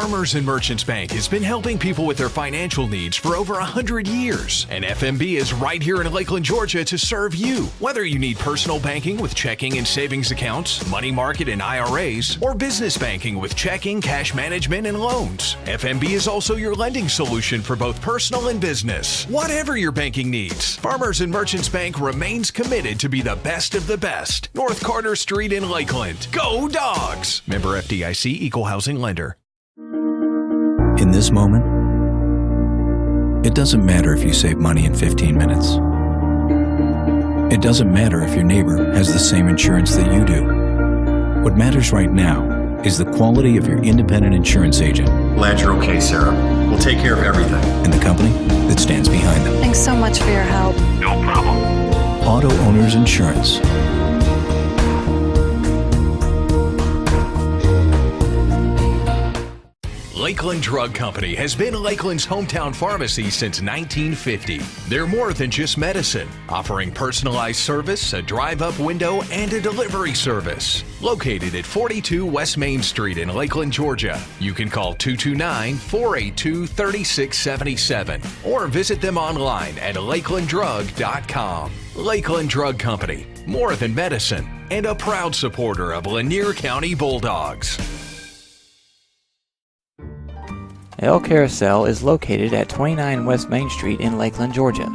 Farmers and Merchants Bank has been helping people with their financial needs for over 100 years. And FMB is right here in Lakeland, Georgia to serve you. Whether you need personal banking with checking and savings accounts, money market and IRAs, or business banking with checking, cash management, and loans, FMB is also your lending solution for both personal and business. Whatever your banking needs, Farmers and Merchants Bank remains committed to be the best of the best. North Carter Street in Lakeland. Go Dogs! Member FDIC, Equal Housing Lender. In this moment, it doesn't matter if you save money in 15 minutes. It doesn't matter if your neighbor has the same insurance that you do. What matters right now is the quality of your independent insurance agent. Glad you're okay, Sarah. We'll take care of everything. And the company that stands behind them. Thanks so much for your help. No problem. Auto Owners Insurance. Lakeland Drug Company has been Lakeland's hometown pharmacy since 1950. They're more than just medicine, offering personalized service, a drive-up window, and a delivery service. Located at 42 West Main Street in Lakeland, Georgia. You can call 229-482-3677 or visit them online at lakelanddrug.com. Lakeland Drug Company, more than medicine, and a proud supporter of Lanier County Bulldogs. El Carousel is located at 29 West Main Street in Lakeland, Georgia.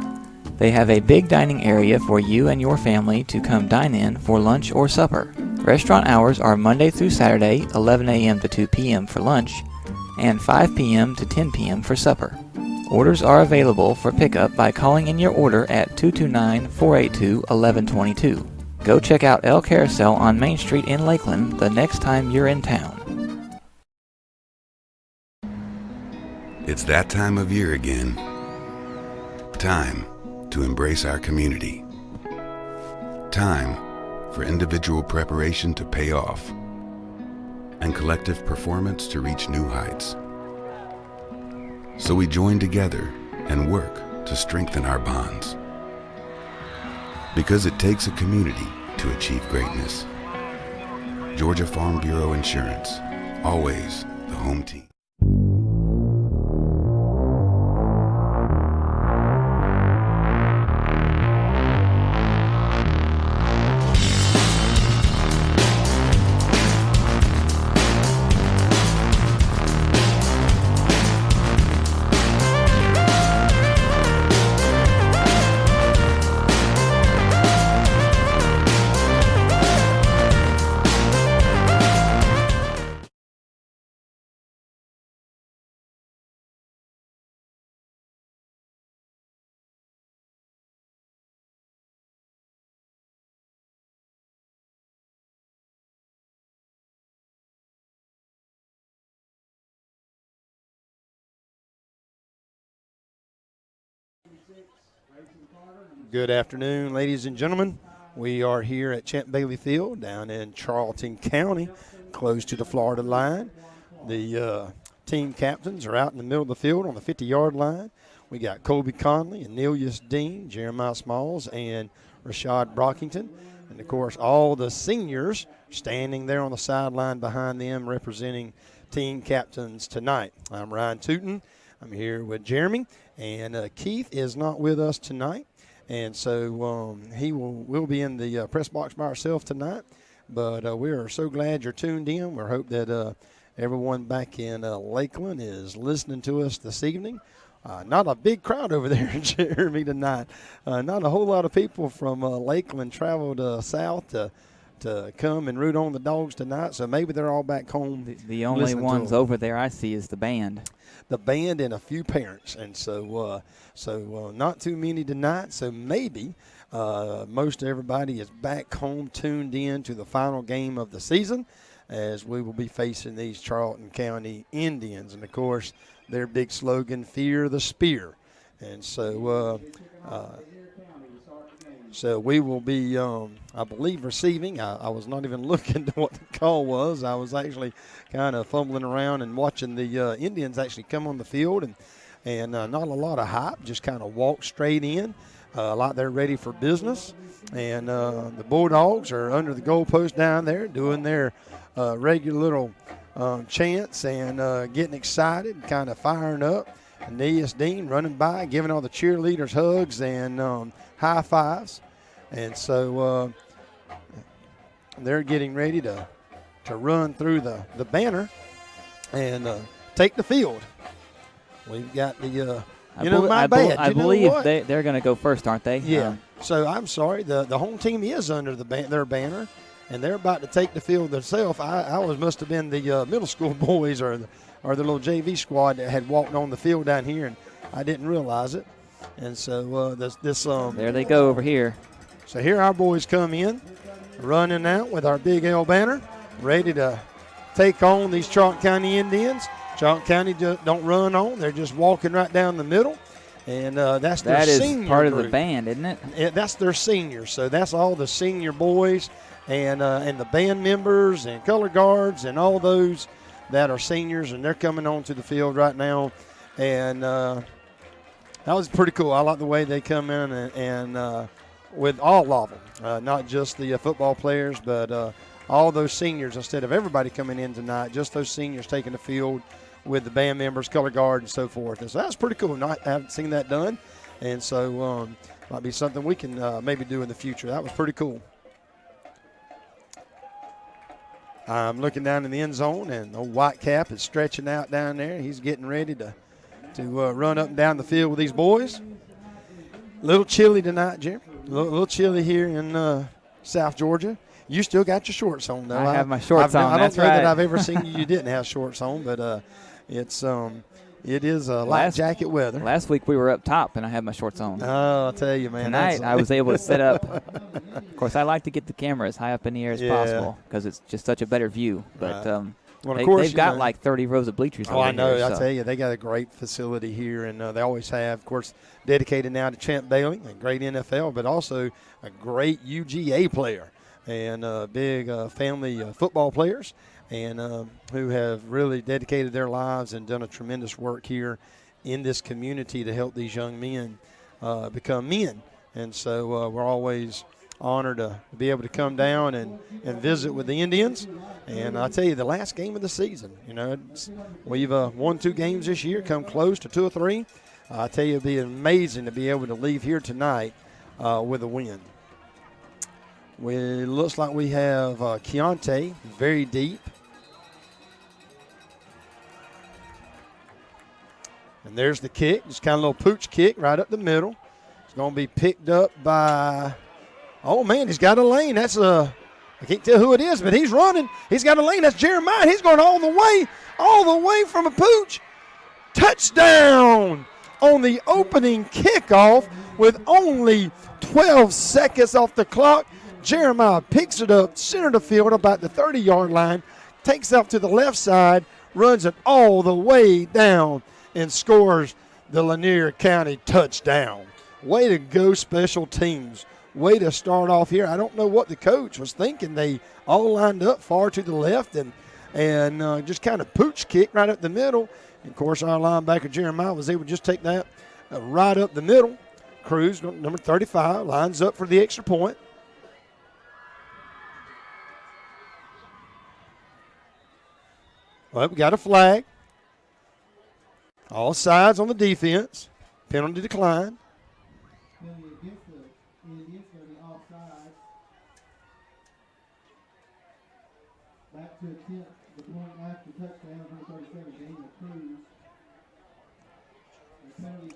They have a big dining area for you and your family to come dine in for lunch or supper. Restaurant hours are Monday through Saturday, 11 a.m. to 2 p.m. for lunch, and 5 p.m. to 10 p.m. for supper. Orders are available for pickup by calling in your order at 229-482-1122. Go check out El Carousel on Main Street in Lakeland the next time you're in town. It's that time of year again. Time to embrace our community. Time for individual preparation to pay off and collective performance to reach new heights. So we join together and work to strengthen our bonds. Because it takes a community to achieve greatness. Georgia Farm Bureau Insurance, always the home team. Good afternoon, ladies and gentlemen. We are here at Champ Bailey Field down in Charlton County, close to the Florida line. The team captains are out in the middle of the field on the 50-yard line. We got Colby Conley, Anelius Dean, Jeremiah Smalls, and Rashad Brockington. And, of course, all the seniors standing there on the sideline behind them representing team captains tonight. I'm Ryan Tootin. I'm here with Jeremy, and Keith is not with us tonight. And so he will be in the press box by himself tonight. But we are so glad you're tuned in. We hope that everyone back in Lakeland is listening to us this evening. Not a big crowd over there, Jeremy, tonight. Not a whole lot of people from Lakeland traveled south to come and root on the Dogs tonight. So maybe they're all back home. The only ones over there I see is the band. The band and a few parents, and so not too many tonight. So maybe most everybody is back home, tuned in to the final game of the season, as we will be facing these Charlton County Indians, and of course their big slogan, "Fear the Spear," and so we will be, I believe, receiving. I was not even looking to what the call was. I was actually kind of fumbling around and watching the Indians actually come on the field, and not a lot of hype, just kind of walk straight in, like they're ready for business. And the Bulldogs are under the goalpost down there doing their regular little chants and getting excited and kind of firing up. Aeneas Dean running by, giving all the cheerleaders hugs and high fives. And so they're getting ready to run through the banner and take the field. We've got the, I believe they're going to go first, aren't they? Yeah. So I'm sorry, the home team is under their banner, and they're about to take the field themselves. I must have been the middle school boys or the little JV squad that had walked on the field down here, and I didn't realize it. And so there they go over here. So here our boys come in, running out with our Big L banner, ready to take on these Charlton County Indians. Charlton County don't run on; they're just walking right down the middle, and that's their senior is part group. of the band, isn't it? That's their seniors. So that's all the senior boys and the band members and color guards and all those that are seniors, and they're coming onto the field right now, and that was pretty cool. I like the way they come in and with all of them, not just the football players, but all those seniors. Instead of everybody coming in tonight, just those seniors taking the field with the band members, color guard, and so forth. And so that's pretty cool. I haven't seen that done, and so might be something we can maybe do in the future. That was pretty cool. I'm looking down in the end zone, and old Whitecap is stretching out down there. He's getting ready to run up and down the field with these boys. A little chilly tonight, Jerry. A little chilly here in South Georgia. You still got your shorts on, though. I have my shorts on. I don't know right. that I've ever seen you didn't have shorts on, but it is light jacket weather. Last week we were up top, and I had my shorts on. Oh, I'll tell you, man. Tonight I was able to sit up. Of course, I like to get the camera as high up in the air as possible because it's just such a better view. But they've got like 30 rows of bleachers. Oh, I know. Here, I tell you, they got a great facility here, and they always have, of course, dedicated now to Champ Bailey, a great NFL, but also a great UGA player and big family football players, and who have really dedicated their lives and done a tremendous work here in this community to help these young men become men. And so we're always honored to be able to come down and visit with the Indians. And I'll tell you, the last game of the season, we've won 2 games this year, come close to 2 or 3. I tell you, it'd be amazing to be able to leave here tonight with a win. It looks like we have Keontae very deep. And there's the kick, just kind of a little pooch kick right up the middle. It's going to be picked up by, oh, man, he's got a lane. That's I can't tell who it is, but he's running. He's got a lane. That's Jeremiah. He's going all the way from a pooch. Touchdown on the opening kickoff with only 12 seconds off the clock. Jeremiah picks it up, center of the field about the 30-yard line, takes it up to the left side, runs it all the way down, and scores the Lanier County touchdown. Way to go, special teams. Way to start off here. I don't know what the coach was thinking. They all lined up far to the left and just kind of pooch kick right up the middle. And, of course, our linebacker Jeremiah was able to just take that right up the middle. Cruz, number 35, lines up for the extra point. Well, we got a flag. All sides on the defense. Penalty decline. Back to attempt the point after touchdown, 137 game of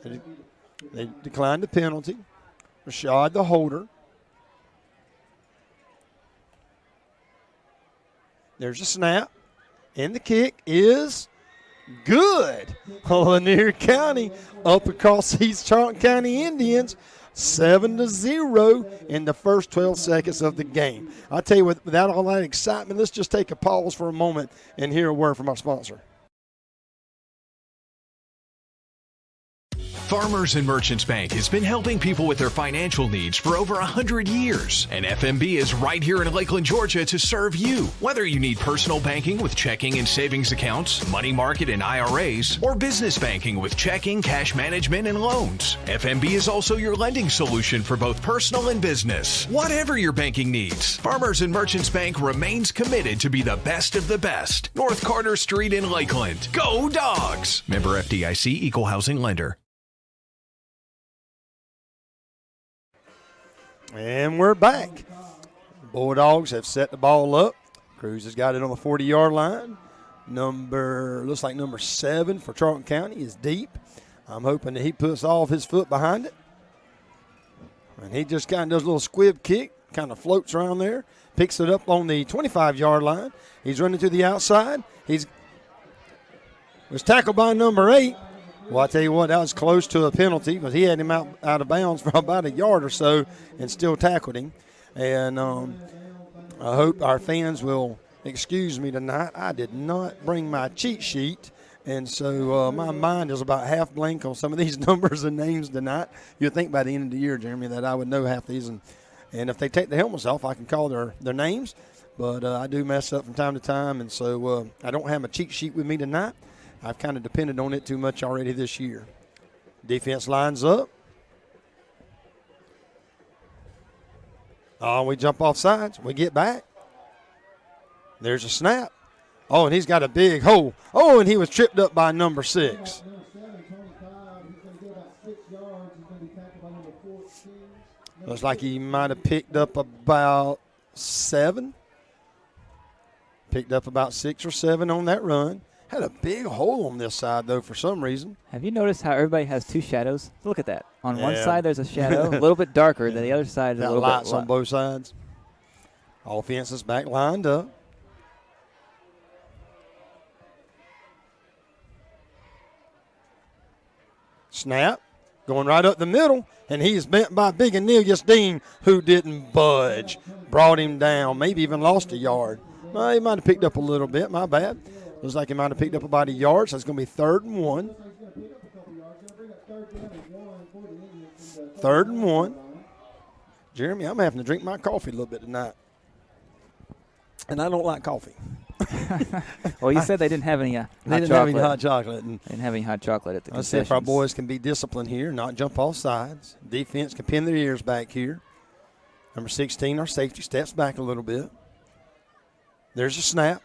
Cruz. They declined the penalty. Rashad, the holder. There's a snap. And the kick is good. Lanier County up across these Charlton County Indians, 7-0 in the first 12 seconds of the game. I'll tell you, without all that excitement, let's just take a pause for a moment and hear a word from our sponsor. Farmers and Merchants Bank has been helping people with their financial needs for over 100 years, and FMB is right here in Lakeland, Georgia to serve you. Whether you need personal banking with checking and savings accounts, money market and IRAs, or business banking with checking, cash management, and loans, FMB is also your lending solution for both personal and business. Whatever your banking needs, Farmers and Merchants Bank remains committed to be the best of the best. North Carter Street in Lakeland. Go Dogs! Member FDIC, Equal Housing Lender. And we're back. The Bulldogs have set the ball up. Cruz has got it on the 40-yard line. Looks like number 7 for Charlton County is deep. I'm hoping that he puts all of his foot behind it. And he just kind of does a little squib kick, kind of floats around there, picks it up on the 25-yard line. He's running to the outside. Was tackled by number 8. Well, I tell you what, that was close to a penalty because he had him out of bounds for about a yard or so and still tackled him. And I hope our fans will excuse me tonight. I did not bring my cheat sheet, and so my mind is about half blank on some of these numbers and names tonight. You'd think by the end of the year, Jeremy, that I would know half these. And if they take the helmets off, I can call their names. But I do mess up from time to time, and so I don't have my cheat sheet with me tonight. I've kind of depended on it too much already this year. Defense lines up. Oh, we jump off sides. We get back. There's a snap. Oh, and he's got a big hole. Oh, and he was tripped up by number 6. Looks like he might have picked up about 7. Picked up about 6 or 7 on that run. Had a big hole on this side, though, for some reason. Have you noticed how everybody has 2 shadows? Look at that. On one side, there's a shadow, a little bit darker. Than the other side is a little lights bit on both sides. Offense is back lined up. Snap. Going right up the middle, and he's bent by Big Anilius Dean, who didn't budge. Brought him down, maybe even lost a yard. Well, he might have picked up a little bit, my bad. Looks like he might have picked up about a yard, so it's going to be 3rd and 1. 3rd and 1. Jeremy, I'm having to drink my coffee a little bit tonight. And I don't like coffee. Well, you said they didn't have any hot chocolate. They didn't have any hot chocolate. They didn't have any hot chocolate at the concessions. Let's see if our boys can be disciplined here, not jump off sides. Defense can pin their ears back here. Number 16, our safety, steps back a little bit. There's a snap.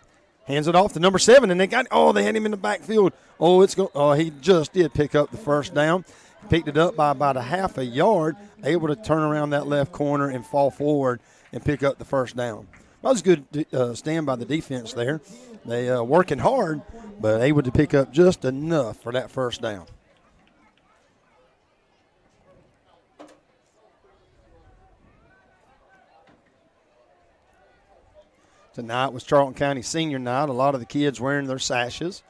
Hands it off to number 7, and they had him in the backfield. He just did pick up the first down. Picked it up by about a half a yard, able to turn around that left corner and fall forward and pick up the first down. That was a good stand by the defense there. They working hard, but able to pick up just enough for that first down. Tonight was Charlton County Senior Night. A lot of the kids wearing their sashes.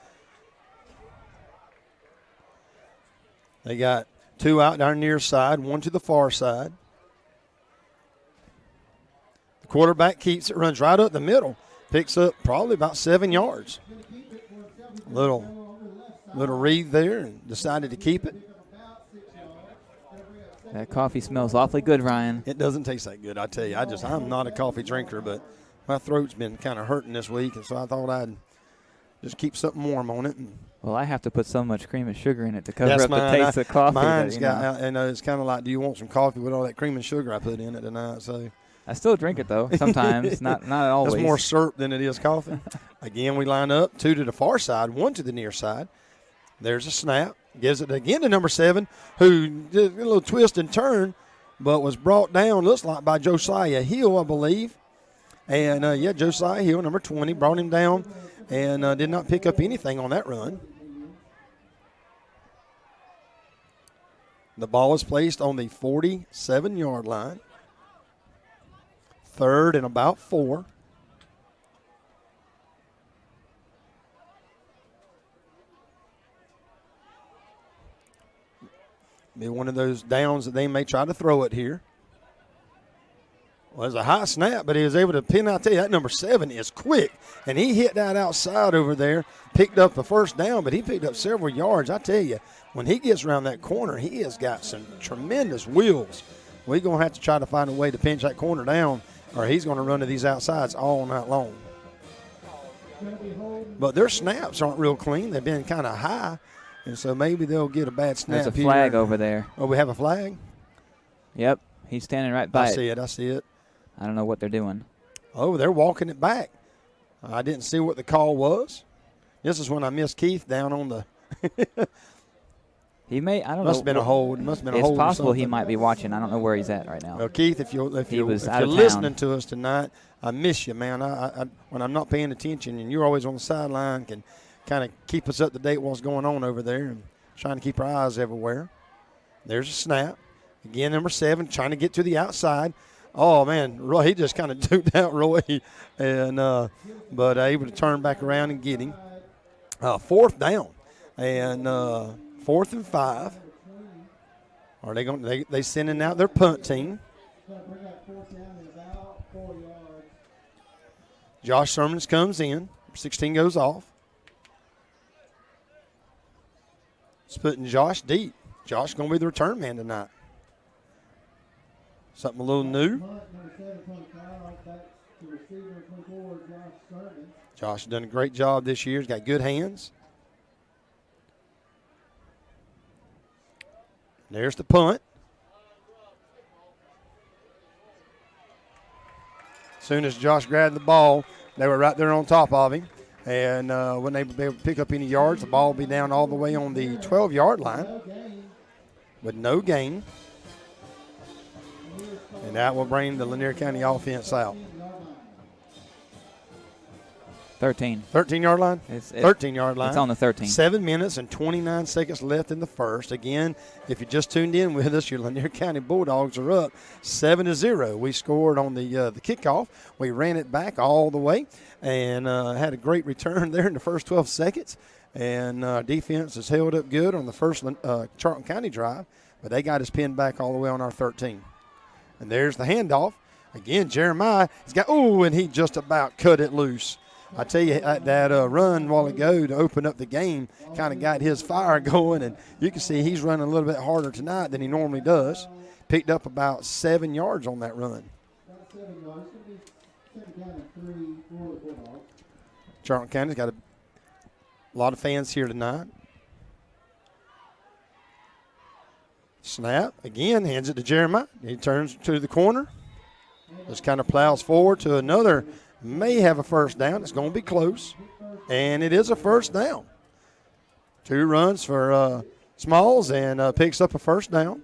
They got 2 out down near side, 1 to the far side. The quarterback keeps it, runs right up the middle, picks up probably about 7 yards. Little read there and decided to keep it. That coffee smells awfully good, Ryan. It doesn't taste that good, I tell you. I'm not a coffee drinker, but my throat's been kind of hurting this week, and so I thought I'd just keep something warm on it. Well, I have to put so much cream and sugar in it to cover up the taste of coffee. Mine's got, it's kind of like, do you want some coffee with all that cream and sugar I put in it tonight? So I still drink it, though, sometimes, not always. It's more syrup than it is coffee. Again, we line up, 2 to the far side, 1 to the near side. There's a snap. Gives it again to number 7, who did a little twist and turn, but was brought down, looks like, by Josiah Hill, I believe. And, Josiah Hill, number 20, brought him down and did not pick up anything on that run. The ball is placed on the 47-yard line. 3rd and about 4. Be one of those downs that they may try to throw it here. Well, it was a high snap, but he was able to pin. I'll tell you, that number 7 is quick. And he hit that outside over there, picked up the first down, but he picked up several yards. I tell you, when he gets around that corner, he has got some tremendous wheels. We're going to have to try to find a way to pinch that corner down, or he's going to run to these outsides all night long. But their snaps aren't real clean. They've been kind of high, and so maybe they'll get a bad snap. There's a flag over there. Oh, we have a flag? Yep. He's standing right by it. I see it. I don't know what they're doing. Oh, they're walking it back. I didn't see what the call was. This is when I missed Keith down on the He may. I don't know. Must have been a hold. It's possible he might be watching. I don't know where he's at right now. Well, Keith, if you're listening to us tonight, I miss you, man. I when I'm not paying attention and you're always on the sideline, can kind of keep us up to date what's going on over there and trying to keep our eyes everywhere. There's a snap. Again, number 7 trying to get to the outside. Oh, man, Roy, he just kind of duped out Roy, and but able to turn back around and get him. 4th down, and 4th and 5. Are they going? They sending out their punt team. Josh Sermons comes in. 16 goes off. It's putting Josh deep. Josh going to be the return man tonight. Something a little new. Josh has done a great job this year. He's got good hands. There's the punt. As soon as Josh grabbed the ball, they were right there on top of him. And when they be able to pick up any yards, the ball will be down all the way on the 12-yard line with no gain. And that will bring the Lanier County offense out. 13. 13-yard line? 13-yard line. It's on the 13. 7 minutes and 29 seconds left in the first. Again, if you just tuned in with us, your Lanier County Bulldogs are up 7-0. We scored on the kickoff. We ran it back all the way and had a great return there in the first 12 seconds. And defense has held up good on the first Charlton County drive, but they got us pinned back all the way on our 13. And there's the handoff. Again, Jeremiah has got, and he just about cut it loose. I tell you, that run a while ago to open up the game kind of got his fire going, and you can see he's running a little bit harder tonight than he normally does. Picked up about 7 yards on that run. Charlton County's got a lot of fans here tonight. Snap, again, hands it to Jeremiah. He turns to the corner. Just kind of plows forward to another, may have a first down. It's going to be close, and it is a first down. 2 runs for Smalls and picks up a first down.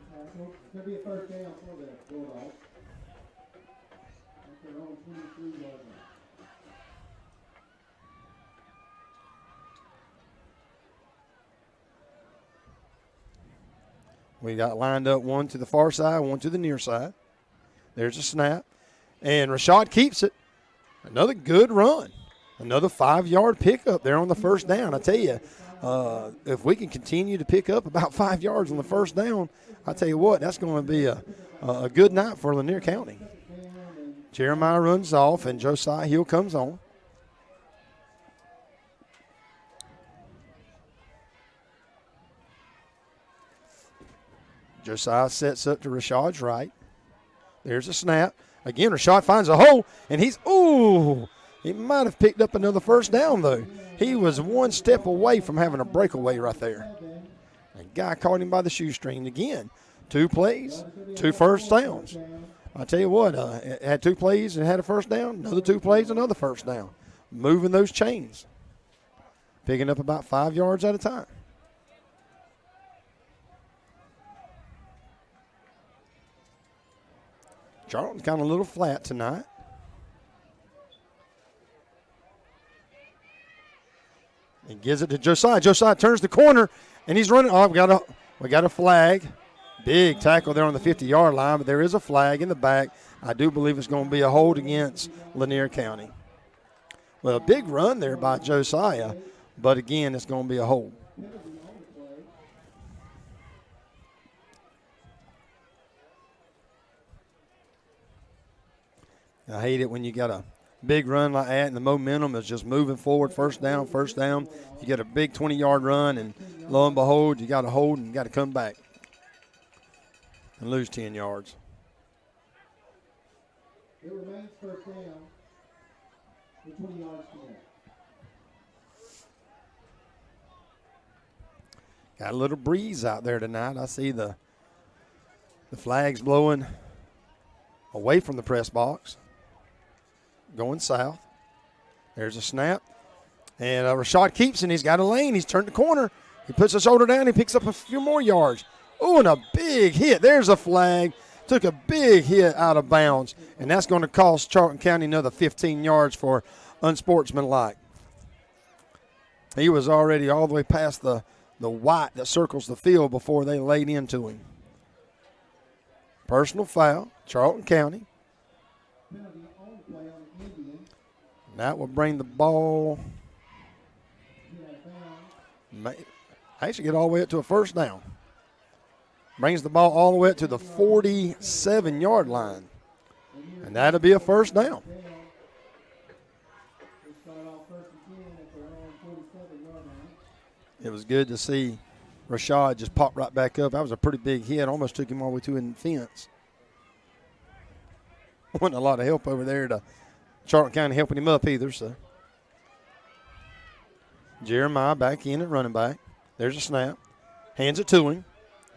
We got lined up one to the far side, one to the near side. There's a snap. And Rashad keeps it. Another good run. Another 5-yard pickup there on the first down. I tell you, if we can continue to pick up about 5 yards on the first down, I tell you what, that's going to be a good night for Lanier County. Jeremiah runs off, and Josiah Hill comes on. Josiah sets up to Rashad's right. There's a snap. Again, Rashad finds a hole, and he might have picked up another first down, though. He was one step away from having a breakaway right there. A guy caught him by the shoestring. Again, 2 plays, 2 first downs. I tell you what, had 2 plays and had a first down, another 2 plays, another first down. Moving those chains. Picking up about 5 yards at a time. Charlton's kind of a little flat tonight. He gives it to Josiah. Josiah turns the corner, and he's running. Oh, we got a flag. Big tackle there on the 50-yard line, but there is a flag in the back. I do believe it's going to be a hold against Lanier County. Well, a big run there by Josiah, but again, it's going to be a hold. I hate it when you got a big run like that and the momentum is just moving forward, first down. You get a big 20-yard run, and lo and behold, you got to hold and you got to come back and lose 10 yards. It remains first down with 20 yards to go. Got a little breeze out there tonight. I see the flags blowing away from the press box, going south. There's a snap. And Rashad keeps, and he's got a lane. He's turned the corner. He puts his shoulder down. He picks up a few more yards. Oh, and a big hit. There's a flag. Took a big hit out of bounds, and that's going to cost Charlton County another 15 yards for unsportsmanlike. He was already all the way past the white that circles the field before they laid into him. Personal foul, Charlton County. That will bring the ball. Actually get all the way up to a first down. Brings the ball all the way up to the 47-yard line. And that'll be a first down. It was good to see Rashad just pop right back up. That was a pretty big hit. Almost took him all the way to the fence. Wasn't a lot of help over there to Charlton County helping him up either. So Jeremiah back in at running back. There's a snap. Hands it to him.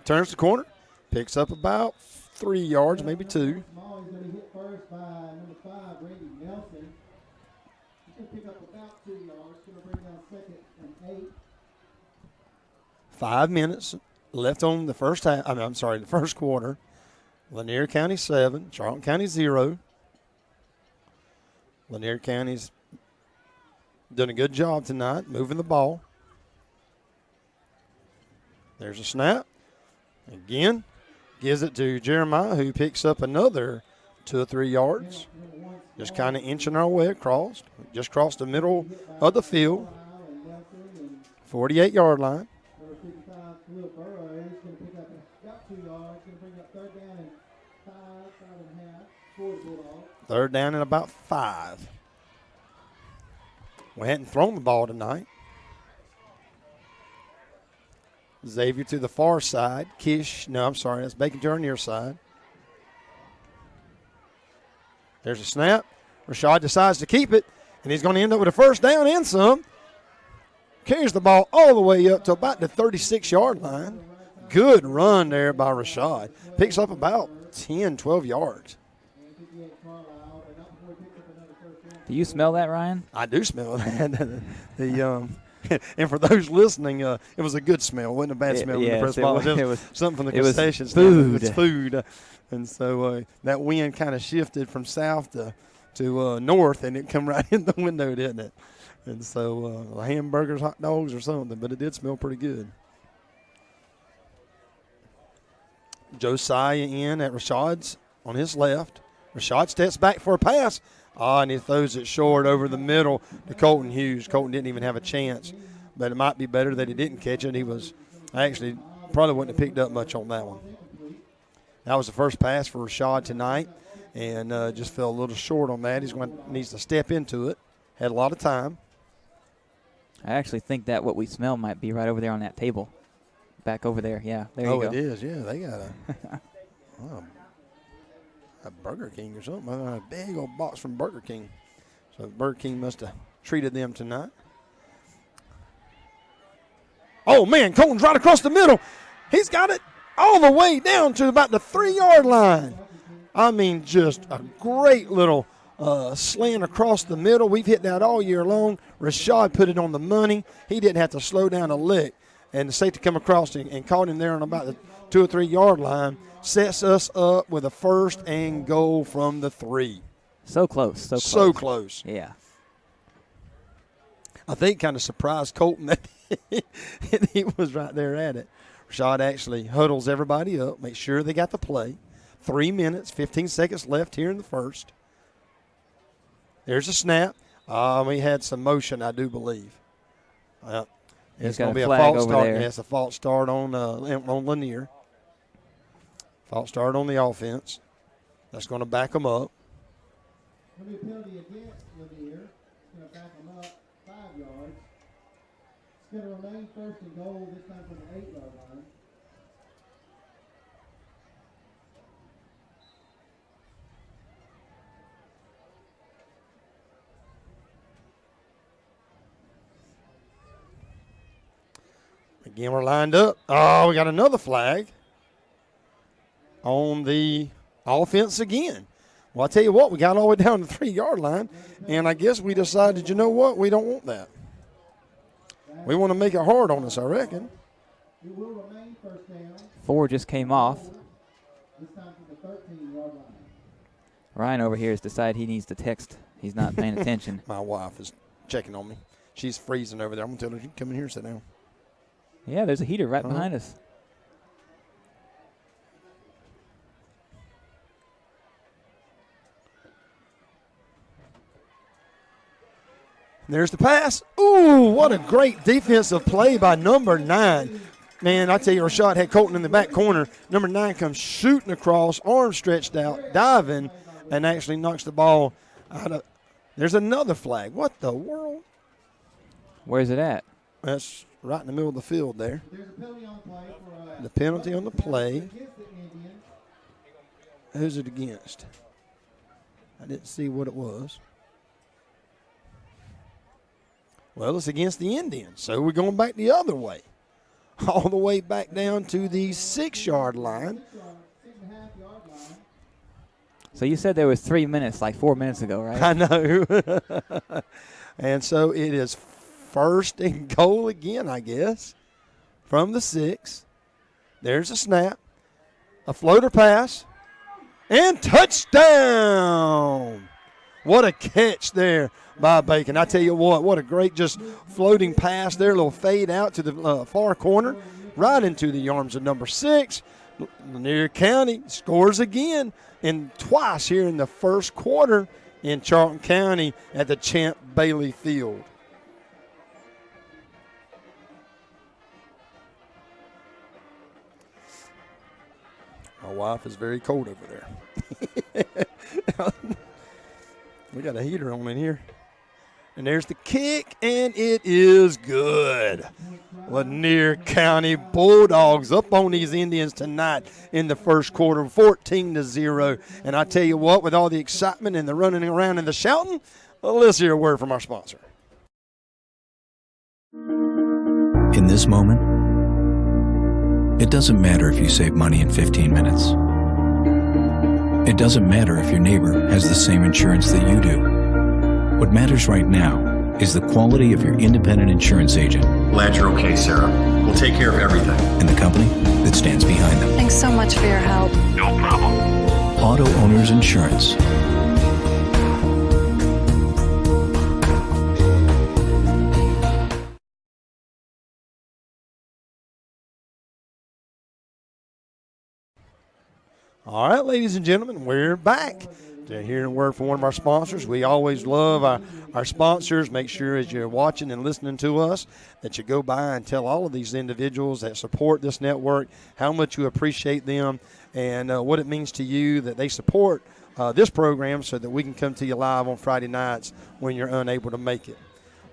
Turns the corner. Picks up about 3 yards, maybe 2. He's going to hit first by number 5, Randy Nelson. He's going to pick up about 2 yards. Going to bring down second and 8. 5 minutes left on the first half. The first quarter. Lanier County 7, Charlton County 0. Lanier County's done a good job tonight moving the ball. There's a snap. Again, gives it to Jeremiah, who picks up another 2 or 3 yards. Just kind of inching our way across. Just crossed the middle of the field. 48-yard line. Number 55, Will Burrow, is going to pick up about 2 yards. Going to bring up third down and 5.5 for the Bulldogs. Third down and about 5. We hadn't thrown the ball tonight. Xavier to the far side. That's Bacon to our near side. There's a snap. Rashad decides to keep it, and he's going to end up with a first down and some. Carries the ball all the way up to about the 36-yard line. Good run there by Rashad. Picks up about 10, 12 yards. Do you smell that, Ryan? I do smell that. And for those listening, it was a good smell. It wasn't a bad smell in the press box. It was something from the concession stand. It was food. And so that wind kind of shifted from south to north, and it come right in the window, didn't it? And so hamburgers, hot dogs, or something, but it did smell pretty good. Josiah in at Rashad's on his left. Rashad steps back for a pass. And he throws it short over the middle to Colton Hughes. Colton didn't even have a chance, but it might be better that he didn't catch it. He was actually probably wouldn't have picked up much on that one. That was the first pass for Rashad tonight, and just fell a little short on that. Needs to step into it. Had a lot of time. I actually think that what we smell might be right over there on that table. Back over there, yeah. There you go. Oh, it is, yeah. They got a Burger King or something. A big old box from Burger King. So Burger King must have treated them tonight. Oh, man, Colton's right across the middle. He's got it all the way down to about the 3-yard line. I mean, just a great little slant across the middle. We've hit that all year long. Rashad put it on the money. He didn't have to slow down a lick. And the safety come across and caught him there on about the 2 or 3 yard line. Sets us up with a first and goal from the 3. So close. So close. Yeah. I think kind of surprised Colton that he was right there at it. Rashad actually huddles everybody up, make sure they got the play. 3 minutes, 15 seconds left here in the first. There's a snap. We had some motion, I do believe. It's going to be a false start. Yeah, it's a false start on Lanier. False start on the offense. That's going to back them up. Going to be a penalty against Lanier. It's going to back them up 5 yards. It's going to remain first and goal, this time from the 8-yard line. Again, we're lined up. Oh, we got another flag on the offense again. Well, I tell you what, we got all the way down to the 3-yard line, and I guess we decided, you know what, we don't want that. We want to make it hard on us, I reckon. It will remain first down. 4 just came off. This time from the 13-yard line. Ryan over here has decided he needs to text. He's not paying attention. My wife is checking on me. She's freezing over there. I'm going to tell her, you come in here and sit down. Yeah, there's a heater right behind us. There's the pass. Ooh, what a great defensive play by number 9. Man, I tell you, Rashad had Colton in the back corner. Number 9 comes shooting across, arms stretched out, diving, and actually knocks the ball out of. There's another flag. What the world? Where's it at? That's right in the middle of the field there. There's a penalty on the play for The penalty on the play. against the Indians. Who's it against? I didn't see what it was. Well, it's against the Indians, so we're going back the other way. All the way back down to the 6-yard line. 6.5-yard line. So you said there was 3 minutes, like 4 minutes ago, right? I know. And so it is first and goal again, I guess, from the 6. There's a snap, a floater pass, and touchdown. What a catch there by Bacon. I tell you what a great just floating pass there, a little fade out to the far corner, right into the arms of number 6. Lanier County scores again, and twice here in the first quarter in Charlton County at the Champ Bailey Field. My wife is very cold over there. We got a heater on in here. And there's the kick, and it is good. Lanier County Bulldogs up on these Indians tonight in the first quarter, 14-0. And I tell you what, with all the excitement and the running around and the shouting, let's hear a word from our sponsor. In this moment, it doesn't matter if you save money in 15 minutes. It doesn't matter if your neighbor has the same insurance that you do. What matters right now is the quality of your independent insurance agent. Glad you're okay, Sarah. We'll take care of everything. And the company that stands behind them. Thanks so much for your help. No problem. Auto Owners Insurance. All right, ladies and gentlemen, we're back. To hear a word from one of our sponsors. We always love our sponsors. Make sure as you're watching and listening to us that you go by and tell all of these individuals that support this network how much you appreciate them and what it means to you that they support this program so that we can come to you live on Friday nights when you're unable to make it.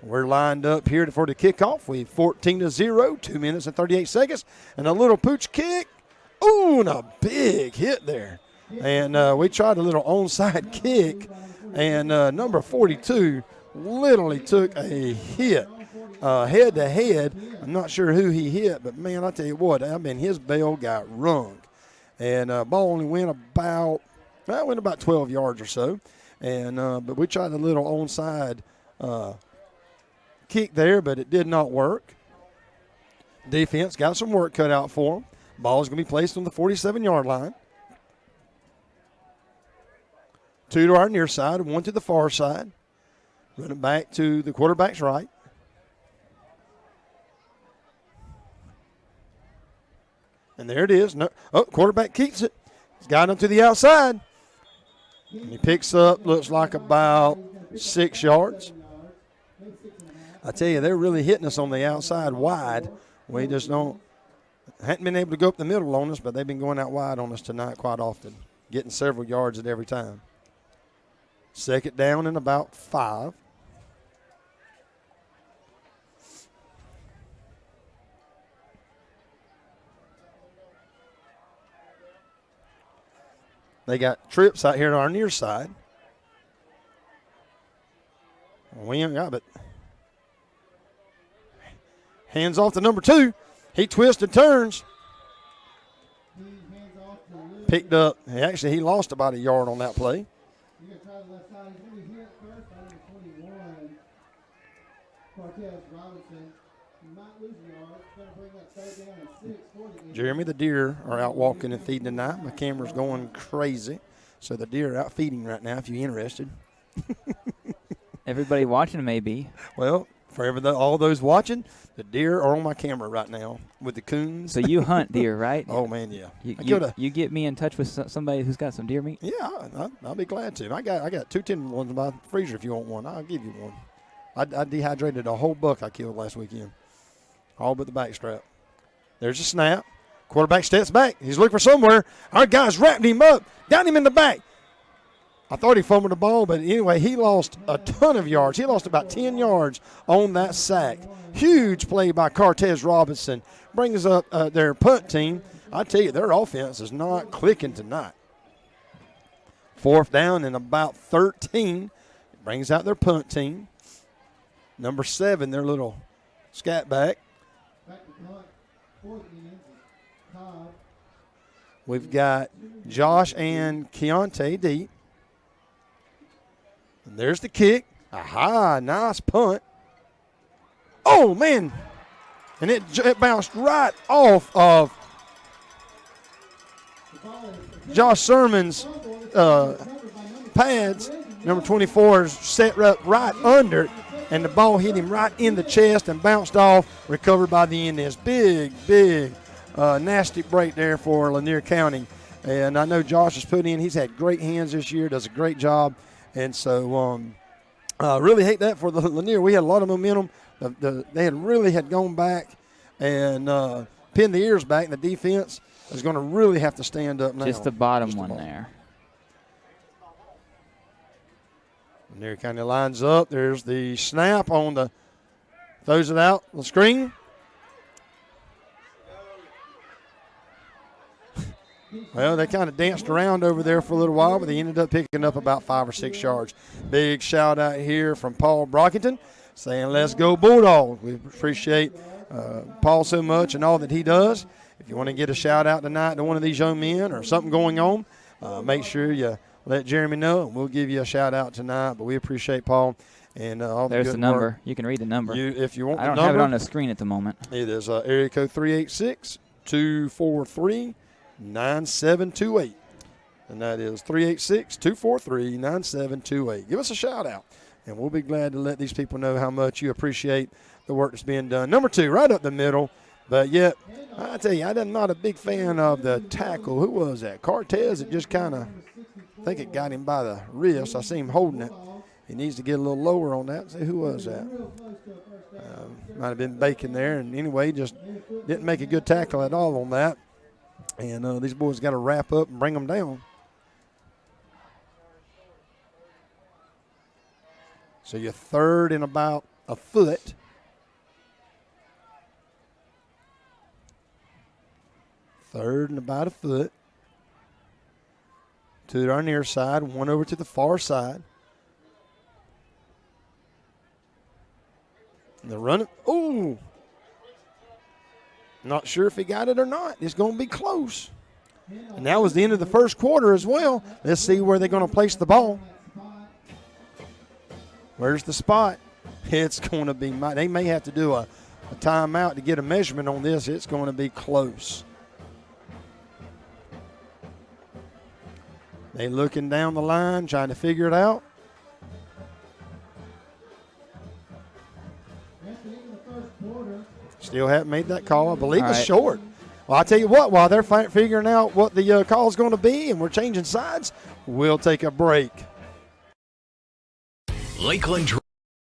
We're lined up here for the kickoff. We're 14-0, 2 minutes and 38 seconds, and a little pooch kick. Ooh, and a big hit there. And we tried a little onside kick, and number 42 literally took a hit head-to-head. I'm not sure who he hit, but, man, I tell you what, I mean, his bell got rung. And ball only went about 12 yards or so. And but we tried a little onside kick there, but it did not work. Defense got some work cut out for them. Ball is going to be placed on the 47-yard line. 2 to our near side, 1 to the far side. Run it back to the quarterback's right. And there it is. No, quarterback keeps it. He's got him to the outside. And he picks up, looks like about 6 yards. I tell you, they're really hitting us on the outside wide. We just hadn't been able to go up the middle on us, but they've been going out wide on us tonight quite often, getting several yards at every time. Second down and about 5. They got trips out here to our near side. We ain't got it. Hands off to number 2. He twists and turns. Picked up. Actually, he lost about a yard on that play. Jeremy, the deer are out walking and feeding tonight. My camera's going crazy. So the deer are out feeding right now if you're interested. Everybody watching may be. Well, for all those watching, the deer are on my camera right now with the coons. So you hunt deer, right? Oh, man, yeah. You get me in touch with somebody who's got some deer meat? Yeah, I'll be glad to. I got 2 tender ones in my freezer if you want one. I'll give you one. I dehydrated a whole buck I killed last weekend, all but the backstrap. There's a snap. Quarterback steps back. He's looking for somewhere. Our guys wrapped him up, got him in the back. I thought he fumbled the ball, but anyway, he lost a ton of yards. He lost about 10 yards on that sack. Huge play by Cortez Robinson. Brings up their punt team. I tell you, their offense is not clicking tonight. 4th down and about 13. Brings out their punt team. Number 7, their little scat back. We've got Josh and Keontae deep. And there's the kick. Aha, nice punt. Oh, man. And it bounced right off of Josh Sermon's pads. Number 24 is set up right under it, and the ball hit him right in the chest and bounced off, recovered by the Indians. Big, nasty break there for Lanier County. And I know Josh has put in. He's had great hands this year, does a great job. And so really hate that for the Lanier. We had a lot of momentum. They had gone back and pinned the ears back, and the defense is going to really have to stand up now. Just the bottom one there. Lanier County lines up. There's the snap on the – throws it out on the screen. Well, they kind of danced around over there for a little while, but they ended up picking up about 5 or 6 yards. Big shout out here from Paul Brockington saying, "Let's go Bulldogs." We appreciate Paul so much and all that he does. If you want to get a shout out tonight to one of these young men or something going on, make sure you let Jeremy know, and we'll give you a shout out tonight. But we appreciate Paul and all the good work. There's the number. You can read the number. If you want the number. I don't have it on the screen at the moment. It is area code 386-243-9728. And that is 386-243-9728. Give us a shout out, and we'll be glad to let these people know how much you appreciate the work that's being done. Number 2, right up the middle, but yet, I tell you, I'm not a big fan of the tackle. Who was that? Cortez. It just kind of, I think it got him by the wrist. I see him holding it. He needs to get a little lower on that. See, who was that? Might have been Bacon there, and anyway, just didn't make a good tackle at all on that. And these boys got to wrap up and bring them down. So you're 3rd and about a foot. Third and about a foot. 2 to our near side, 1 over to the far side. And they're running. Ooh. Not sure if he got it or not. It's going to be close. And that was the end of the first quarter as well. Let's see where they're going to place the ball. Where's the spot? It's going to be, they may have to do a timeout to get a measurement on this. It's going to be close. They looking down the line, trying to figure it out. Still haven't made that call. I believe it's short. Well, I'll tell you what, while they're figuring out what the call is going to be and we're changing sides, we'll take a break. Lakeland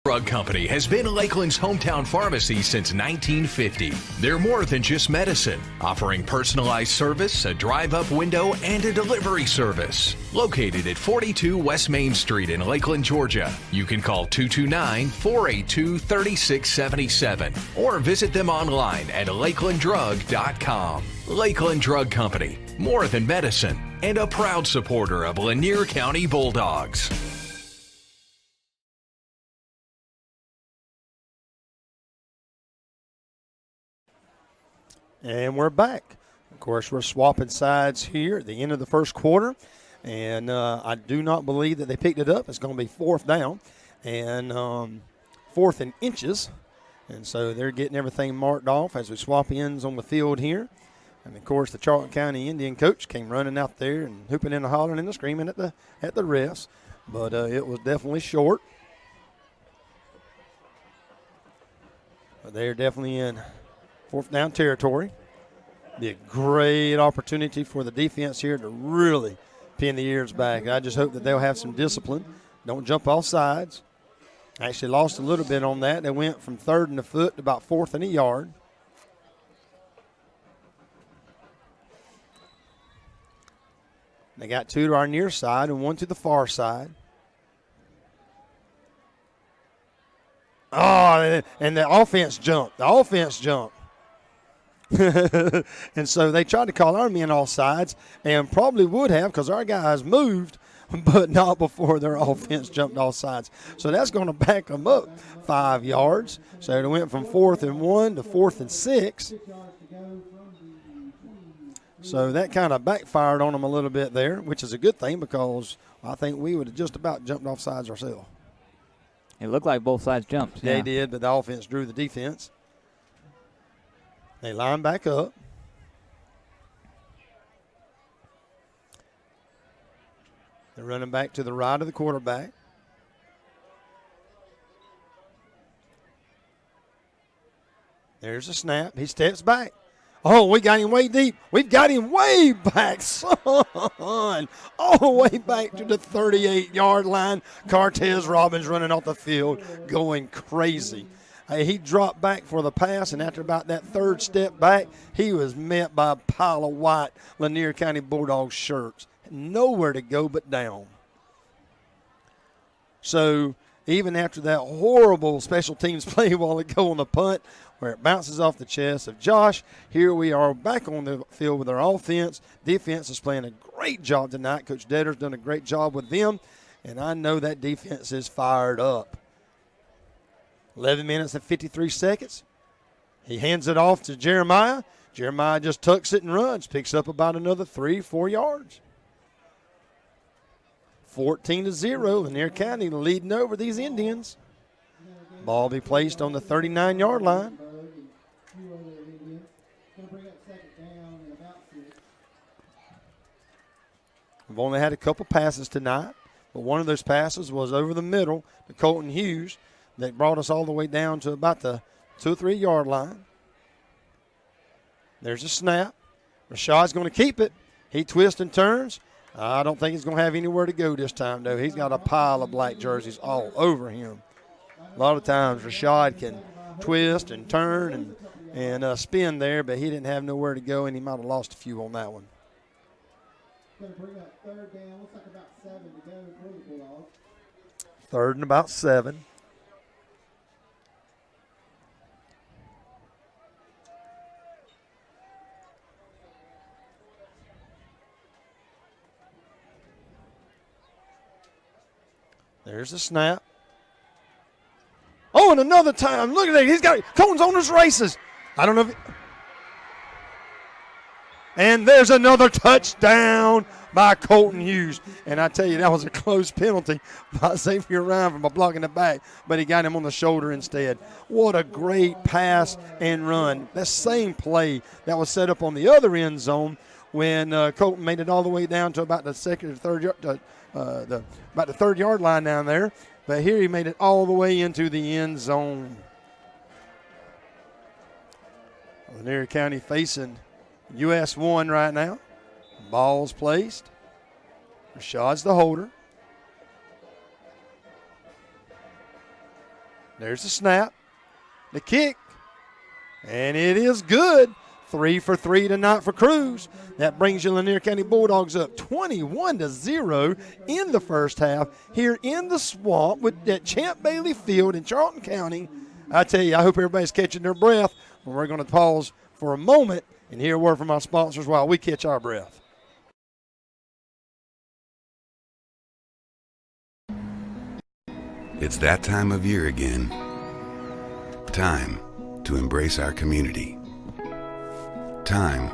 Drug Company has been Lakeland's hometown pharmacy since 1950. They're more than just medicine, offering personalized service, a drive-up window, and a delivery service. Located at 42 West Main Street in Lakeland, Georgia. You can call 229-482-3677 or visit them online at lakelanddrug.com. Lakeland Drug Company, more than medicine, and a proud supporter of Lanier County Bulldogs. And we're back. Of course, we're swapping sides here at the end of the first quarter. And I do not believe that they picked it up. It's going to be fourth down and fourth and inches. And so they're getting everything marked off as we swap ends on the field here. And, of course, the Charlton County Indian coach came running out there and hooping and hollering and screaming at the refs. But it was definitely short. But they're definitely in fourth down territory. Be a great opportunity for the defense here to really pin the ears back. I just hope that they'll have some discipline. Don't jump off sides. Actually lost a little bit on that. They went from 3rd and a foot to about 4th and a yard. They got 2 to our near side and 1 to the far side. Oh, and the offense jumped. And so they tried to call our men off sides and probably would have because our guys moved, but not before their offense jumped off sides. So that's going to back them up 5 yards. So they went from 4th and 1 to 4th and 6. So that kind of backfired on them a little bit there, which is a good thing because I think we would have just about jumped off sides ourselves. It looked like both sides jumped. They did, but the offense drew the defense. They line back up. They're running back to the right of the quarterback. There's a snap. He steps back. Oh, we got him way deep. We've got him way back, son. All the way back to the 38-yard line. Cortez Robbins running off the field, going crazy. He dropped back for the pass, and after about that 3rd step back, he was met by a pile of white Lanier County Bulldogs shirts. Nowhere to go but down. So even after that horrible special teams play a while ago on the punt, where it bounces off the chest of Josh, here we are back on the field with our offense. Defense is playing a great job tonight. Coach Detter's done a great job with them, and I know that defense is fired up. 11 minutes and 53 seconds. He hands it off to Jeremiah. Jeremiah just tucks it and runs, picks up about another 3-4 yards. 14-0, Lanier County leading over these Indians. Ball be placed on the 39-yard line. We've only had a couple passes tonight, but one of those passes was over the middle to Colton Hughes that brought us all the way down to about the 2 or 3 yard line. There's a snap. Rashad's going to keep it. He twists and turns. I don't think he's going to have anywhere to go this time, though. He's got a pile of black jerseys all over him. A lot of times Rashad can twist and turn and spin there, but he didn't have nowhere to go, and he might have lost a few on that one. Going to bring up 3rd down. Looks like about 7 to go for the Bulldogs. 3rd and about 7. There's the snap. Oh, and another time. Look at that. He's got Colton's on his races. I don't know if and there's another touchdown by Colton Hughes. And I tell you, that was a close penalty by Xavier Ryan from blocking the back, but he got him on the shoulder instead. What a great pass and run. That same play that was set up on the other end zone when Colton made it all the way down to about the second or third yard, about the 3rd yard line down there. But here he made it all the way into the end zone. Lanier County facing US 1 right now. Ball's placed. Rashad's the holder. There's the snap, the kick, and it is good. 3 for 3 tonight for Cruz. That brings you Lanier County Bulldogs up 21-0 in the first half here in the Swamp at Champ Bailey Field in Charlton County. I tell you, I hope everybody's catching their breath. We're going to pause for a moment and hear a word from our sponsors while we catch our breath. It's that time of year again. Time to embrace our community. Time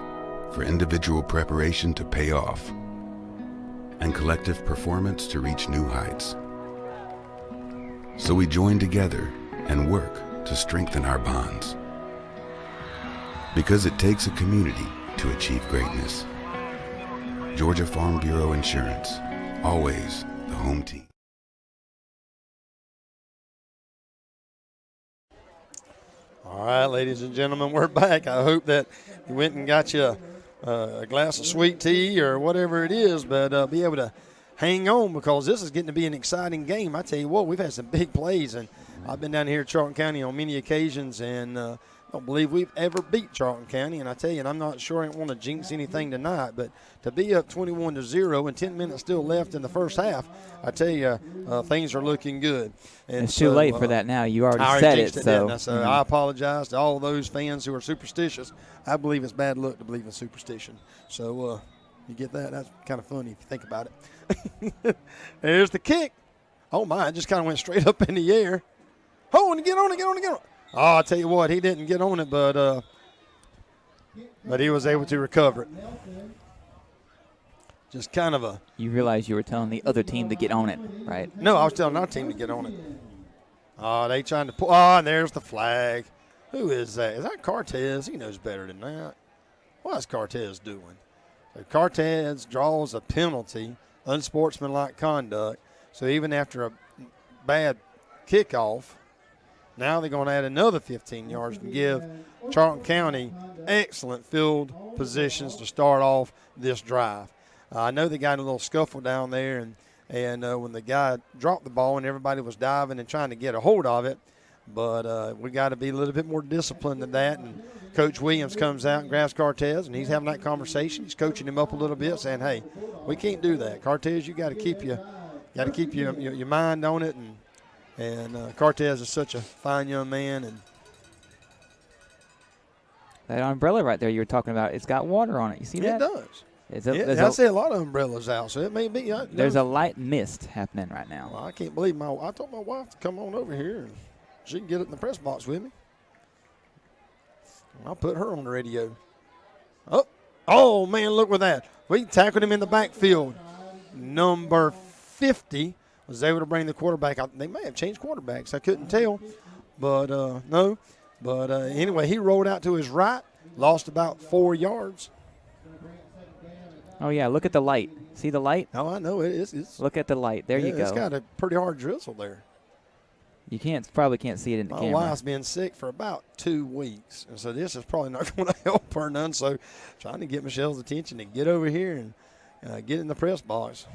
for individual preparation to pay off and collective performance to reach new heights. So we join together and work to strengthen our bonds. Because it takes a community to achieve greatness. Georgia Farm Bureau Insurance, always the home team. All right, ladies and gentlemen, we're back. I hope that you went and got you a glass of sweet tea or whatever it is, but be able to hang on because this is getting to be an exciting game. I tell you what, we've had some big plays, and I've been down here at Charlton County on many occasions, and I don't believe we've ever beat Charlton County. And I tell you, and I'm not sure I want to jinx anything tonight, but to be up 21-0 and 10 minutes still left in the first half, I tell you, things are looking good. And it's too late for that now. You already said it. So I apologize to all those fans who are superstitious. I believe it's bad luck to believe in superstition. So you get that? That's kind of funny if you think about it. There's the kick. Oh, my, it just kind of went straight up in the air. Oh, and get on it. Oh, I'll tell you what, he didn't get on it, but he was able to recover it. Just kind of a. You realize you were telling the other team to get on it, right? No, I was telling our team to get on it. Oh, they trying to pull. Oh, and there's the flag. Who is that? Is that Cortez? He knows better than that. What is Cortez doing? So Cortez draws a penalty, unsportsmanlike conduct. So even after a bad kickoff, now they're going to add another 15 yards to give Charlton County excellent field positions to start off this drive. I know they got in a little scuffle down there, and when the guy dropped the ball and everybody was diving and trying to get a hold of it, but we got to be a little bit more disciplined than that. And Coach Williams comes out and grabs Cortez, and he's having that conversation. He's coaching him up a little bit, saying, "Hey, we can't do that, Cortez. You got to keep your mind on it." And Cortez is such a fine young man. And that umbrella right there you were talking about, it's got water on it. You see that? It does. I see a lot of umbrellas out, so it may be. There's a light mist happening right now. Well, I can't believe I told my wife to come on over here, and she can get it in the press box with me. I'll put her on the radio. Oh man, look at that. We tackled him in the backfield. Number 50 was able to bring the quarterback out. They may have changed quarterbacks. I couldn't tell, but no. But anyway, he rolled out to his right, lost about 4 yards. Oh, yeah, look at the light. See the light? Oh, I know. It's look at the light. There you go. It's got a pretty hard drizzle there. You probably can't see it in the camera. My wife's been sick for about 2 weeks, and so this is probably not going to help her none. So trying to get Michelle's attention to get over here and get in the press box.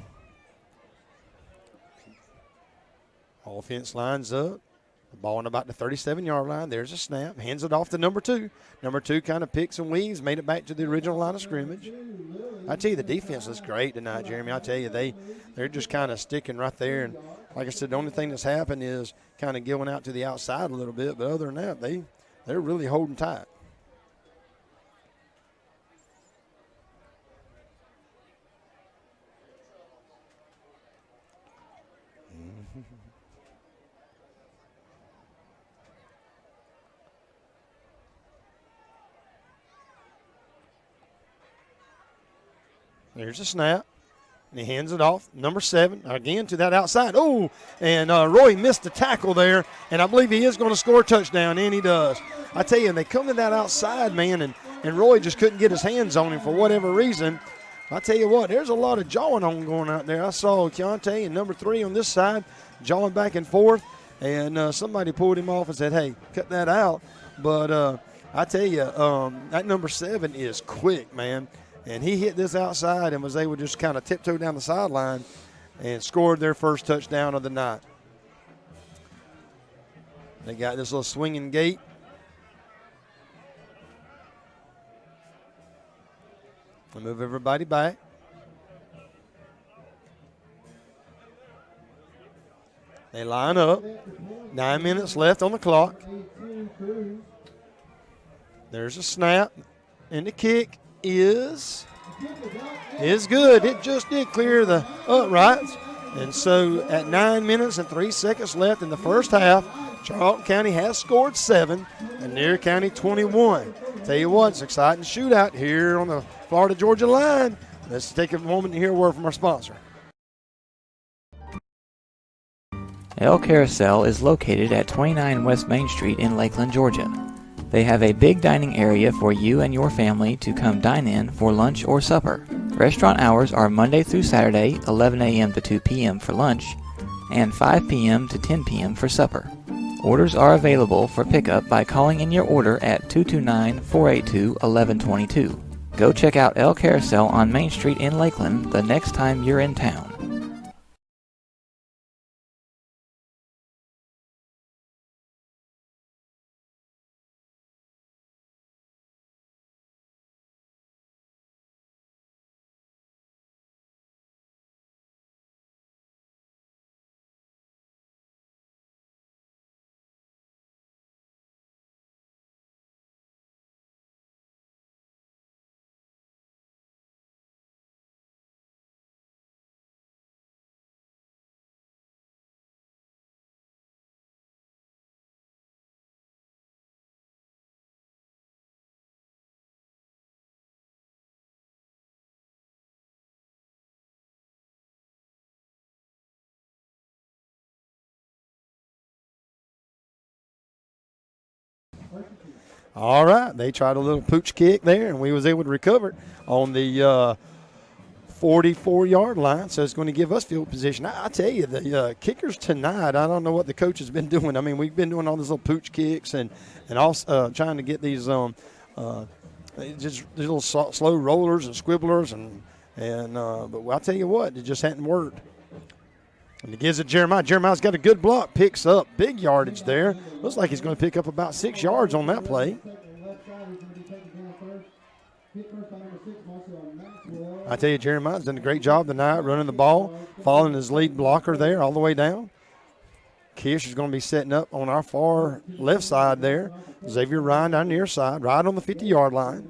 Offense lines up. The ball on about the 37-yard line. There's a snap. Hands it off to number 2. Number 2 kind of picks and weaves, made it back to the original line of scrimmage. I tell you, the defense is great tonight, Jeremy. I tell you, they're just kind of sticking right there. And like I said, the only thing that's happened is kind of going out to the outside a little bit. But other than that, they're really holding tight. There's a snap, and he hands it off. Number 7, again to that outside. Oh, and Roy missed the tackle there, and I believe he is going to score a touchdown, and he does. I tell you, they come to that outside, man, and Roy just couldn't get his hands on him for whatever reason. I tell you what, there's a lot of jawing on going out there. I saw Keontae and number 3 on this side jawing back and forth, and somebody pulled him off and said, hey, cut that out. But I tell you, that number 7 is quick, man. And he hit this outside and was able to just kind of tiptoe down the sideline and scored their first touchdown of the night. They got this little swinging gate. We'll move everybody back. They line up. 9 minutes left on the clock. There's a snap, and the kick is good. It just did clear the uprights. And so at 9 minutes and 3 seconds left in the first half, Charlton County has scored 7, and Lanier County 21. Tell you what, it's an exciting shootout here on the Florida-Georgia line. Let's take a moment to hear a word from our sponsor. El Carousel is located at 29 West Main Street in Lakeland, Georgia. They have a big dining area for you and your family to come dine in for lunch or supper. Restaurant hours are Monday through Saturday, 11 a.m. to 2 p.m. for lunch, and 5 p.m. to 10 p.m. for supper. Orders are available for pickup by calling in your order at 229-482-1122. Go check out El Carousel on Main Street in Lakeland the next time you're in town. All right, they tried a little pooch kick there, and we was able to recover it on the 44-yard line, so it's going to give us field position. I tell you, the kickers tonight, I don't know what the coach has been doing. I mean, we've been doing all these little pooch kicks and also trying to get these just these little slow rollers and squibblers, but I'll tell you what, it just hadn't worked. And he gives it to Jeremiah. Jeremiah's got a good block, picks up big yardage there. Looks like he's going to pick up about 6 yards on that play. I tell you, Jeremiah's done a great job tonight running the ball, following his lead blocker there all the way down. Kish is going to be setting up on our far left side there. Xavier Ryan down the near side, right on the 50-yard line.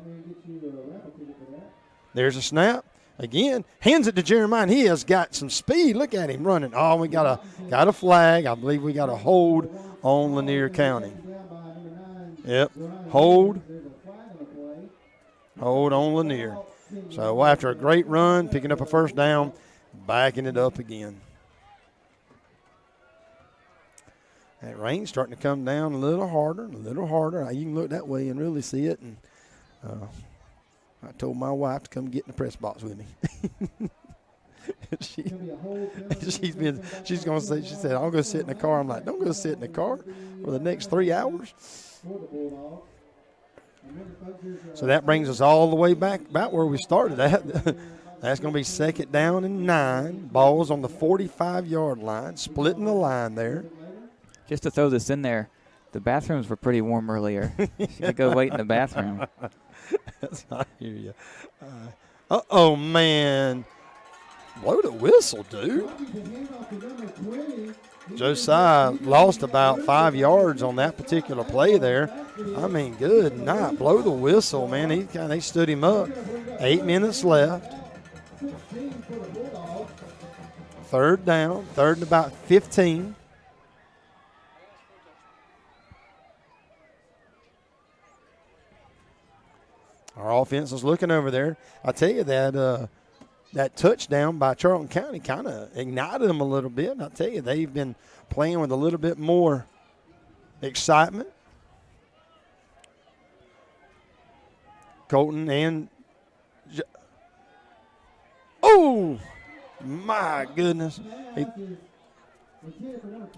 There's a snap. Again, hands it to Jeremiah. He has got some speed. Look at him running. Oh, we got a flag. I believe we got a hold on Lanier County. Yep, hold on Lanier. So after a great run, picking up a first down, backing it up again. That rain's starting to come down a little harder. You can look that way and really see it. And I told my wife to come get in the press box with me. She's going to say, she said, I'll go sit in the car. I'm like, don't go sit in the car for the next 3 hours. So that brings us all the way back about where we started at. That's going to be 2nd down and 9. Ball's on the 45-yard line, splitting the line there. Just to throw this in there, the bathrooms were pretty warm earlier. Should go wait in the bathroom. I hear you. Uh-oh, man. Blow the whistle, dude. Josiah lost about 5 yards on that particular play there. I mean, good night. Blow the whistle, man. They stood him up. 8 minutes left. 3rd down. 3rd and about 15. Our offense is looking over there. I tell you that that touchdown by Charlton County kind of ignited them a little bit. I tell you, they've been playing with a little bit more excitement. Colton and oh my goodness,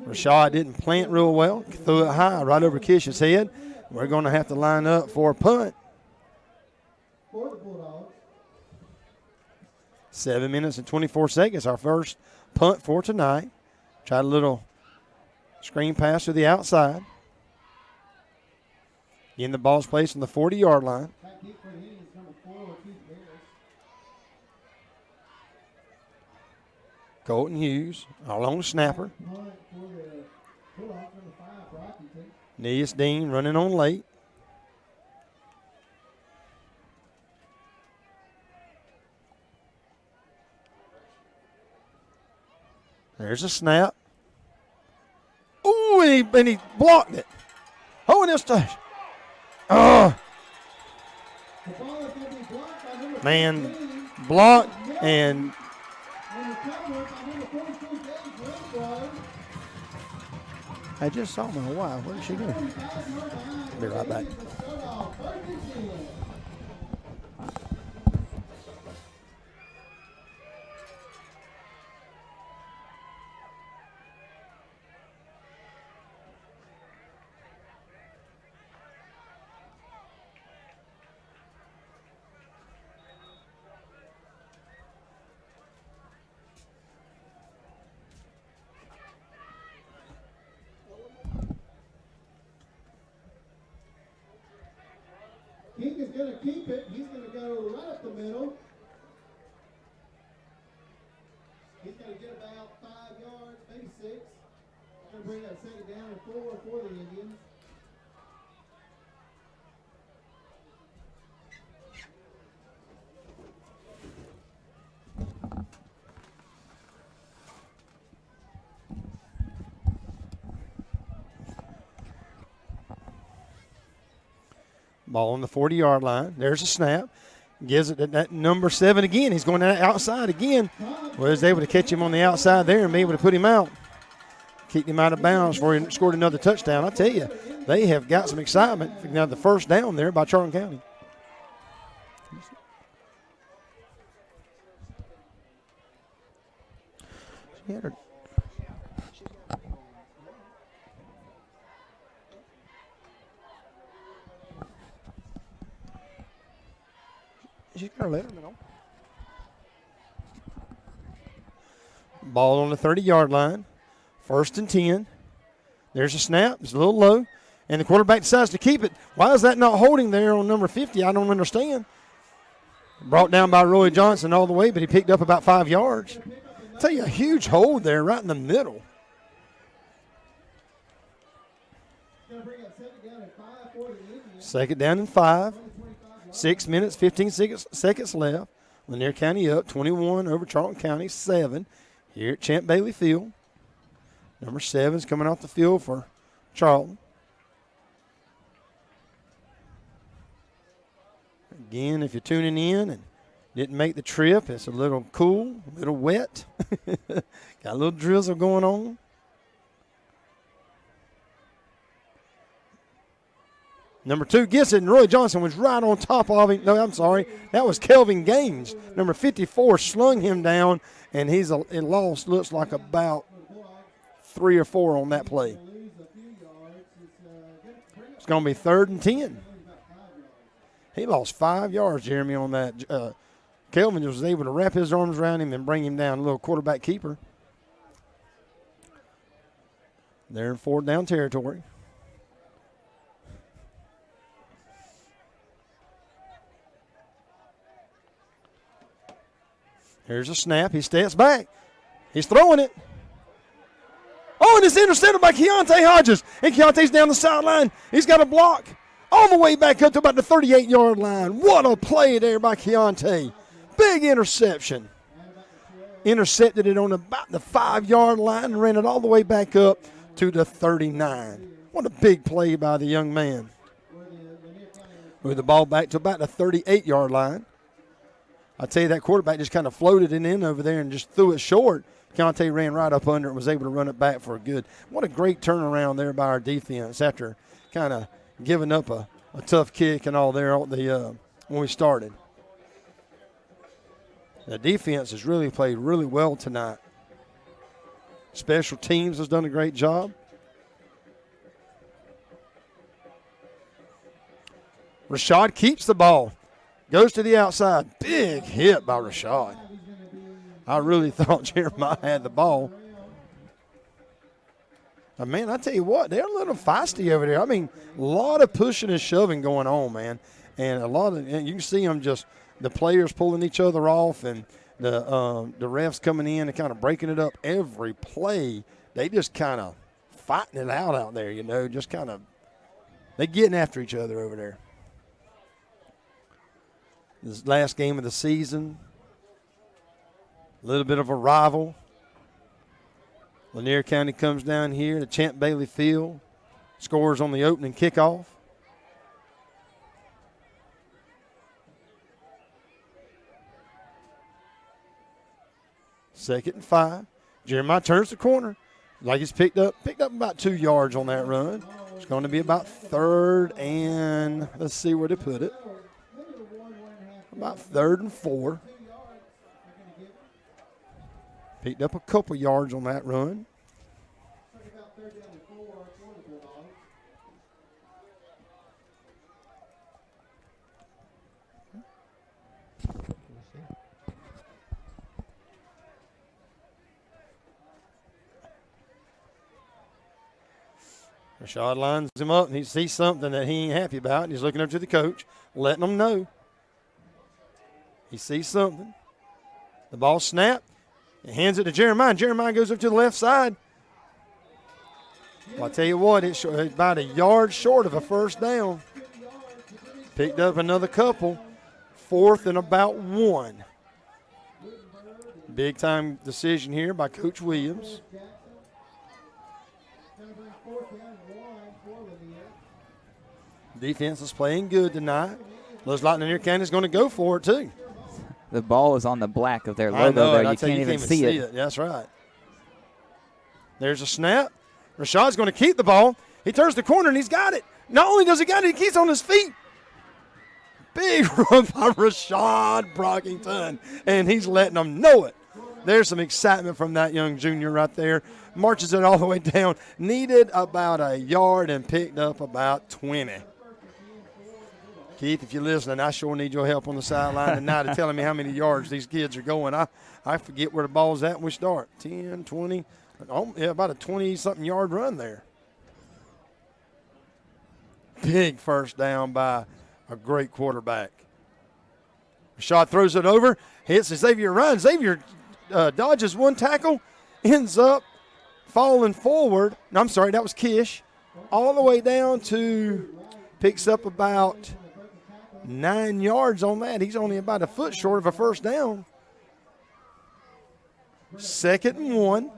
Rashad didn't plant real well. Threw it high right over Kish's head. We're going to have to line up for a punt. 7 minutes and 24 seconds, our first punt for tonight. Tried a little screen pass to the outside. Again, the ball's placed on the 40-yard line. Back deep for the Indians, number 4, Keith Harris. Colton Hughes, our lone snapper. Punt for the Bulldogs, number 5, Brockington. Neas Dean running on late. There's a snap. Ooh, and he blocked it. Oh, and it's touch. Oh. The ball is going to be blocked by number Man, 15. blocked and And recovered by number 42, James Renfro. I just saw my wife. Where did she go? 45-yard line. Be right back. The shutout, 3rd and 10. King is going to keep it. He's going to go right up the middle. He's going to get about 5 yards, maybe 6. Going to bring that 2nd down and 4 for the Indians. ball on the 40-yard line. There's a snap. Gives it to that number 7 again. He's going outside again. Was able to catch him on the outside there and be able to put him out. Keep him out of bounds before he scored another touchdown. I tell you, they have got some excitement. Now the first down there by Charlton County. She had her. She's got her letterman on. Ball on the 30-yard line. 1st and 10. There's a snap. It's a little low. And the quarterback decides to keep it. Why is that not holding there on number 50? I don't understand. Brought down by Roy Johnson all the way, but he picked up about 5 yards. I'll tell you, a huge hold there right in the middle. Second down and 5. 6 minutes, 15 seconds left. Lanier County up 21 over Charlton County 7 here at Champ Bailey Field. Number 7 is coming off the field for Charlton. Again, if you're tuning in and didn't make the trip, it's a little cool, a little wet. Got a little drizzle going on. Number 2 gets it, and Roy Johnson was right on top of him. No, I'm sorry. That was Kelvin Gaines. Number 54 slung him down, and it lost, looks like about 3 or 4 on that play. It's going to be 3rd and 10. He lost 5 yards, Jeremy, on that. Kelvin was able to wrap his arms around him and bring him down, a little quarterback keeper. They're in 4th down territory. Here's a snap. He steps back. He's throwing it. Oh, and it's intercepted by Keontae Hodges. And Keontae's down the sideline. He's got a block all the way back up to about the 38-yard line. What a play there by Keontae. Big interception. Intercepted it on about the 5-yard line and ran it all the way back up to the 39. What a big play by the young man. With the ball back to about the 38-yard line. I tell you, that quarterback just kind of floated it in over there and just threw it short. Keontae ran right up under it and was able to run it back for a good. What a great turnaround there by our defense after kind of giving up a tough kick and all there when we started. The defense has really played really well tonight. Special teams has done a great job. Rashad keeps the ball. Goes to the outside. Big hit by Rashad. I really thought Jeremiah had the ball. Man, I tell you what, they're a little feisty over there. I mean, a lot of pushing and shoving going on, man. And and you can see them just, the players pulling each other off and the refs coming in and kind of breaking it up every play. They just kind of fighting it out there, just kind of, they getting after each other over there. This last game of the season, a little bit of a rival. Lanier County comes down here to Champ Bailey Field, scores on the opening kickoff. Second and 5. Jeremiah turns the corner. Like he's picked up about 2 yards on that run. It's going to be about 3rd and, let's see where to put it. About 3rd and 4. Picked up a couple yards on that run. Rashad lines him up, and he sees something that he ain't happy about, and he's looking up to the coach, letting him know. He sees something. The ball snapped. He hands it to Jeremiah. Jeremiah goes up to the left side. Well, I tell you what, it's about a yard short of a first down. Picked up another couple. 4th and about 1. Big time decision here by Coach Williams. Defense is playing good tonight. Looks like Lanier County's going to go for it, too. The ball is on the black of their logo there. You can't even see it. That's right. There's a snap. Rashad's going to keep the ball. He turns the corner, and he's got it. Not only does he got it, he keeps on his feet. Big run by Rashad Brockington, and he's letting them know it. There's some excitement from that young junior right there. Marches it all the way down. Needed about a yard and picked up about 20. Keith, if you're listening, I sure need your help on the sideline tonight of telling me how many yards these kids are going. I forget where the ball's at when we start. 10, 20, about a 20-something yard run there. Big first down by a great quarterback. Rashad throws it over, hits Xavier Ryan. Xavier dodges one tackle, ends up falling forward. No, I'm sorry, that was Kish. All the way down to, picks up about 9 yards on that. He's only about a foot short of a first down. 2nd and 1.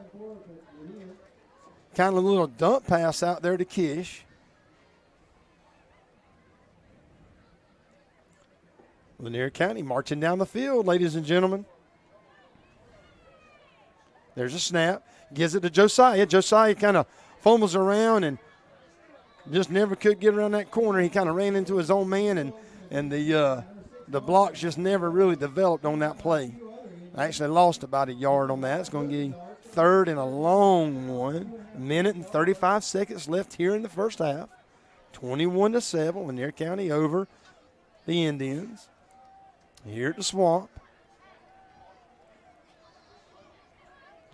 Kind of a little dump pass out there to Kish. Lanier County marching down the field, ladies and gentlemen. There's a snap. Gives it to Josiah. Josiah kind of fumbles around and just never could get around that corner. He kind of ran into his own man, and the blocks just never really developed on that play. I actually lost about a yard on that. It's going to be 3rd and a long one. 1 and 35 seconds left here in the first half. 21-7. Lanier County over the Indians. Here at the Swamp.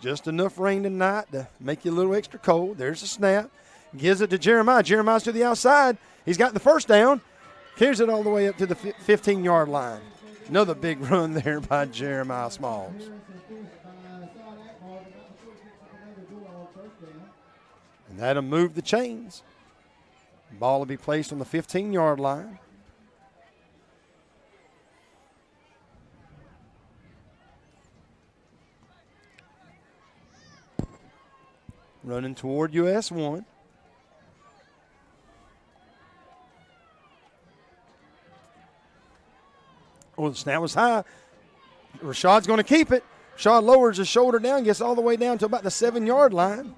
Just enough rain tonight to make you a little extra cold. There's a snap. Gives it to Jeremiah. Jeremiah's to the outside. He's got the first down. Carries it all the way up to the 15-yard line. Another big run there by Jeremiah Smalls. And that'll move the chains. Ball will be placed on the 15-yard line. Running toward US 1. Oh, the snap was high. Rashad's going to keep it. Rashad lowers his shoulder down, gets all the way down to about the 7-yard line.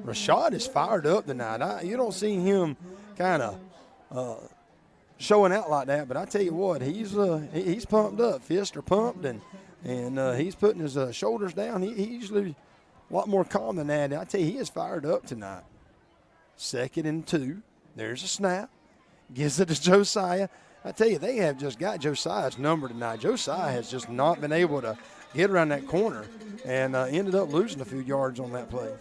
Rashad is fired up tonight. You don't see him kind of showing out like that, but I tell you what, he's pumped up. Fists are pumped, and he's putting his shoulders down. He usually a lot more calm than that. I tell you, he is fired up tonight. 2nd and 2. There's a snap. Gives it to Josiah. I tell you, they have just got Josiah's number tonight. Josiah has just not been able to get around that corner and ended up losing a few yards on that play.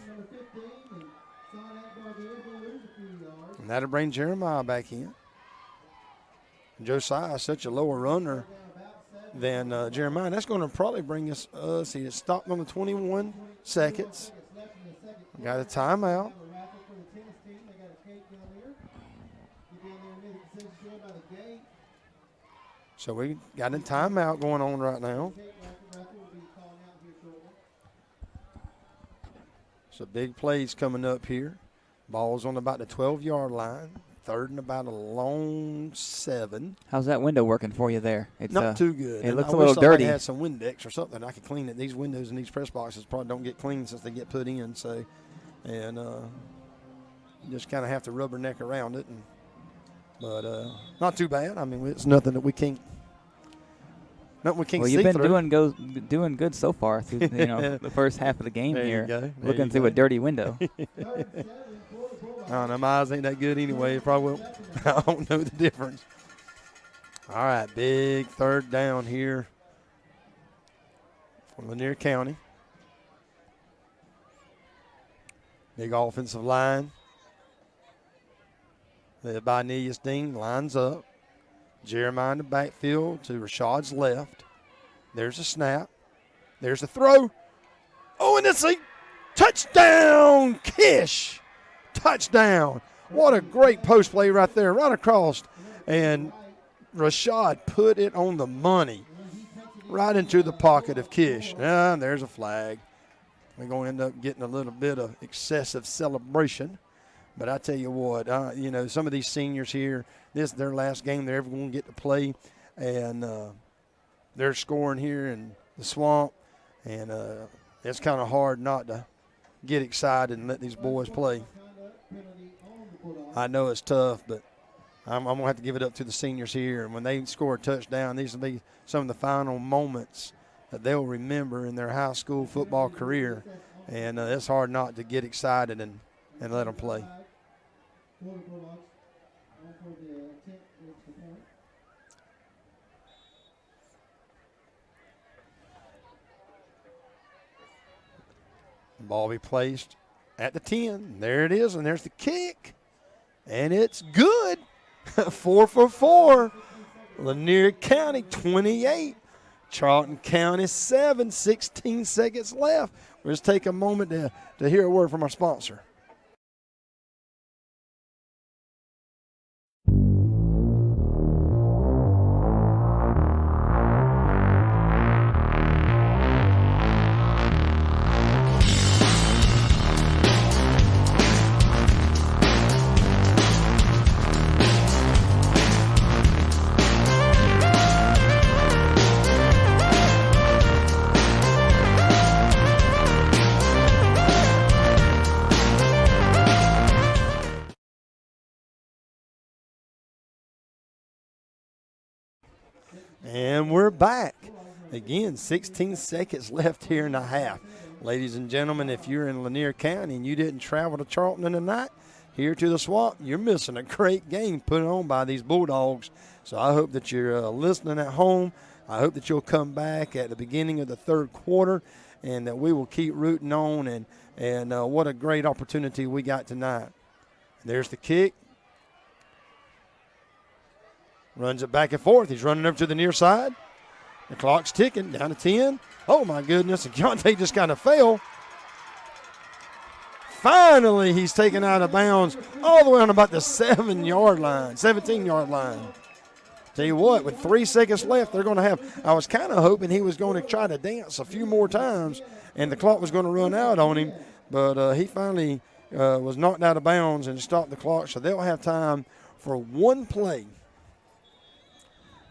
And that'll bring Jeremiah back in. Josiah is such a lower runner than Jeremiah. That's going to probably bring us, see, it stopped on the 21 seconds. We got a timeout. So we got a timeout going on right now. So big plays coming up here. Ball's on about the 12-yard line. Third and about a long 7. How's that window working for you there? It's not too good. It looks a little dirty. I had some Windex or something. I could clean it. These windows and these press boxes probably don't get clean since they get put in. So, and you just kind of have to rubberneck around it. But not too bad. I mean, it's nothing that we can't. Nothing we can't well, see you've been through. doing good so far through the first half of the game there here. You go. Looking through a dirty window. I don't know. My eyes ain't that good anyway. Probably I don't know the difference. All right, big third down here for Lanier County. Big offensive line. Led by Neas Dean, lines up. Jeremiah in the backfield to Rashad's left. There's a snap. There's a throw. Oh, and it's a touchdown, Kish. Touchdown. What a great post play right there, right across. And Rashad put it on the money, right into the pocket of Kish. And there's a flag. We're going to end up getting a little bit of excessive celebration. But I tell you what, some of these seniors here, this is their last game they're ever going to get to play. And they're scoring here in the swamp. And it's kind of hard not to get excited and let these boys play. I know it's tough, but I'm going to have to give it up to the seniors here. And when they score a touchdown, these will be some of the final moments that they'll remember in their high school football career. And it's hard not to get excited and let them play. Ball be placed at the 10. There it is, and there's the kick. And it's good. 4 for 4. Lanier County 28. Charlton County 7. 16 seconds left. We'll just take a moment to hear a word from our sponsor. And we're back. Again, 16 seconds left here in the half. Ladies and gentlemen, if you're in Lanier County and you didn't travel to Charlton tonight, here to the swamp, you're missing a great game put on by these Bulldogs. So I hope that you're listening at home. I hope that you'll come back at the beginning of the third quarter and that we will keep rooting on. And what a great opportunity we got tonight. There's the kick. Runs it back and forth. He's running over to the near side. The clock's ticking down to 10. Oh, my goodness. And Keontae just kind of fell. Finally, he's taken out of bounds all the way on about the 17-yard line. Tell you what, with 3 seconds left, they're going to have – I was kind of hoping he was going to try to dance a few more times and the clock was going to run out on him. But he finally was knocked out of bounds and stopped the clock. So they'll have time for one play.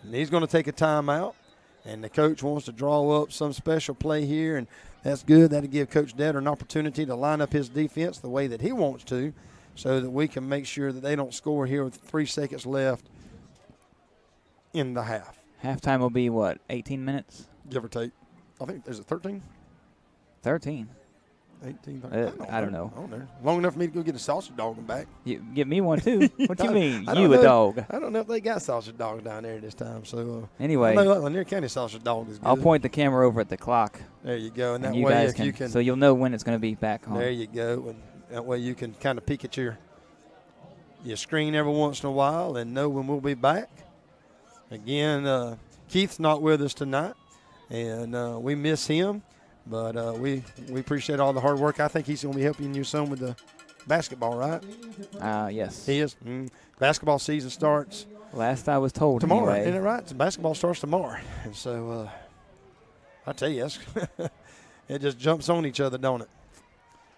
And he's going to take a timeout, and the coach wants to draw up some special play here, and that's good. That'll give Coach Detter an opportunity to line up his defense the way that he wants to so that we can make sure that they don't score here with 3 seconds left in the half. Halftime will be, 18 minutes? Give or take. I think, is it 13? 13. 18, I don't know. Long enough for me to go get a sausage dog and back. You give me one, too. What do you mean? A dog. I don't know if they got sausage dogs down there this time. So anyway, I know Lanier County sausage dog is good. I'll point the camera over at the clock. There you go. And that you way, guys if you can. So you'll know when it's going to be back home. There you go. And that way you can kind of peek at your you screen every once in a while and know when we'll be back. Again, Keith's not with us tonight, and we miss him, but we appreciate all the hard work. I think he's going to be helping your son with the basketball, right? Yes. He is. Basketball season starts Last I was told tomorrow. anyway. Isn't it right? So basketball starts tomorrow. And so I tell you, it just jumps on each other, don't it?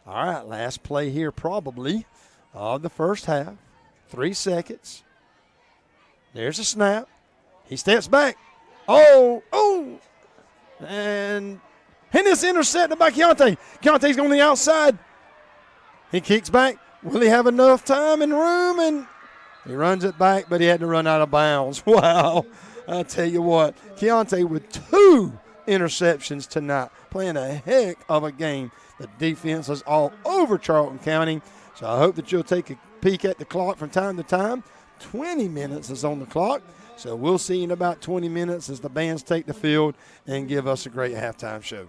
All right, last play here probably of the first half. 3 seconds. There's a snap. He steps back. Oh. And it's intercepted by Keontae. Keontae's going to the outside. He kicks back. Will he have enough time and room? And he runs it back, but he had to run out of bounds. Wow. I'll tell you what. Keontae with 2 interceptions tonight. Playing a heck of a game. The defense is all over Charlton County. So I hope that you'll take a peek at the clock from time to time. 20 minutes is on the clock. So we'll see in about 20 minutes as the bands take the field and give us a great halftime show.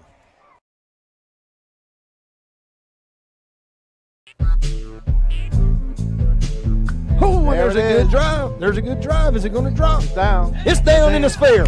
Oh, there's a good drive. There's a good drive. Is it going to drop? It's down. It's down and it's fair.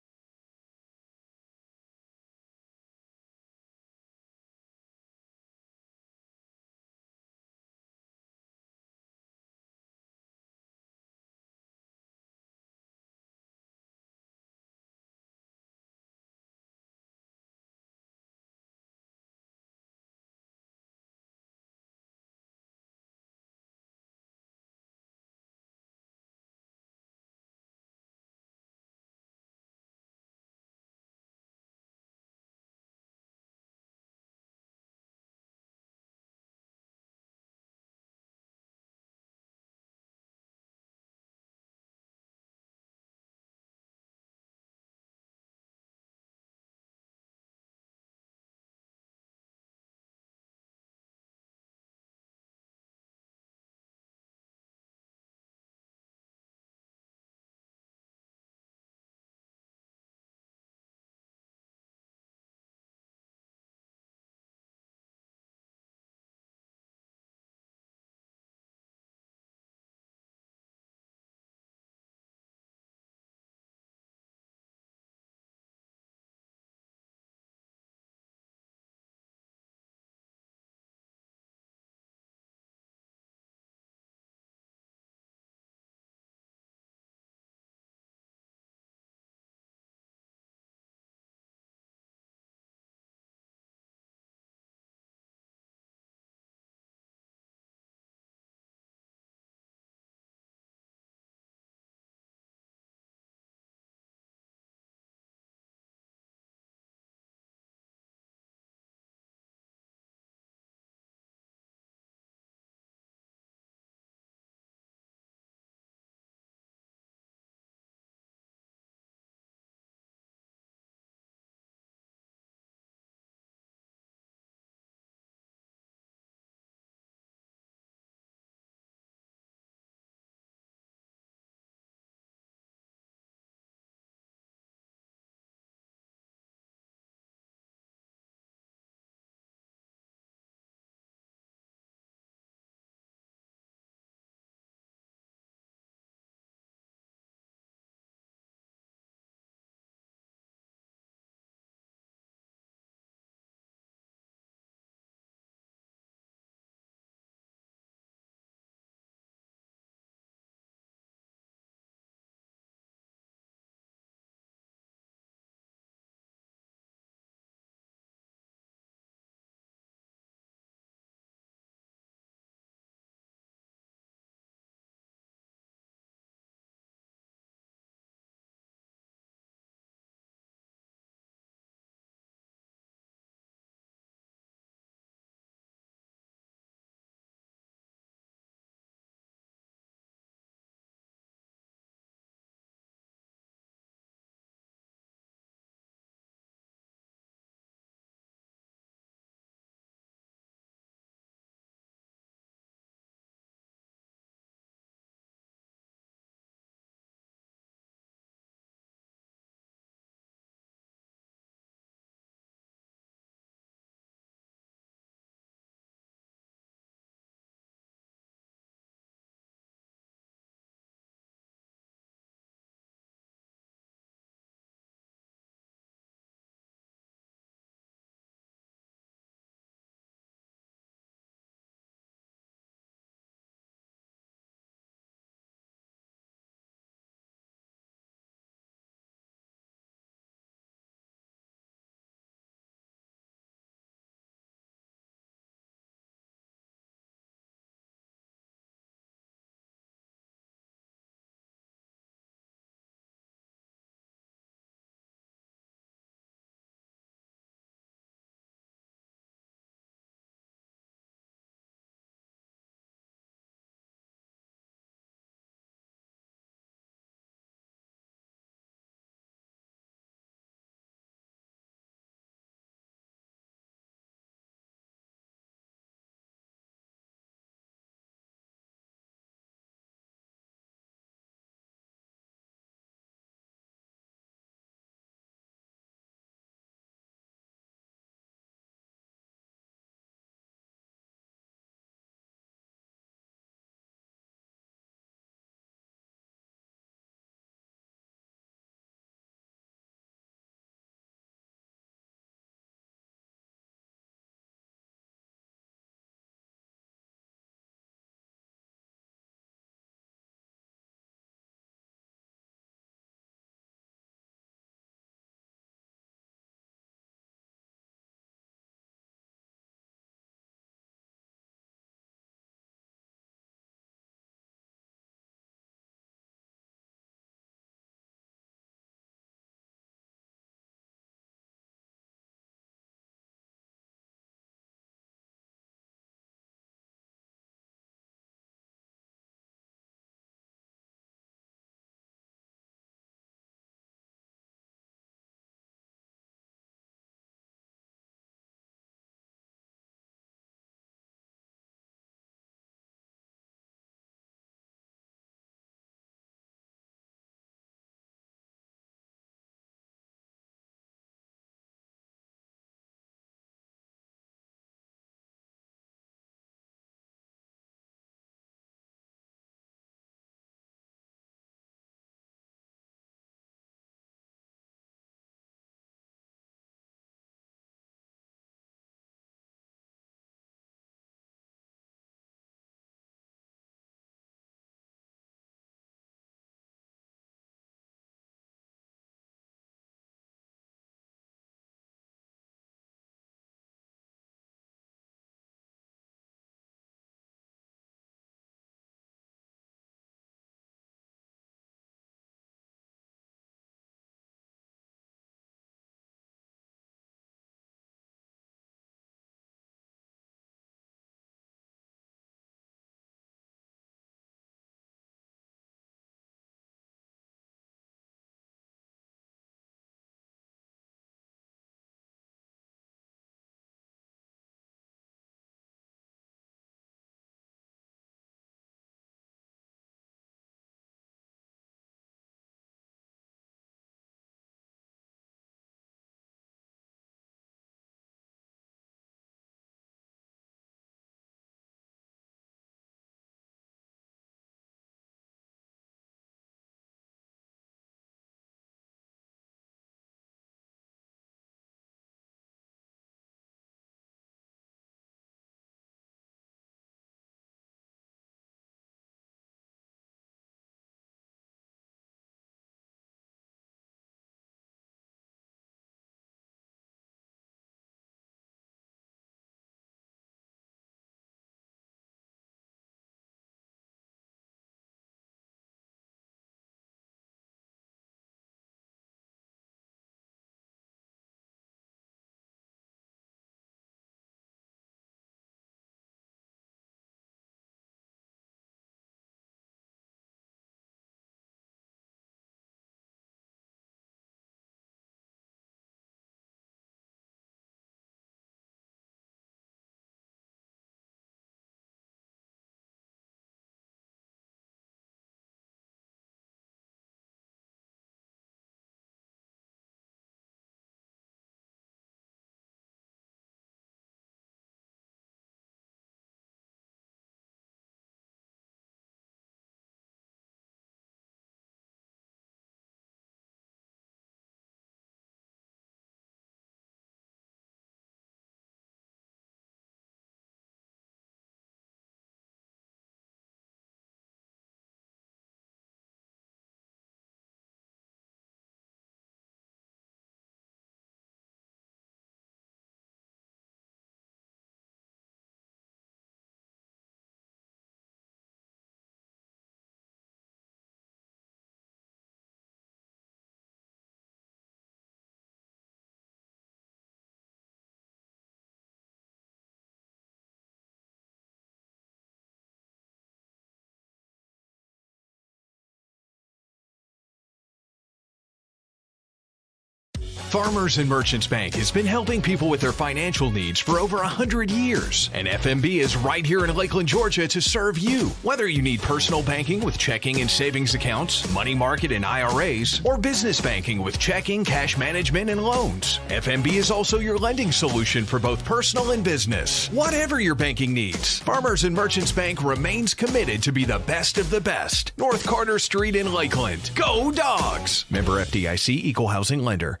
Farmers and Merchants Bank has been helping people with their financial needs for over 100 years, and FMB is right here in Lakeland, Georgia to serve you. Whether you need personal banking with checking and savings accounts, money market and IRAs, or business banking with checking, cash management, and loans, FMB is also your lending solution for both personal and business. Whatever your banking needs, Farmers and Merchants Bank remains committed to be the best of the best. North Carter Street in Lakeland. Go Dogs! Member FDIC, Equal Housing Lender.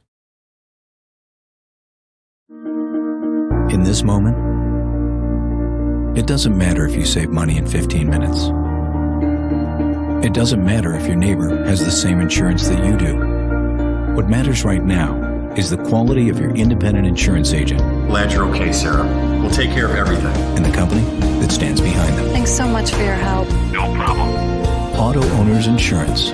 In this moment, it doesn't matter if you save money in 15 minutes. It doesn't matter if your neighbor has the same insurance that you do. What matters right now is the quality of your independent insurance agent. Glad you're okay, Sarah. We'll take care of everything. And the company that stands behind them. Thanks so much for your help. No problem. Auto Owners Insurance.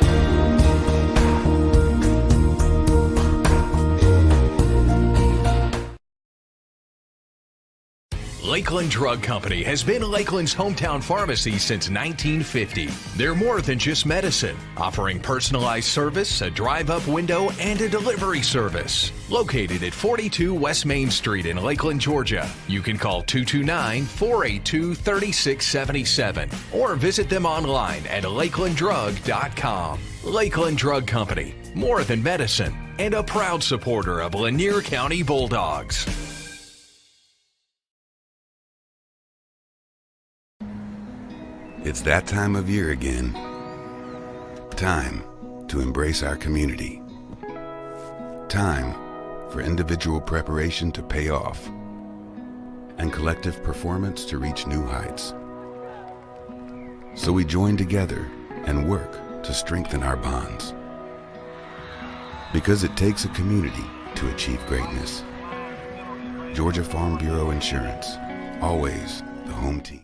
Lakeland Drug Company has been Lakeland's hometown pharmacy since 1950. They're more than just medicine, offering personalized service, a drive-up window, and a delivery service. Located at 42 West Main Street in Lakeland, Georgia. You can call 229-482-3677 or visit them online at lakelanddrug.com. Lakeland Drug Company, more than medicine, and a proud supporter of Lanier County Bulldogs. It's that time of year again. Time to embrace our community. Time for individual preparation to pay off and collective performance to reach new heights. So we join together and work to strengthen our bonds. Because it takes a community to achieve greatness. Georgia Farm Bureau Insurance, always the home team.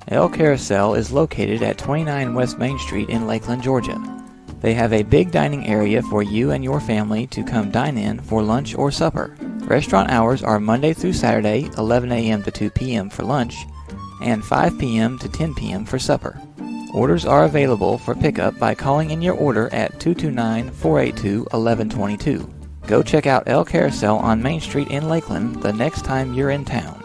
El Carousel is located at 29 West Main Street in Lakeland, Georgia. They have a big dining area for you and your family to come dine in for lunch or supper. Restaurant hours are Monday through Saturday, 11 a.m. to 2 p.m. for lunch, and 5 p.m. to 10 p.m. for supper. Orders are available for pickup by calling in your order at 229-482-1122. Go check out El Carousel on Main Street in Lakeland the next time you're in town.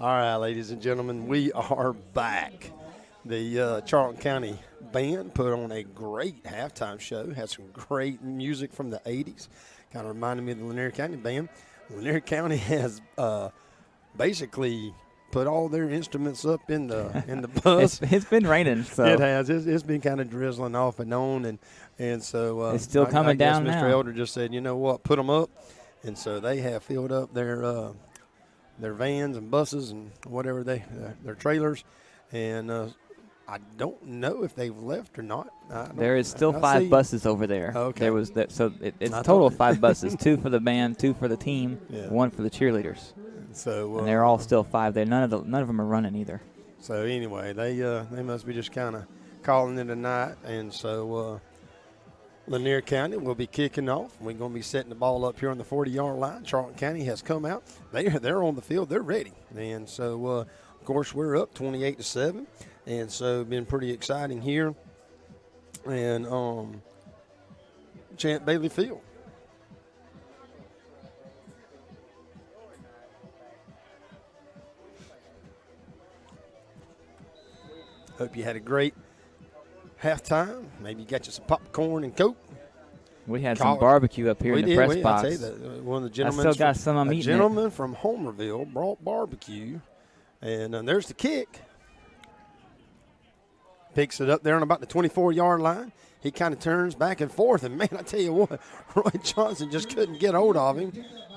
All right, ladies and gentlemen, we are back. The Charlton County band put on a great halftime show, had some great music from the 80s. Kind of reminded me of the Lanier County band. Lanier County has basically put all their instruments up in the bus. It's been raining, so it has. It's been kind of drizzling off and on, and so it's still coming down Mr. now. Elder just said, you know what, put them up, and so they have filled up their vans and buses and whatever their trailers, and I don't know if they've left or not. There is still 5 buses over there. Okay. There was that, so it's a total of 5 buses: 2 for the band, 2 for the team, 1 for the cheerleaders. So and they're all still 5 there. None of them are running either. So anyway, they must be just kind of calling it a night, and so Lanier County will be kicking off. We're going to be setting the ball up here on the 40-yard line. Charlton County has come out. They're on the field. They're ready, and so of course we're up 28-7, and so been pretty exciting here, and Champ Bailey Field. Hope you had a great halftime. Maybe you got you some popcorn and Coke. We had some barbecue up here in the press box. I tell you that, one of the gentlemen. I still got some. I'm eating. A gentleman from Homerville brought barbecue, and there's the kick. Picks it up there on about the 24-yard line. He kind of turns back and forth, and man, I tell you what, Roy Johnson just couldn't get hold of him.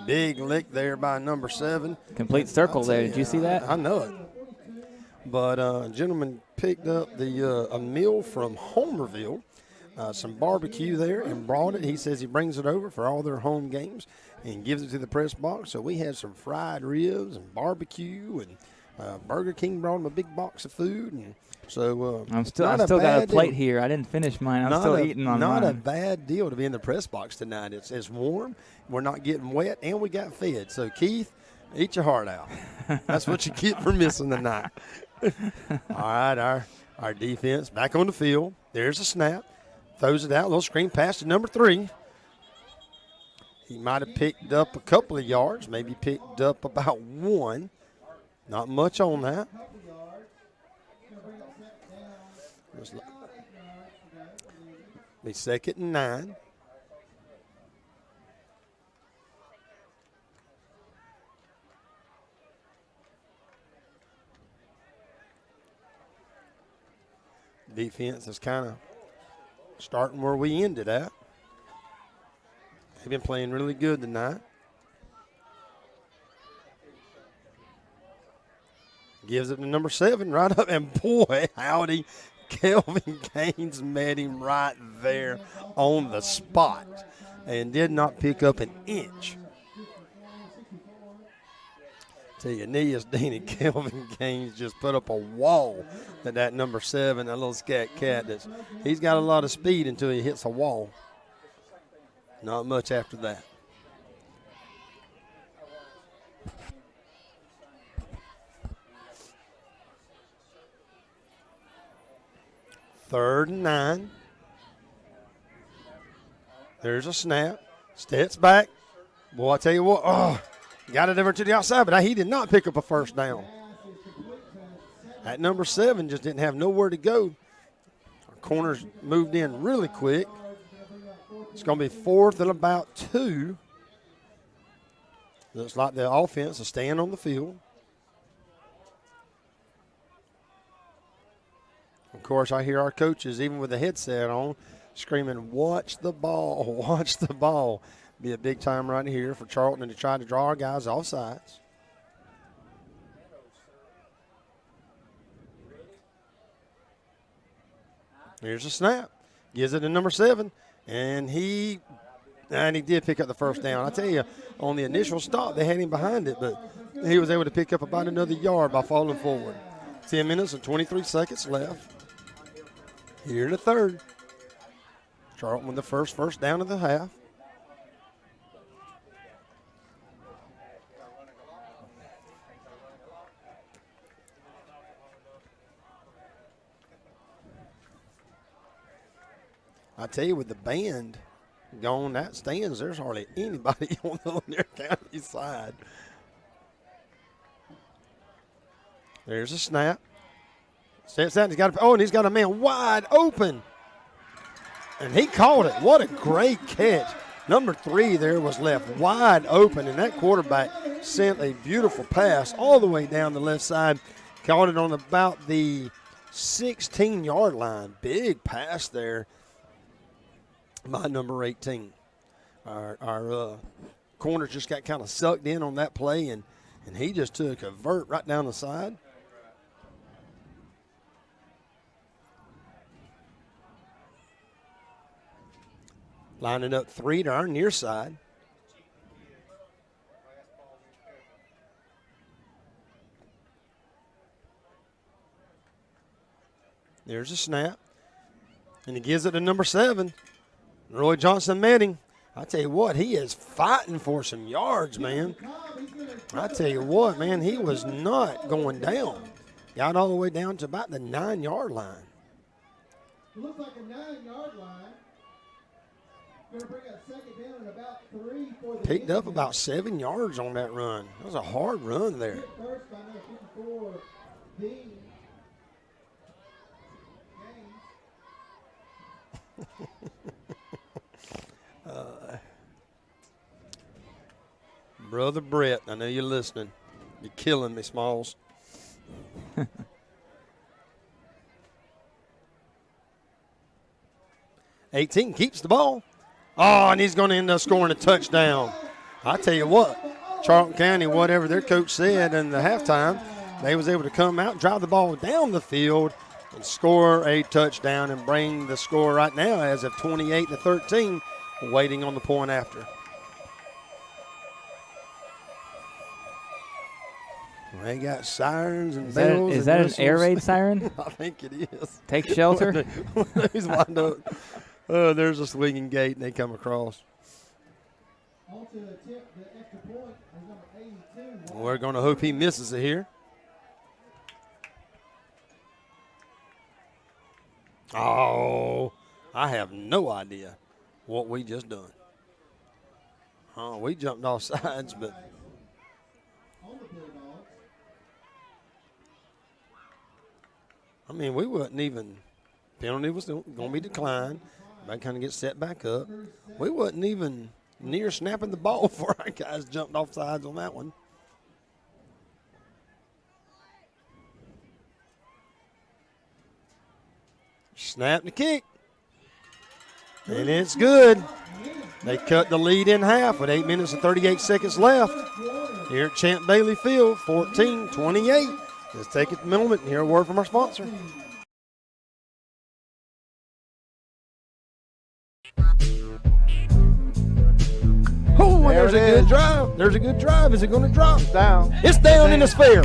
Big lick there by number 7. Complete circle there. Did you see that? I know it. But a gentleman picked up a meal from Homerville, some barbecue there, and brought it. He says he brings it over for all their home games and gives it to the press box. So we had some fried ribs and barbecue, and Burger King brought him a big box of food. And so I still got a plate here. I didn't finish mine. I'm still eating on mine. Not a bad deal to be in the press box tonight. It's warm. We're not getting wet, and we got fed. So, Keith, eat your heart out. That's what you get for missing the night. All right, our defense back on the field. There's a snap. Throws it out. A little screen pass to number 3. He might have picked up a couple of yards, maybe picked up about 1. Not much on that. Be 2nd and 9. Defense is kind of starting where we ended at. They've been playing really good tonight. Gives it to number 7 right up, and boy, howdy, Kelvin Gaines met him right there on the spot and did not pick up an inch. Tell you, Nias Dean and Kelvin Gaines just put up a wall that number 7, that little scat cat, he's got a lot of speed until he hits a wall. Not much after that. Third and 9. There's a snap. Steps back. Boy, I tell you what, got it over to the outside, but he did not pick up a first down. That number 7 just didn't have nowhere to go. Our corners moved in really quick. It's going to be 4th and about 2. Looks like the offense is staying on the field. Of course, I hear our coaches, even with the headset on, screaming, watch the ball, watch the ball. Be a big time right here for Charlton to try to draw our guys off sides. Here's a snap. Gives it to number 7, and he did pick up the first down. I tell you, on the initial stop, they had him behind it, but he was able to pick up about another yard by falling forward. 10 minutes and 23 seconds left. Here in the third. Charlton with the first down of the half. I tell you, with the band gone, that stands, there's hardly anybody on the Lanier County side. There's a snap. Steps out. And he's got a man wide open. And he caught it. What a great catch. Number 3 there was left wide open, and that quarterback sent a beautiful pass all the way down the left side. Caught it on about the 16-yard line. Big pass there by number 18. Our corner just got kind of sucked in on that play, and he just took a vert right down the side. Lining up 3 to our near side. There's a snap. And he gives it to number 7. Roy Johnson met him. I tell you what, he is fighting for some yards, man. I tell you what, man, he was not going down. Got all the way down to about the 9-yard line. It looks like a 9-yard line. Going to bring up second down and about 3 for the Picked up about 7 yards on that run. That was a hard run there. First by number 54, Dean. Brother Brett, I know you're listening. You're killing me, Smalls. 18 keeps the ball. Oh, and he's going to end up scoring a touchdown. I tell you what, Charlton County, whatever their coach said in the halftime, they was able to come out, drive the ball down the field, and score a touchdown and bring the score right now as of 28-13, waiting on the point after. Well, they got sirens and bells. Is that an air raid siren? I think it is. Take shelter. He's lined up. There's a swinging gate, and they come across. On to attempt the extra point is number 82. We're going to hope he misses it here. Oh, I have no idea what we just done. Oh, we jumped off sides, but On the Bulldogs. I mean, we wasn't even. Penalty was going to be declined. Everybody kind of get set back up. We wasn't even near snapping the ball before our guys jumped off sides on that one. Snap the kick. And it's good. They cut the lead in half with 8 minutes and 38 seconds left. Here at Champ Bailey Field, 14-28. Let's take it a moment and hear a word from our sponsor. Oh, and there's a good drive. There's a good drive. Is it going to drop? It's down. It's down and it's fair.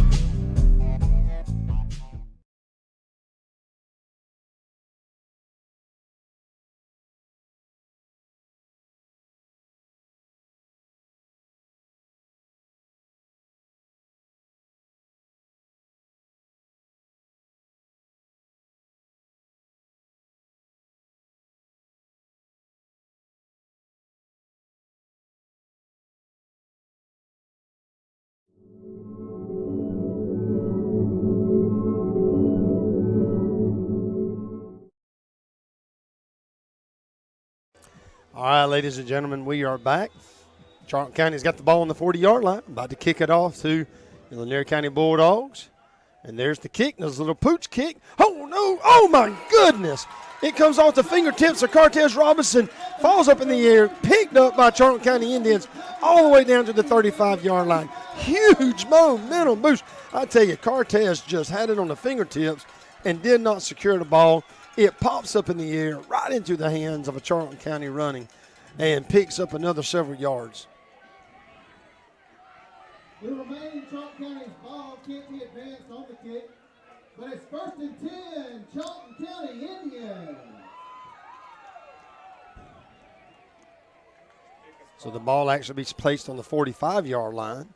All right, ladies and gentlemen, we are back. Charlton County's got the ball on the 40-yard line, about to kick it off to the Lanier County Bulldogs. And there's the kick. There's a little pooch kick. Oh, no. Oh, my goodness. It comes off the fingertips of Cortez Robinson, falls up in the air, picked up by Charlton County Indians all the way down to the 35-yard line. Huge momentum boost. I tell you, Cortez just had it on the fingertips and did not secure the ball. It pops up in the air right into the hands of a Charlton County running and picks up another several yards. The remaining Charlton County's ball can't be advanced on the kick, but it's 1st and 10, Charlton County Indians. So the ball actually be placed on the 45-yard line.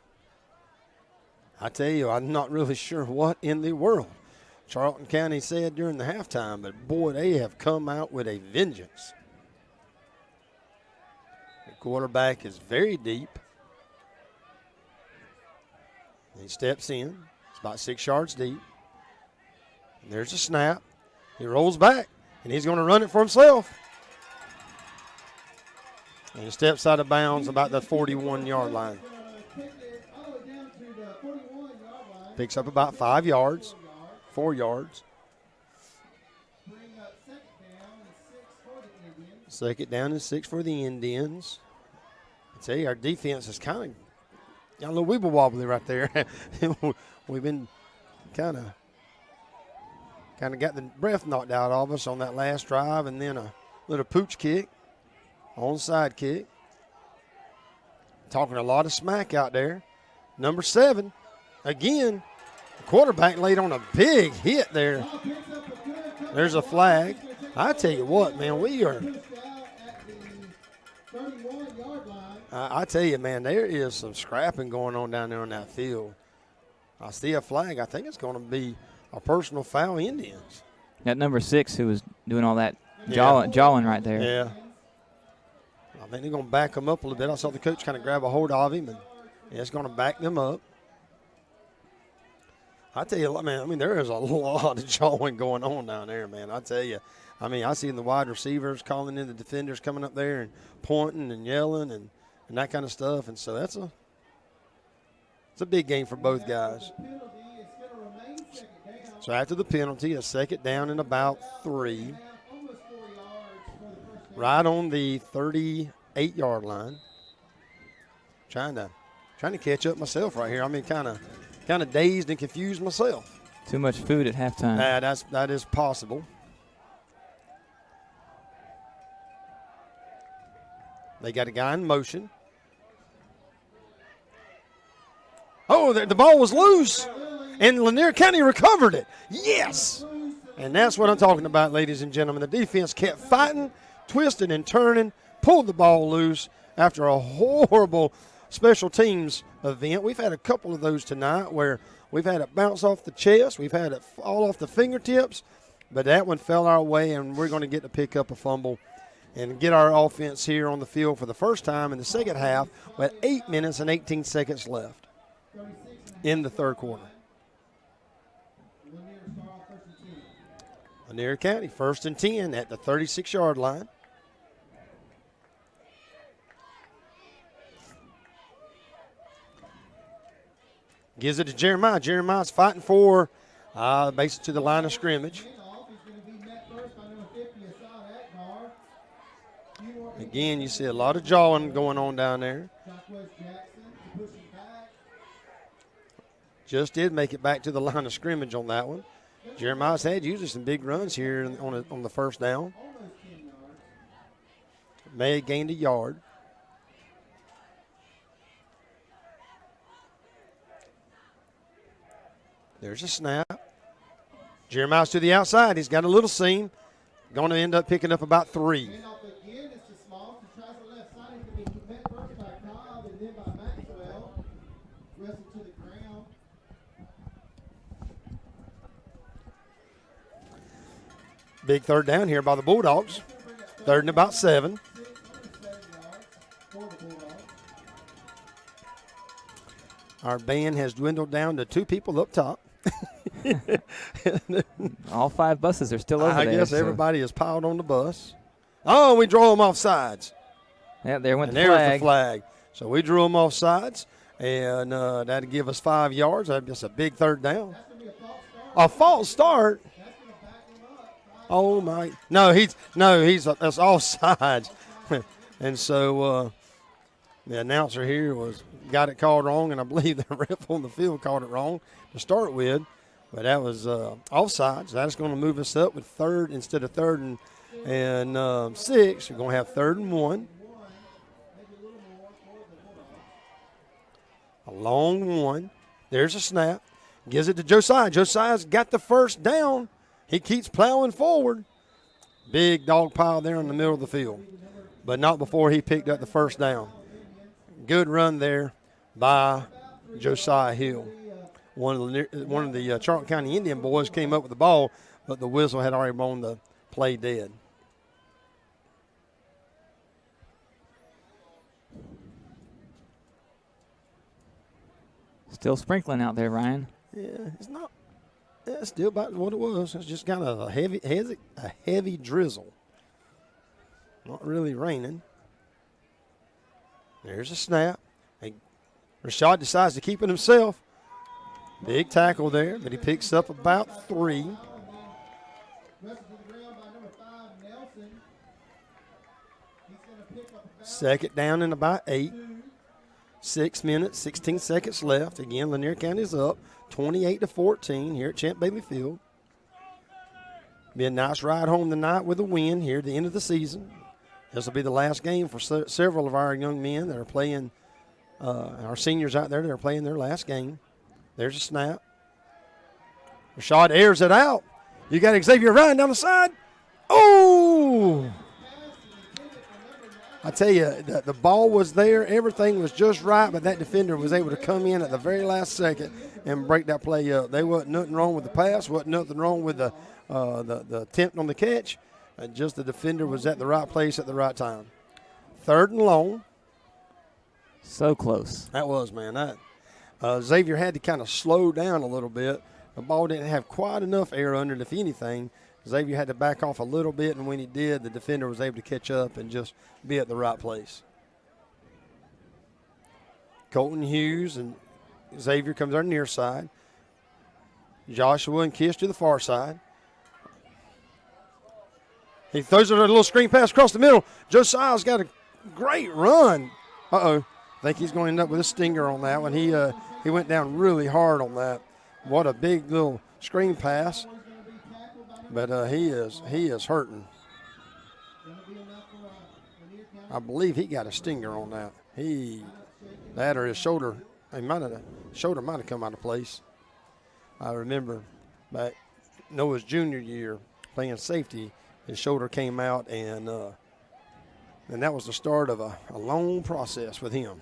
I tell you, I'm not really sure what in the world Charlton County said during the halftime, but boy, they have come out with a vengeance. The quarterback is very deep. He steps in. He's about 6 yards deep. And there's a snap. He rolls back, and he's going to run it for himself. And he steps out of bounds about the 41-yard line. Picks up about 5 yards, 4 yards. Second down and 6 for the Indians. I tell you, our defense is kind of got a little wibble wobbly right there. We've been kind of got the breath knocked out of us on that last drive, and then a little pooch kick, onside kick. Talking a lot of smack out there. Number 7, again, the quarterback laid on a big hit there. There's a flag. I tell you what, man, we are. I tell you, man, there is some scrapping going on down there on that field. I see a flag. I think it's going to be a personal foul, Indians. That number 6 who was doing all that jawing right there. Yeah. I think they're going to back him up a little bit. I saw the coach kind of grab a hold of him, and it's going to back them up. I tell you, man, I mean, there is a lot of jawing going on down there, man. I tell you. I mean, I see the wide receivers calling in the defenders coming up there and pointing and yelling and that kind of stuff. And so it's a big game for both guys. So after the penalty, a second down and about 3. Right on the 38-yard line. Trying to catch up myself right here. I mean, kind of dazed and confused myself. Too much food at halftime. That is possible. They got a guy in motion. Oh, the ball was loose, and Lanier County recovered it. Yes! And that's what I'm talking about, ladies and gentlemen. The defense kept fighting, twisting and turning, pulled the ball loose after a horrible special teams event. We've had a couple of those tonight where we've had it bounce off the chest. We've had it fall off the fingertips, but that one fell our way, and we're going to get to pick up a fumble and get our offense here on the field for the first time in the second half with 8 minutes and 18 seconds left in the third quarter. Lanier County, 1st and 10 at the 36-yard line. Gives it to Jeremiah. Jeremiah's fighting for basically to the line of scrimmage. Again, you see a lot of jawing going on down there. Just did make it back to the line of scrimmage on that one. Jeremiah's had usually some big runs here on the first down. May have gained a yard. There's a snap. Jeremiah's to the outside. He's got a little seam. Going to end up picking up about 3. Big third down here by the Bulldogs. 3rd and about 7. Our band has dwindled down to 2 people up top. All 5 buses are still over there. I guess everybody is piled on the bus. Oh, we draw them off sides. Yeah, there went and the flag. There's the flag. So we drew them off sides, and that'd give us 5 yards. That'd be just a big third down. A false start. Oh my! No, that's offsides, and so the announcer here got it called wrong, and I believe the ref on the field called it wrong to start with, but that was offsides. That's going to move us up with 3rd instead of 3rd and 6. We're going to have 3rd and 1. A long one. There's a snap. Gives it to Josiah. Josiah's got the first down. He keeps plowing forward. Big dog pile there in the middle of the field, but not before he picked up the first down. Good run there by Josiah Hill. One of the Charlton County Indian boys came up with the ball, but the whistle had already blown the play dead. Still sprinkling out there, Ryan. Yeah, it's not. Yeah, it's still about what it was. It's just kind of a heavy drizzle. Not really raining. There's a snap. Rashad decides to keep it himself. Big tackle there, but he picks up about 3. Second down and about 8. 6 minutes, 16 seconds left. Again, Lanier County's up 28-14 here at Champ Bailey Field. Be a nice ride home tonight with a win here at the end of the season. This will be the last game for several of our young men that are playing, our seniors out there that are playing their last game. There's a snap. Rashad airs it out. You got Xavier Ryan down the side. Oh! I tell you, the ball was there. Everything was just right, but that defender was able to come in at the very last second and break that play up. There wasn't nothing wrong with the pass, wasn't nothing wrong with the attempt on the catch. Just the defender was at the right place at the right time. 3rd and long. So close. That was, man. Xavier had to kind of slow down a little bit. The ball didn't have quite enough air under it, if anything. Xavier had to back off a little bit, and when he did, the defender was able to catch up and just be at the right place. Colton Hughes and Xavier comes on the near side. Joshua and Kish to the far side. He throws it a little screen pass across the middle. Josiah's got a great run. Uh-oh. I think he's going to end up with a stinger on that one. He went down really hard on that. What a big little screen pass. But he is hurting. I believe he got a stinger on that. That or his shoulder. Shoulder might have come out of place. I remember back Noah's junior year playing safety, his shoulder came out, and that was the start of a long process with him.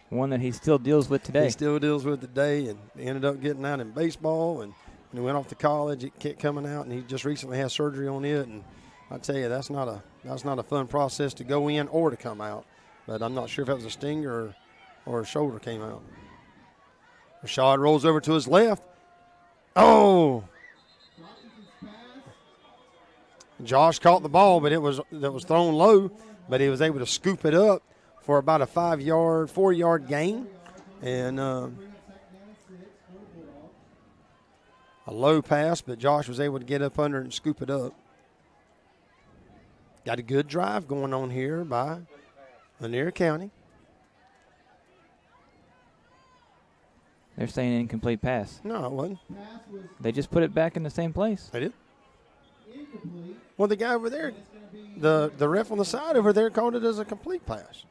One that he still deals with today. He still deals with today, and he ended up getting out in baseball, and when he went off to college, it kept coming out, and he just recently had surgery on it. And I tell you, that's not a fun process to go in or to come out. But I'm not sure if that was a stinger or a shoulder came out. Rashad rolls over to his left. Oh! Josh caught the ball, but that was thrown low, but he was able to scoop it up for about a 4-yard gain. And a low pass, but Josh was able to get up under it and scoop it up. Got a good drive going on here by Lanier County. They're saying an incomplete pass. No, it wasn't. They just put it back in the same place. They did. Well, the guy over there, the ref on the side over there called it as a complete pass.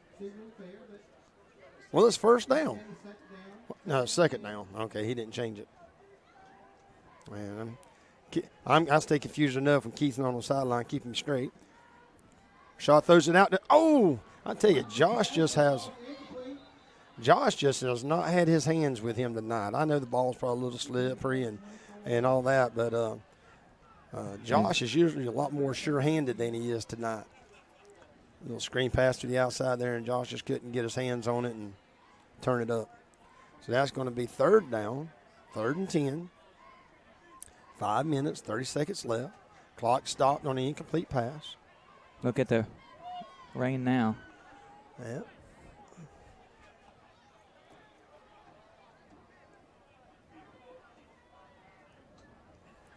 Well, it's first down. No, second down. Okay, he didn't change it. Man, I stay confused enough when Keith's on the sideline keeping me straight. Shaw throws it out. I tell you, Josh just has not had his hands with him tonight. I know the ball's probably a little slippery and all that, but Josh is usually a lot more sure-handed than he is tonight. A little screen pass to the outside there, and Josh just couldn't get his hands on it and turn it up. So that's going to be 3rd down, 3rd and 10. 5 minutes, 30 seconds left. Clock stopped on the incomplete pass. Look at the rain now. Yeah.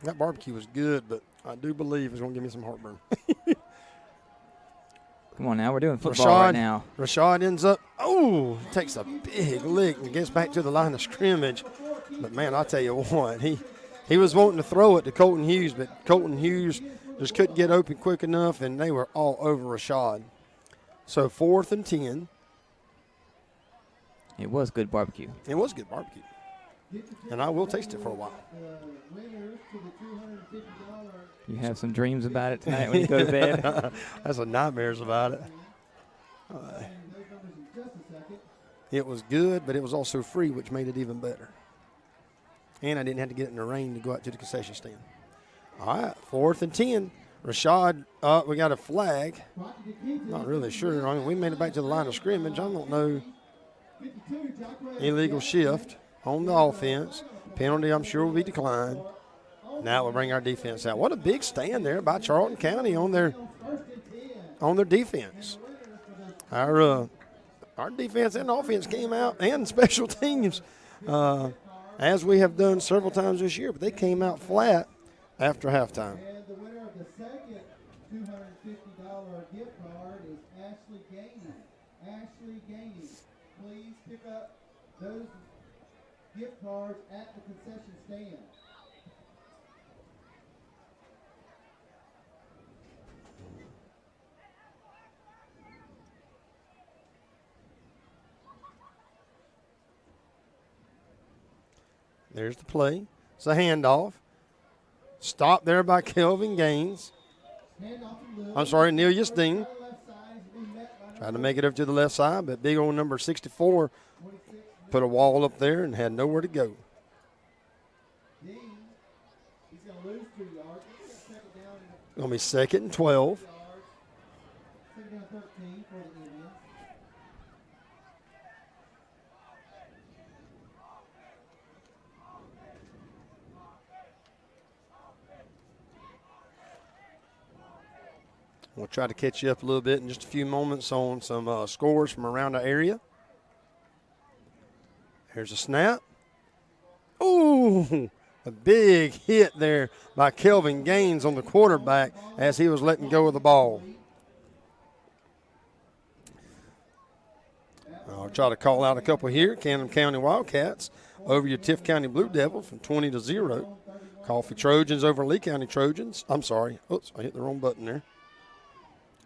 That barbecue was good, but I do believe it's going to give me some heartburn. Come on now, we're doing football right now. Rashad ends up, takes a big lick and gets back to the line of scrimmage. But, man, I'll tell you what, he was wanting to throw it to Colton Hughes, but Colton Hughes just couldn't get open quick enough, and they were all over Rashad. So 4th and 10. It was good barbecue. It was good barbecue. And I will taste it for a while. You have some dreams about it tonight when you go to bed? That's what nightmares about it. It was good, but it was also free, which made it even better. And I didn't have to get it in the rain to go out to the concession stand. All right, 4th and 10. Rashad, we got a flag. Not really sure. I mean, we made it back to the line of scrimmage. I don't know. Illegal shift. on the offense. Penalty, I'm sure, will be declined. Now we'll bring our defense out. What a big stand there by Charlton County on their defense. Our defense and offense came out, and special teams, as we have done several times this year, but they came out flat after halftime. And the winner of the second $250 gift card is Ashley Gainey. Ashley Gainey, please pick up those gift cards at the concession stand. There's the play. It's a handoff. Stopped there by Kelvin Gaines. I'm sorry, Neil Yasteen. Trying to make it up to the left side, but big old number 64 put a wall up there and had nowhere to go. Going to be 2nd and 12. We'll try to catch you up a little bit in just a few moments on some scores from around the area. Here's a snap. Ooh, a big hit there by Kelvin Gaines on the quarterback as he was letting go of the ball. I'll try to call out a couple here. Cannon County Wildcats over your Tift County Blue Devil from 20-0. Coffee Trojans over Lee County Trojans. I'm sorry. Oops, I hit the wrong button there.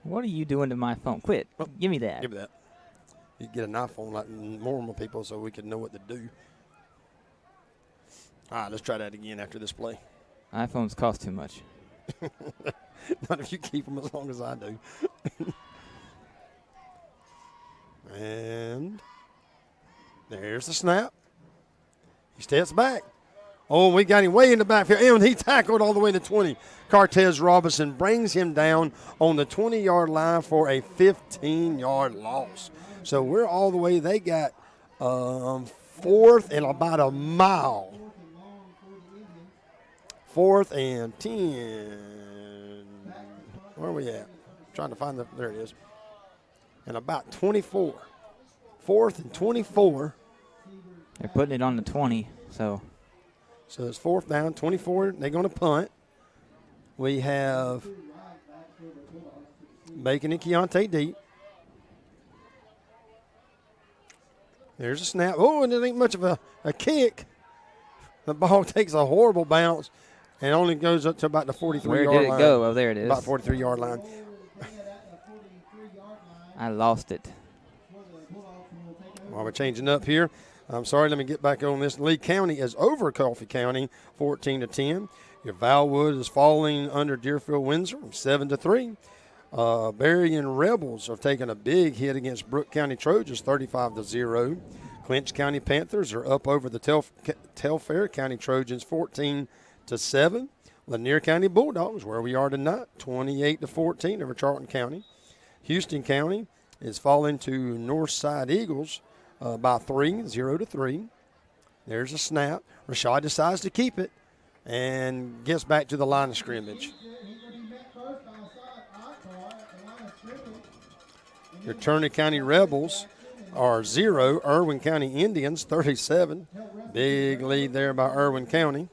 What are you doing to my phone? Quit. Oh, give me that. Give me that. You get an iPhone like normal people so we can know what to do. All right, let's try that again after this play. iPhones cost too much. Not if you keep them as long as I do. And there's the snap. He steps back. Oh, we got him way in the backfield, and he tackled all the way to 20. Cortez Robinson brings him down on the 20-yard line for a 15-yard loss. So we're all the way. They got 4th and about a mile. 4th and 10. Where are we at? Trying to find there it is. And about 24. 4th and 24. They're putting it on the 20, so it's 4th down, 24. They're going to punt. We have Bacon and Keontae deep. There's a snap. Oh, and it ain't much of a kick. The ball takes a horrible bounce and only goes up to about the 43-yard line. Where did it go? Oh, there it is. About 43-yard line. I lost it. While we're changing up here, I'm sorry, let me get back on this. Lee County is over Coffee County, 14-10. Your Valwood is falling under Deerfield Windsor, 7-3. Berrien Rebels have taken a big hit against Brooke County Trojans, 35-0. Clinch County Panthers are up over the Telfair County Trojans, 14-7. Lanier County Bulldogs, where we are tonight, 28-14 over Charlton County. Houston County is falling to Northside Eagles by 0-3. There's a snap. Rashad decides to keep it and gets back to the line of scrimmage. Your Turner County Rebels are 0. Irwin County Indians, 37. Big lead there by Irwin County.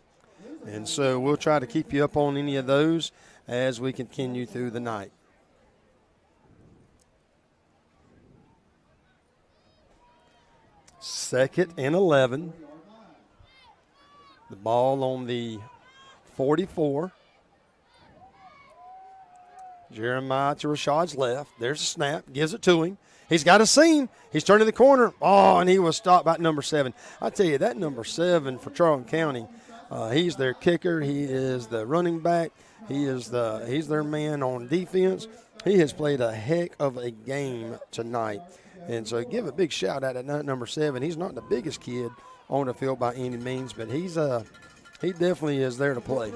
And so we'll try to keep you up on any of those as we continue through the night. Second and 11. The ball on the 44. Jeremiah to Rashad's left. There's a snap. Gives it to him. He's got a seam. He's turning the corner. Oh, and he was stopped by number 7. I tell you, that number 7 for Charlton County, he's their kicker. He is the running back. He's their man on defense. He has played a heck of a game tonight. And so give a big shout out at number 7. He's not the biggest kid on the field by any means, but he definitely is there to play.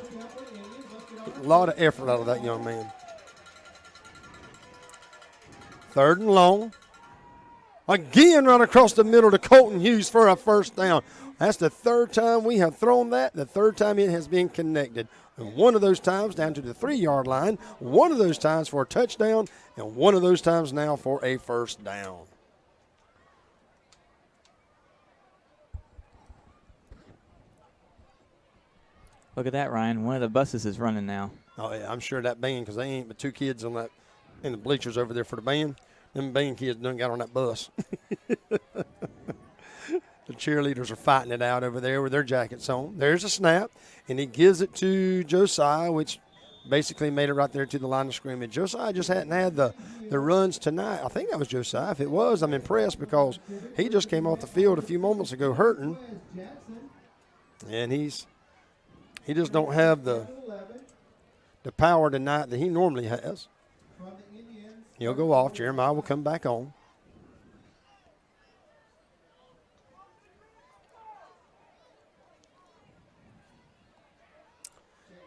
A lot of effort out of that young man. 3rd and long. Again, right across the middle to Colton Hughes for a first down. That's the third time we have thrown that, the third time it has been connected. And one of those times down to the 3-yard line, one of those times for a touchdown, and one of those times now for a first down. Look at that, Ryan. One of the buses is running now. Oh, yeah, I'm sure that band, because they ain't but 2 kids on that in the bleachers over there for the band. Them band kids done got on that bus. The cheerleaders are fighting it out over there with their jackets on. There's a snap, and he gives it to Josiah, which basically made it right there to the line of scrimmage. Josiah just hadn't had the runs tonight. I think that was Josiah. If it was, I'm impressed because he just came off the field a few moments ago hurting. And he just don't have the power tonight that he normally has. He'll go off. Jeremiah will come back on.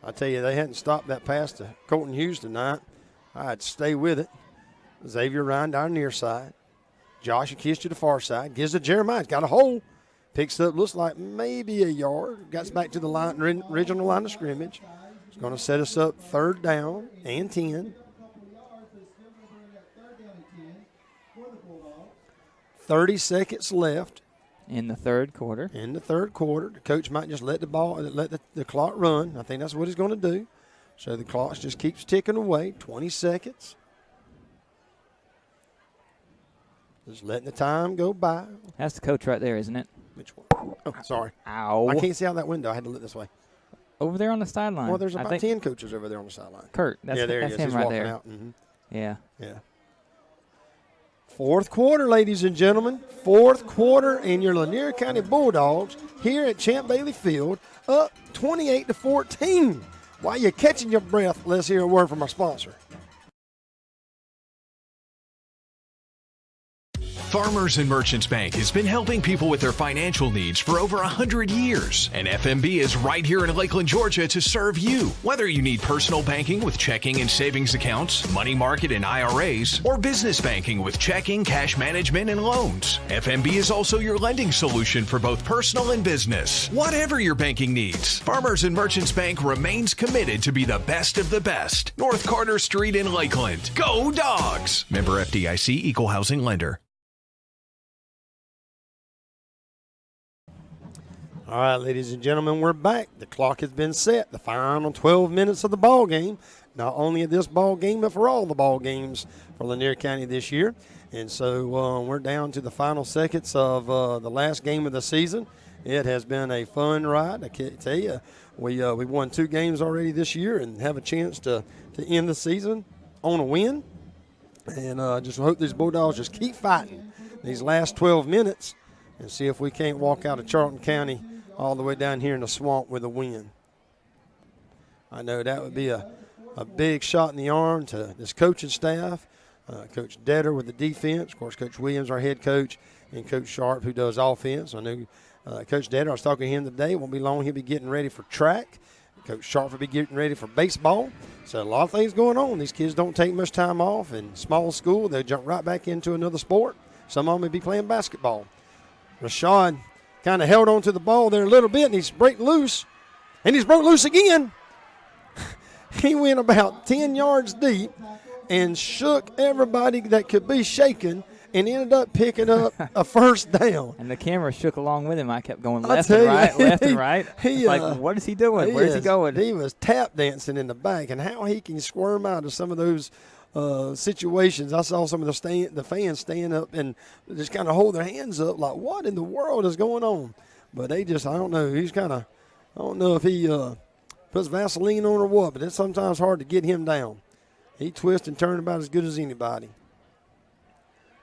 I tell you, they hadn't stopped that pass to Colton Hughes tonight. I'd stay with it. Xavier Ryan down near side. Josh Akish to the far side. Gives to Jeremiah. He's got a hole. Picks up, looks like maybe a yard. Gets back to the original line of scrimmage. It's going to set us up 3rd down and 10. 30 seconds left. In the third quarter. The coach might just let the clock run. I think that's what he's going to do. So the clock just keeps ticking away. 20 seconds. Just letting the time go by. That's the coach right there, isn't it? Which one? Oh, sorry. Ow. I can't see out that window. I had to look this way. Over there on the sideline. Well, there's about 10 coaches over there on the sideline. Kurt. That's there he is. him He's right walking there. out. Mm-hmm. Yeah. Yeah. 4th quarter, ladies and gentlemen. 4th quarter, and your Lanier County Bulldogs here at Champ Bailey Field up 28-14. While you're catching your breath, let's hear a word from our sponsor. Farmers and Merchants Bank has been helping people with their financial needs for over 100 years. And FMB is right here in Lakeland, Georgia to serve you. Whether you need personal banking with checking and savings accounts, money market and IRAs, or business banking with checking, cash management, and loans, FMB is also your lending solution for both personal and business. Whatever your banking needs, Farmers and Merchants Bank remains committed to be the best of the best. North Carter Street in Lakeland. Go Dogs! Member FDIC, Equal Housing Lender. All right, ladies and gentlemen, we're back. The clock has been set. The final 12 minutes of the ball game, not only at this ball game, but for all the ball games for Lanier County this year. And so we're down to the final seconds of the last game of the season. It has been a fun ride. I can't tell you, we won 2 games already this year and have a chance to end the season on a win. And just hope these Bulldogs just keep fighting these last 12 minutes and see if we can't walk out of Charlton County all the way down here in the swamp with a win. I know that would be a big shot in the arm to this coaching staff, Coach Detter with the defense, of course, Coach Williams, our head coach, and Coach Sharp, who does offense. I know Coach Detter, I was talking to him today. It won't be long. He'll be getting ready for track. Coach Sharp will be getting ready for baseball. So a lot of things going on. These kids don't take much time off. In small school, they jump right back into another sport. Some of them may be playing basketball. Rashad kind of held on to the ball there a little bit, and he's breaking loose. And he's broke loose again. He went about 10 yards deep and shook everybody that could be shaken and ended up picking up a first down. And the camera shook along with him. I kept going left and right. Like, what is he doing? Where's he going? He was tap dancing in the back, and how he can squirm out of some of those situations. I saw some of the fans stand up and just kind of hold their hands up like, what in the world is going on? But they just, I don't know. He's kind of, I don't know if he puts Vaseline on or what, but it's sometimes hard to get him down. He twists and turns about as good as anybody.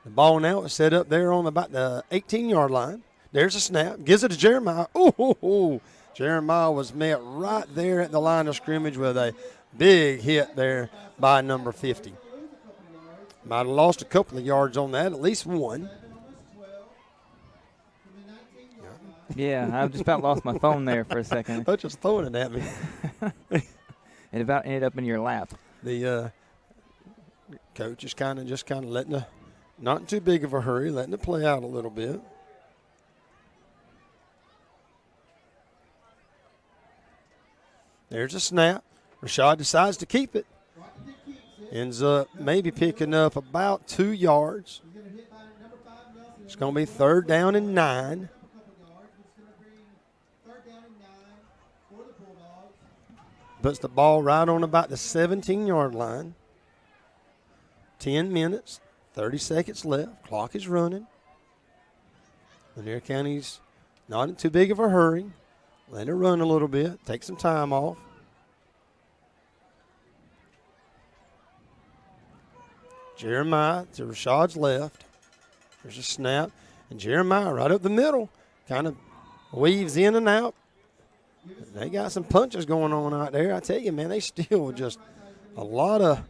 The ball now is set up there on about the 18-yard line. There's a snap. Gives it to Jeremiah. Ooh, Jeremiah was met right there at the line of scrimmage with a big hit there by number 50. Might have lost a couple of yards on that, at least one. Yeah, I just about lost my phone there for a second. They're just throwing it at me. It about ended up in your lap. The coach is kind of letting Not in too big of a hurry, letting it play out a little bit. There's a snap. Rashad decides to keep it. Ends up maybe picking up about 2 yards. It's going to be 3rd down and 9. Puts the ball right on about the 17-yard line. 10 minutes, 30 seconds left. Clock is running. Lanier County's not in too big of a hurry. Let it run a little bit. Take some time off. Jeremiah to Rashad's left. There's a snap. And Jeremiah right up the middle. Kind of weaves in and out. They got some punches going on out there. I tell you, man, they still just a lot of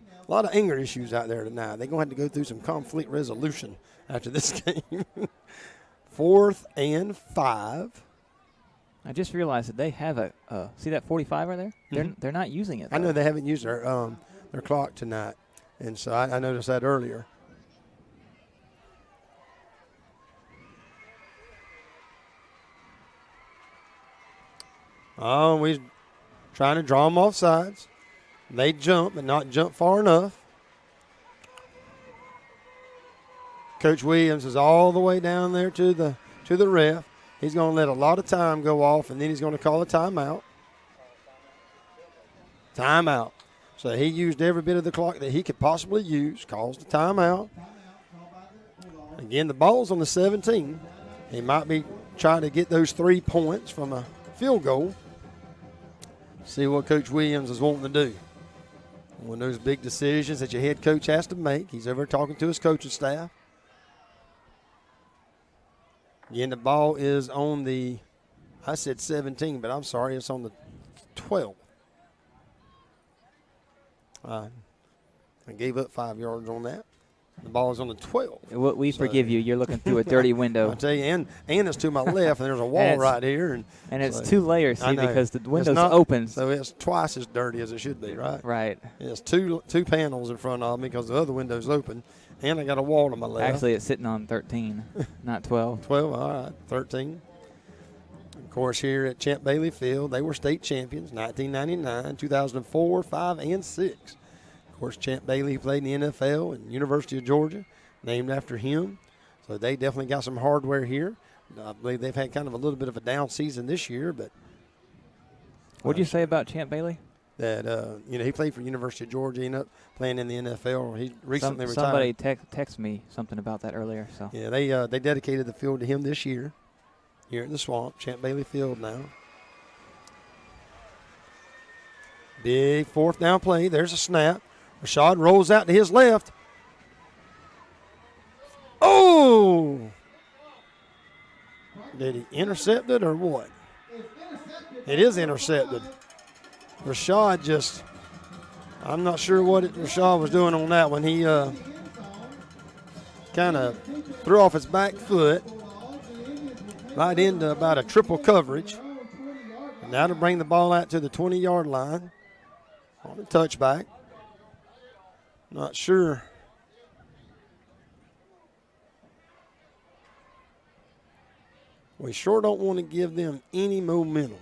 anger issues out there tonight. They're going to have to go through some conflict resolution after this game. 4th and 5. I just realized that they have a see that 45 right there? They're not using it, though. I know they haven't used their clock tonight, and so I noticed that earlier. Oh, we're trying to draw them off sides. They jump, but not jump far enough. Coach Williams is all the way down there to the ref. He's going to let a lot of time go off, and then he's going to call a timeout. Timeout. So he used every bit of the clock that he could possibly use, calls the timeout. Again, the ball's on the 17. He might be trying to get those 3 points from a field goal. See what Coach Williams is wanting to do. One of those big decisions that your head coach has to make. He's over talking to his coaching staff. Again, the ball is on the, I said 17, but I'm sorry, it's on the 12. I gave up 5 yards on that. The ball is on the 12. We forgive you. You're looking through a dirty window. I tell you, and it's to my left, and there's a wall right here. And it's 2 layers, see, because the window's not open. So it's twice as dirty as it should be, right? Right. It's two panels in front of me because the other window's open, and I got a wall to my left. Actually, it's sitting on 13, not 12. 12, all right, 13. Of course, here at Champ Bailey Field, they were state champions, 1999, 2004, 5, and 6. Of course, Champ Bailey played in the NFL and University of Georgia, named after him. So they definitely got some hardware here. I believe they've had kind of a little bit of a down season this year. But what did you say about Champ Bailey? That he played for University of Georgia. He ended up playing in the NFL. He recently retired. Somebody texted me something about that earlier. So yeah, they dedicated the field to him this year here at the Swamp, Champ Bailey Field now. Big 4th down play. There's a snap. Rashad rolls out to his left. Oh! Did he intercept it or what? It is intercepted. Rashad just, I'm not sure what Rashad was doing on that one. He kind of threw off his back foot right into about a triple coverage. And now to bring the ball out to the 20-yard line on the touchback. Not sure. We sure don't want to give them any momentum.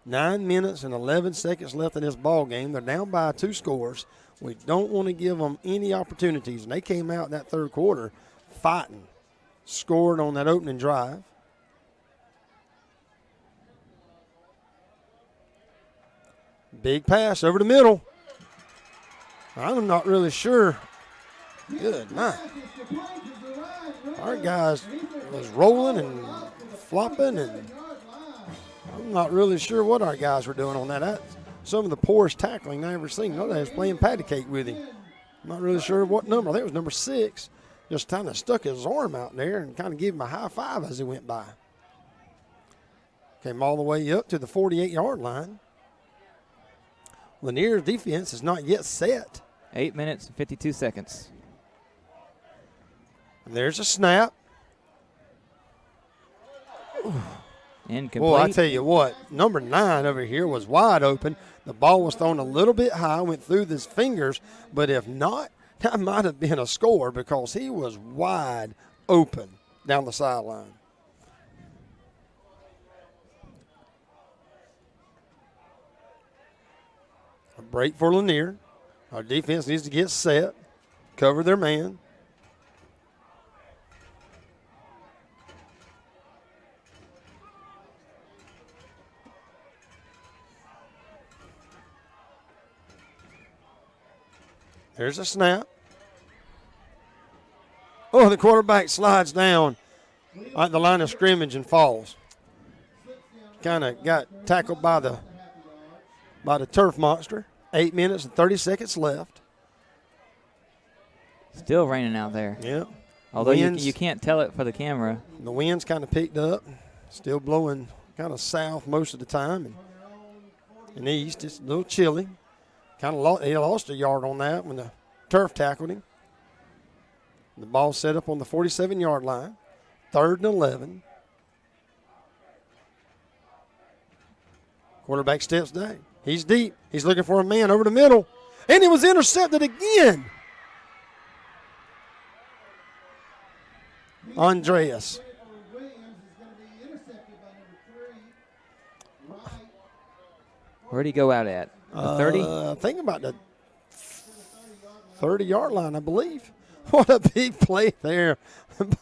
9 minutes and 11 seconds left in this ball game. They're down by 2 scores. We don't want to give them any opportunities. And they came out in that 3rd quarter fighting. Scored on that opening drive. Big pass over the middle. I'm not really sure. Good night. Our guys was rolling and flopping, and I'm not really sure what our guys were doing on that. That's some of the poorest tackling I ever seen. No, they was playing patty cake with him. I'm not really sure what number. I think it was number 6. Just kind of stuck his arm out there and kind of gave him a high five as he went by. Came all the way up to the 48-yard line. Lanier's defense is not yet set. 8 minutes and 52 seconds. And there's a snap. Incomplete. Boy, I tell you what, number 9 over here was wide open. The ball was thrown a little bit high, went through his fingers, but if not That might have been a score because he was wide open down the sideline. A break for Lanier. Our defense needs to get set, cover their man. There's a snap. Oh, the quarterback slides down at the line of scrimmage and falls. Kind of got tackled by the turf monster. 8 minutes and 30 seconds left. Still raining out there. Yeah. Although you can't tell it for the camera. The wind's kind of picked up. Still blowing kind of south most of the time. And east, it's a little chilly. He lost a yard on that when the turf tackled him. The ball set up on the 47-yard line. 3rd and 11. Quarterback steps down. He's deep. He's looking for a man over the middle. And he was intercepted again. Andreas. Where'd he go out at? 30? I think about the 30-yard line, I believe. What a big play there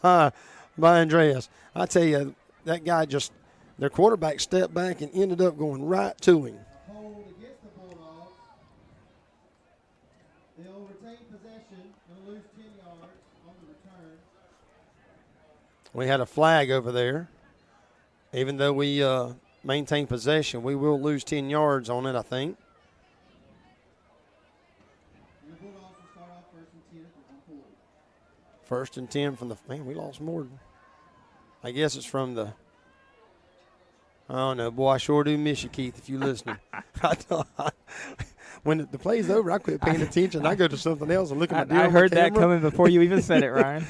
by Andreas. I tell you, that guy their quarterback stepped back and ended up going right to him. Hold against the Bulldogs. They'll retain possession and lose 10 yards on the return. We had a flag over there. Even though we maintain possession, we will lose 10 yards on it, I think. And the Bulldogs will start off 1st and 10 from 40. 1st and 10 from man, we lost more. I guess it's from the. I don't know, boy. I sure do miss you, Keith, if you're listening. When the play's over, I quit paying attention. I go to something else and look at my deer. I heard that coming before you even said it, Ryan.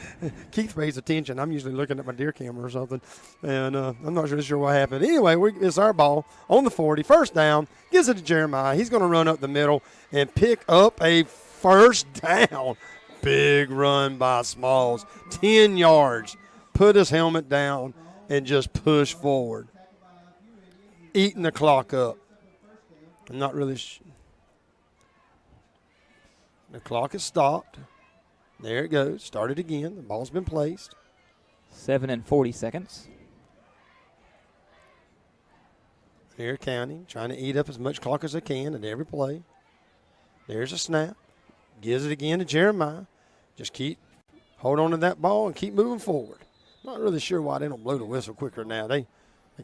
Keith pays attention. I'm usually looking at my deer camera or something, and I'm not really sure what happened. Anyway, it's our ball on the 40, 1st down. Gives it to Jeremiah. He's going to run up the middle and pick up a 1st down. Big run by Smalls, 10 yards. Put his helmet down and just push forward. Eating the clock up. I'm not really sure. The clock is stopped. There it goes. Started again. The ball's been placed. 7 and 40 seconds. Lanier County trying to eat up as much clock as they can at every play. There's a snap. Gives it again to Jeremiah. Just hold on to that ball and keep moving forward. Not really sure why they don't blow the whistle quicker now. They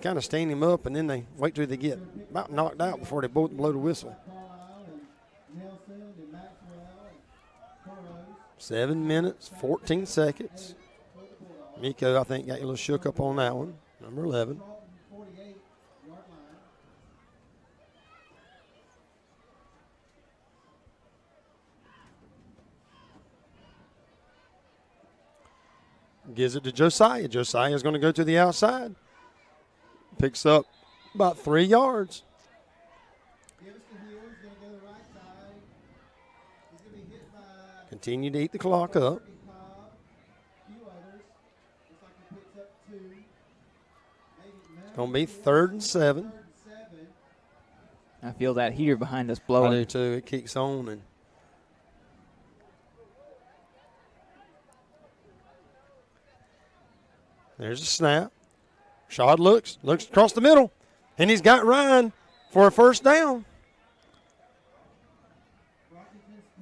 kind of stand him up and then they wait till they get about knocked out before they both blow the whistle. 7 minutes, 14 seconds. Miko, I think, got a little shook up on that one. Number 11. Gives it to Josiah. Josiah's going to go to the outside. Picks up about 3 yards. Continue to eat the clock up. It's going to be 3rd and 7. I feel that heater behind us I blowing. do too. It kicks on. And there's a snap. Rashad looks across the middle, and he's got Ryan for a 1st down.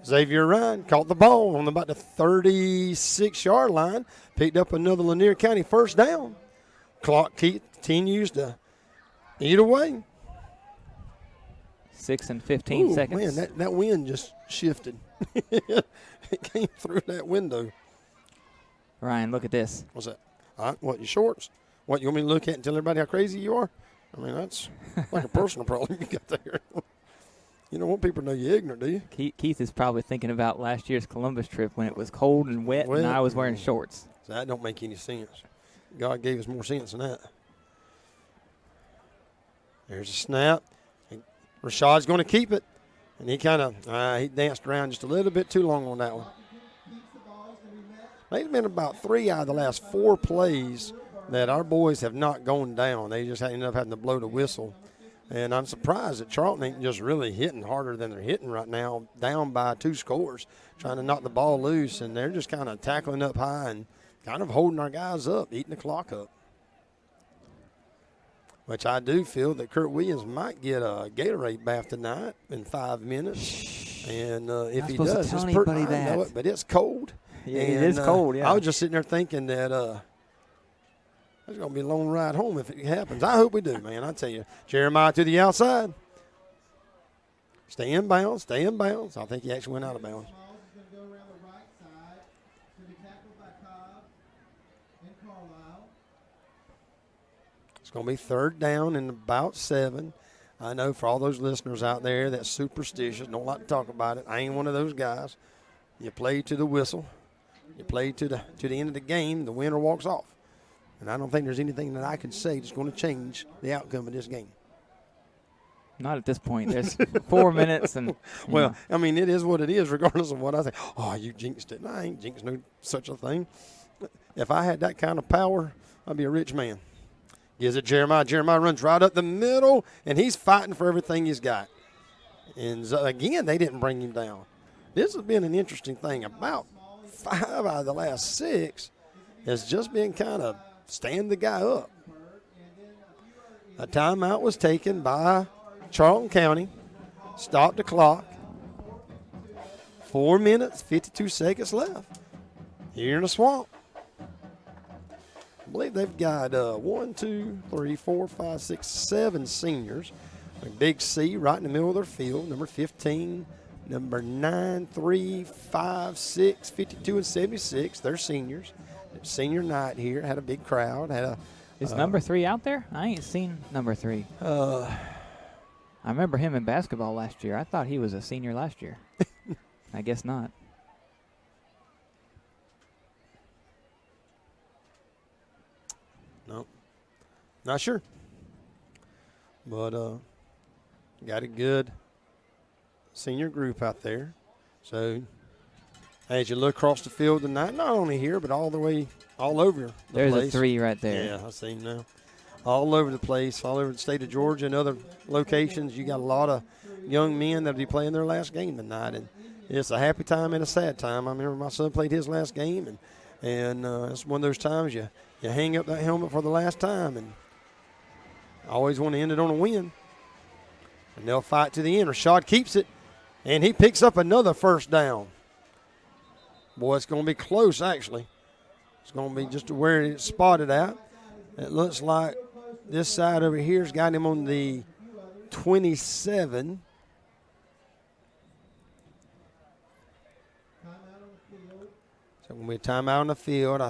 Xavier Ryan caught the ball on about the 36-yard line, picked up another Lanier County 1st down. Clock continues to eat away. 6 and 15 seconds. Man, that wind just shifted. It came through that window. Ryan, look at this. What's that? What, your shorts? What, you want me to look at and tell everybody how crazy you are? I mean, that's like a personal problem you got there. You don't want people to know you're ignorant, do you? Keith is probably thinking about last year's Columbus trip when it was cold and wet and I was wearing shorts. That don't make any sense. God gave us more sense than that. There's a snap. And Rashad's going to keep it. And he kind of he danced around just a little bit too long on that one. There's been about 3 out of the last 4 plays that our boys have not gone down. They just ended up having to blow the whistle. And I'm surprised that Charlton ain't just really hitting harder than they're hitting right now, down by 2 scores, trying to knock the ball loose. And they're just kind of tackling up high and kind of holding our guys up, eating the clock up. Which I do feel that Kurt Williams might get a Gatorade bath tonight in 5 minutes. And if he does, it's pretty, I know it, but it's cold. Yeah, it is cold, yeah. I was just sitting there thinking that it's going to be a long ride home if it happens. I hope we do, man. I tell you. Jeremiah to the outside. Stay in bounds, stay in bounds. I think he actually went out of bounds. It's going to be 3rd down and about 7. I know for all those listeners out there that's superstitious, don't like to talk about it. I ain't one of those guys. You play to the whistle. You play to the end of the game. The winner walks off. And I don't think there's anything that I can say that's going to change the outcome of this game. Not at this point. There's 4 minutes. And well, I mean, it is what it is, regardless of what I think. Oh, you jinxed it. No, I ain't jinxed no such a thing. If I had that kind of power, I'd be a rich man. Gives it Jeremiah. Jeremiah runs right up the middle, and he's fighting for everything he's got. And again, they didn't bring him down. This has been an interesting thing. About 5 out of the last 6 has just been kind of stand the guy up. A timeout was taken by Charlton County. Stop the clock. 4 minutes, 52 seconds left. Here in the swamp. I believe they've got 7 seniors. A big C right in the middle of their field. Number 15, number 9, 3, 5, 6, 52, and 76. They're seniors. It's senior night here. Had a big crowd. Is number 3 out there? I ain't seen number 3. I remember him in basketball last year. I thought he was a senior last year. I guess not. No, not sure. But got a good senior group out there. So as you look across the field tonight, not only here, but all over the There's place. A 3 right there. Yeah, I see him now. All over the place, all over the state of Georgia and other locations. You got a lot of young men that will be playing their last game tonight. And it's a happy time and a sad time. I remember my son played his last game, and it's one of those times you hang up that helmet for the last time, and I always want to end it on a win. And they'll fight to the end. Rashad keeps it, and he picks up another 1st down. Boy, it's going to be close, actually. It's going to be just where it's spotted at. It looks like this side over here has got him on the 27. So going to be a timeout on the field.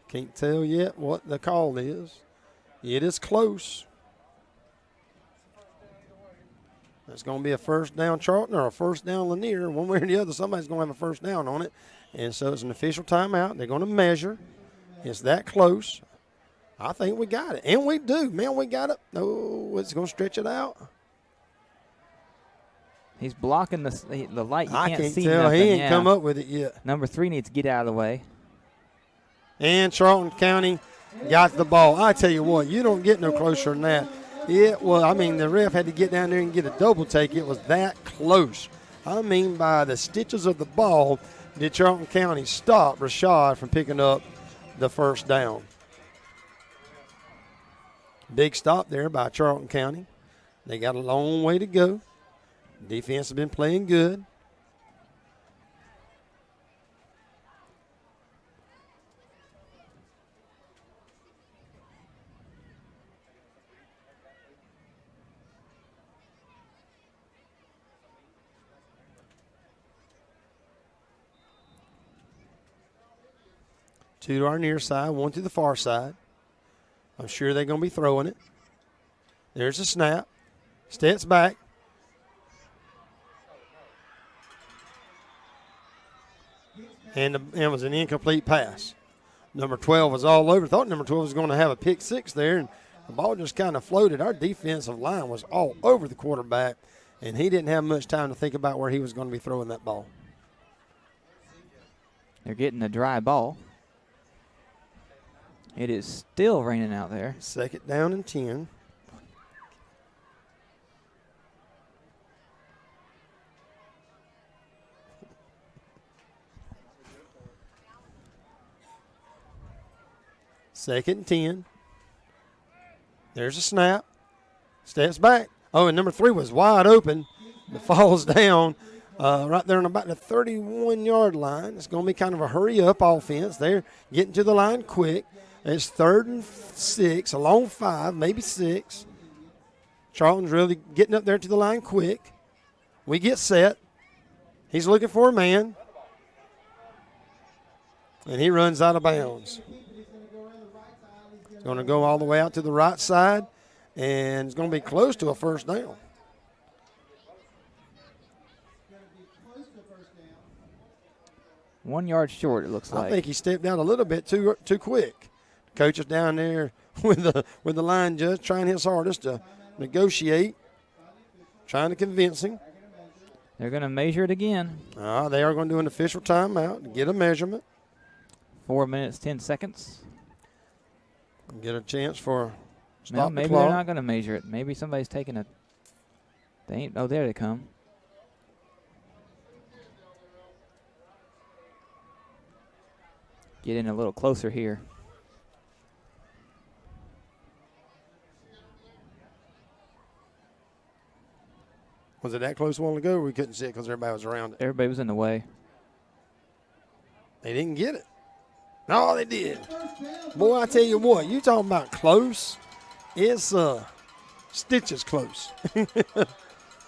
Can't tell yet what the call is. It is close. It's going to be a 1st down Charlton or a 1st down Lanier. One way or the other, somebody's going to have a 1st down on it. And so it's an official timeout. They're going to measure. It's that close. I think we got it. And we do. Man, we got it. No, it's going to stretch it out. He's blocking the light. You I can't can't see tell. nothing. He ain't come up with it yet. Number 3 needs to get out of the way. And Charlton County got the ball. I tell you what, you don't get no closer than that. The ref had to get down there and get a double take. It was that close. I mean, by the stitches of the ball, did Charlton County stop Rashad from picking up the 1st down. Big stop there by Charlton County. They got a long way to go. Defense has been playing good. Two to our near side, one to the far side. I'm sure they're going to be throwing it. There's a snap. Steps back. And it was an incomplete pass. Number 12 was all over. Thought number 12 was going to have a pick 6 there, and the ball just kind of floated. Our defensive line was all over the quarterback, and he didn't have much time to think about where he was going to be throwing that ball. They're getting a dry ball. It is still raining out there. 2nd down and 10. Second and 10. There's a snap. Steps back. Oh, and number 3 was wide open. It falls down right there on about the 31-yard line. It's going to be kind of a hurry-up offense. They're getting to the line quick. It's 3rd and 6, a long 5, maybe 6. Charlton's really getting up there to the line quick. We get set. He's looking for a man. And he runs out of bounds. He's going to go all the way out to the right side, and it's going to be close to a first down.1 yard short, it looks like. I think he stepped out a little bit too quick. Coach is down there with the line judge trying his hardest to negotiate, trying to convince him. They're going to measure it again. They are going to do an official timeout to get a measurement. 4 minutes, 10 seconds. Get a chance for stop Well, the maybe clock. they're not going to measure it. Maybe somebody's taking a. They ain't. Oh, there they come. Get in a little closer here. Was it that close a while ago, or we couldn't see it because everybody was around it? Everybody was in the way. They didn't get it. No, they did. Boy, I tell you what, you talking about close. It's stitches close.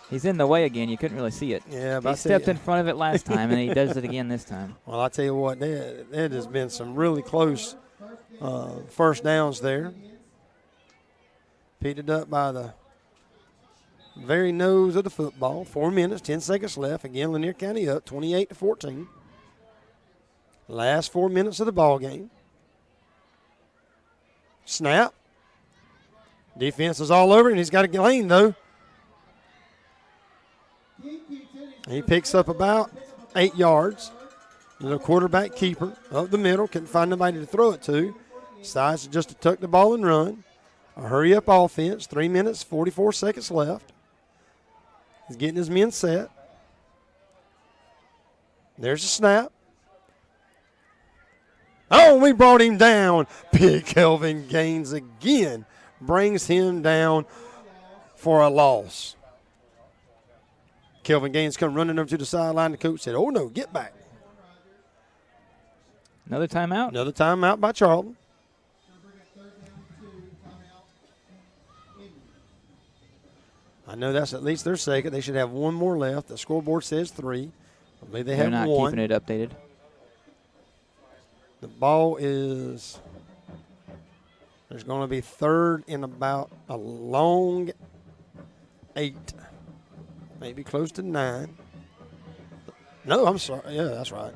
He's in the way again. You couldn't really see it. Yeah, but he stepped in front of it last time, and he does it again this time. Well, I tell you what, there has been some really close first downs there. Picked it up by the very nose of the football. 4 minutes, 10 seconds left. Again, Lanier County up 28-14. Last 4 minutes of the ball game. Snap. Defense is all over, and he's got a lane, though. He picks up about 8 yards. The quarterback keeper up the middle. Couldn't find nobody to throw it to. Decides just to tuck the ball and run. A hurry-up offense. 3 minutes, 44 seconds left. He's getting his men set. There's a snap. Oh, we brought him down. Big Kelvin Gaines again brings him down for a loss. Kelvin Gaines come running over to the sideline. The coach said, oh, no, get back. Another timeout? Another timeout by Charlton. I know that's at least their second. They should have one more left. The scoreboard says 3. I believe they have They're not one. keeping it updated. The ball is, there's going to be 3rd and about a long 8. Maybe close to 9. No, I'm sorry. Yeah, that's right.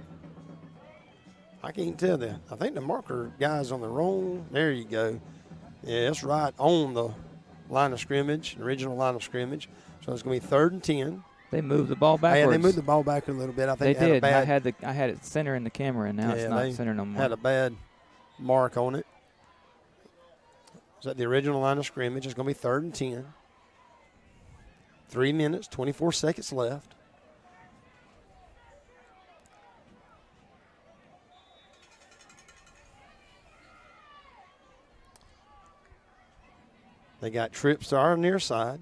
I can't tell that. I think the marker guy's on the wrong. There you go. Yeah, it's right on the line of scrimmage, the original line of scrimmage. So it's going to be 3rd and 10. They moved the ball backwards. Yeah, they moved the ball back a little bit. I think they did. Had a bad, I had it center in the camera, and now it's not center no more. Had a bad mark on it. Is that the original line of scrimmage? It's going to be 3rd and 10. 3 minutes, 24 seconds left. They got trips to our near side.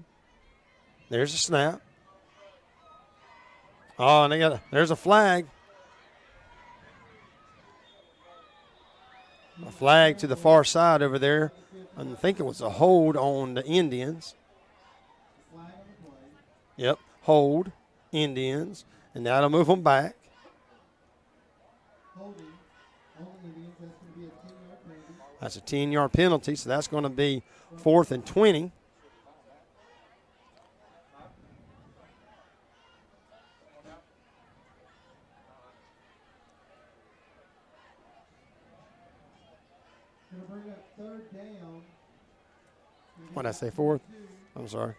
There's a snap. Oh, and there's a flag. A flag to the far side over there. I think it was a hold on the Indians. Yep, hold, Indians. And now they'll move them back. That's a 10-yard penalty, so that's going to be 4th and 20. What did I say, 4th? I'm sorry.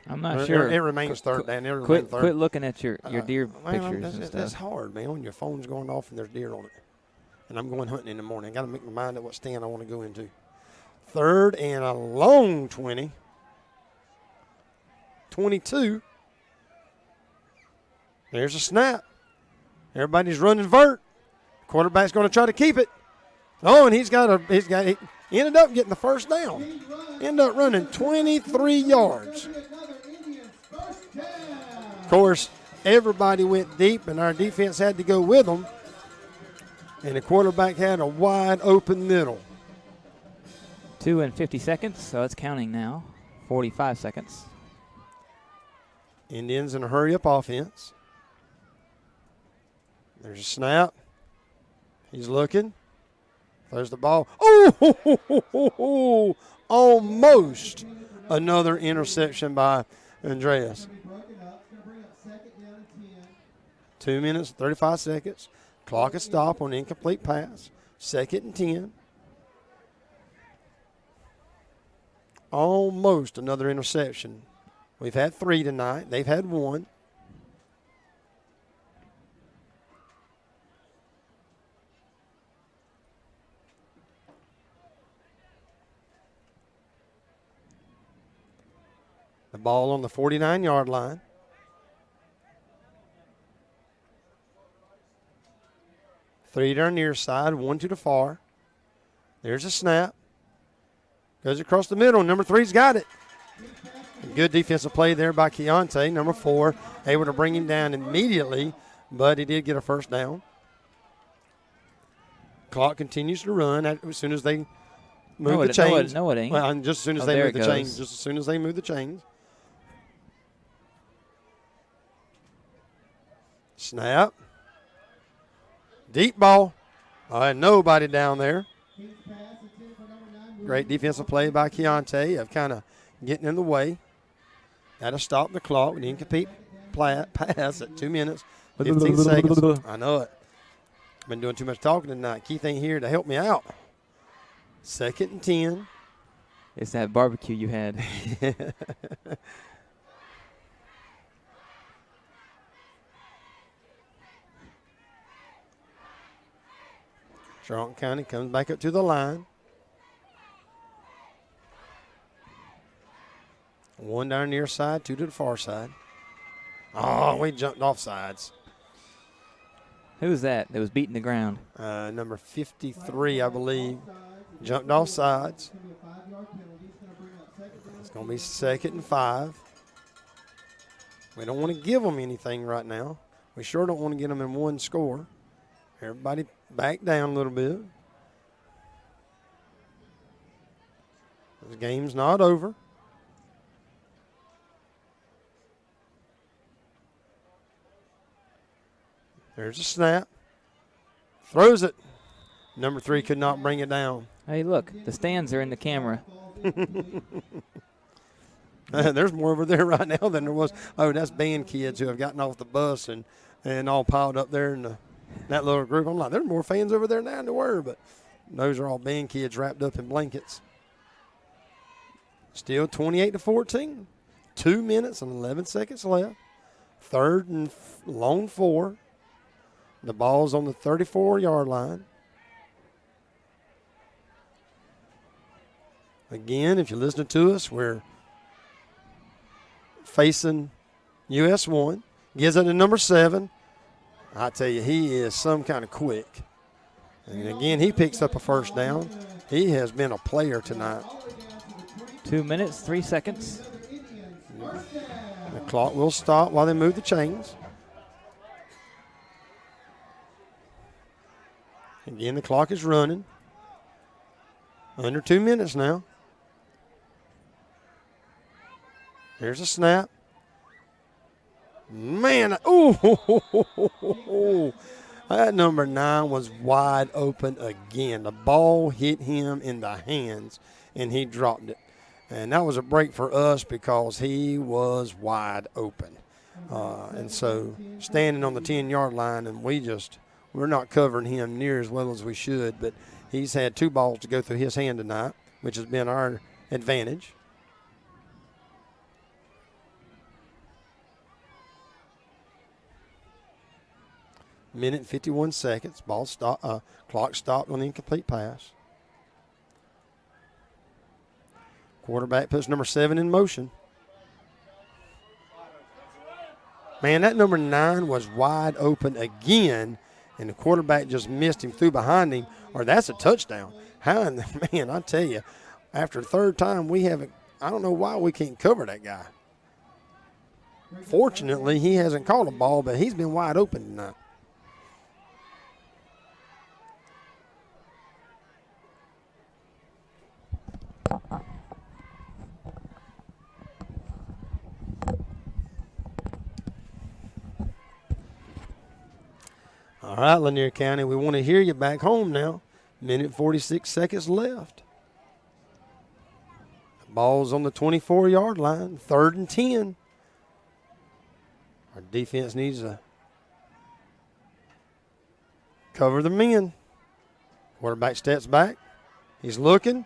I'm not sure. It remains third down. Quit looking at your deer pictures and stuff. That's hard, man, when your phone's going off and there's deer on it. And I'm going hunting in the morning. I got to make my mind up what stand I want to go into. Third and a long 20. 22. There's a snap. Everybody's running vert. Quarterback's going to try to keep it. Oh, and he ended up getting the first down. Ended up running 23 yards. Of course, everybody went deep, and our defense had to go with them. And the quarterback had a wide open middle. 2 and 50 seconds, so it's counting now. 45 seconds. Indians in a hurry-up offense. There's a snap. He's looking. There's the ball. Oh, almost another interception by Andreas. 2 minutes, 35 seconds. Clock is stopped on incomplete pass. 2nd and 10. Almost another interception. We've had 3 tonight. They've had 1. The ball on the 49-yard line. Three to our near side, 1 to the far. There's a snap. Goes across the middle. Number 3's got it. Good defensive play there by Keontae. Number 4, able to bring him down immediately, but he did get a first down. Clock continues to run as soon as they move the chains. No, it ain't. Well, just as soon as they move the chains. Just as soon as they move the chains. Snap. Deep ball. Nobody down there. Great defensive play by Keontae of kind of getting in the way. Got to stop the clock with the incomplete pass at 2 minutes, 15 seconds. I know it. Been doing too much talking tonight. Keith ain't here to help me out. 2nd and 10. It's that barbecue you had. Charlton County comes back up to the line. 1 down near side, 2 to the far side. Oh, we jumped off sides. Who was that was beating the ground? Number 53, I believe. Jumped off sides. It's going to be 2nd and 5. We don't want to give them anything right now. We sure don't want to get them in one score. Everybody back down a little bit. The game's not over. There's a snap. Throws it. Number 3 could not bring it down. Hey, look, the stands are in the camera. There's more over there right now than there was. Oh, that's band kids who have gotten off the bus and all piled up there in that little group. I'm like, there's more fans over there now than there were, but those are all band kids wrapped up in blankets. Still 28-14. 2 minutes and 11 seconds left. 3rd and long 4. The ball's on the 34-yard line. Again, if you're listening to us, we're facing US 1. Gives it to number 7. I tell you, he is some kind of quick. And again, he picks up a first down. He has been a player tonight. 2 minutes, 3 seconds. The clock will stop while they move the chains. Again, the clock is running. Under 2 minutes now. There's a snap. Man, that number 9 was wide open again. The ball hit him in the hands, and he dropped it. And that was a break for us because he was wide open. And so standing on the 10-yard line, and we're not covering him near as well as we should, but he's had 2 balls to go through his hand tonight, which has been our advantage. Minute and 51 seconds. Clock stopped on the incomplete pass. Quarterback puts number 7 in motion. Man, that number 9 was wide open again, and the quarterback just missed him, threw behind him, or that's a touchdown. Man, I tell you, after the third time, I don't know why we can't cover that guy. Fortunately, he hasn't caught a ball, but he's been wide open tonight. All right, Lanier County, we want to hear you back home now. Minute 46 seconds left. The ball's on the 24-yard line, 3rd and 10. Our defense needs to cover the men. Quarterback steps back. He's looking.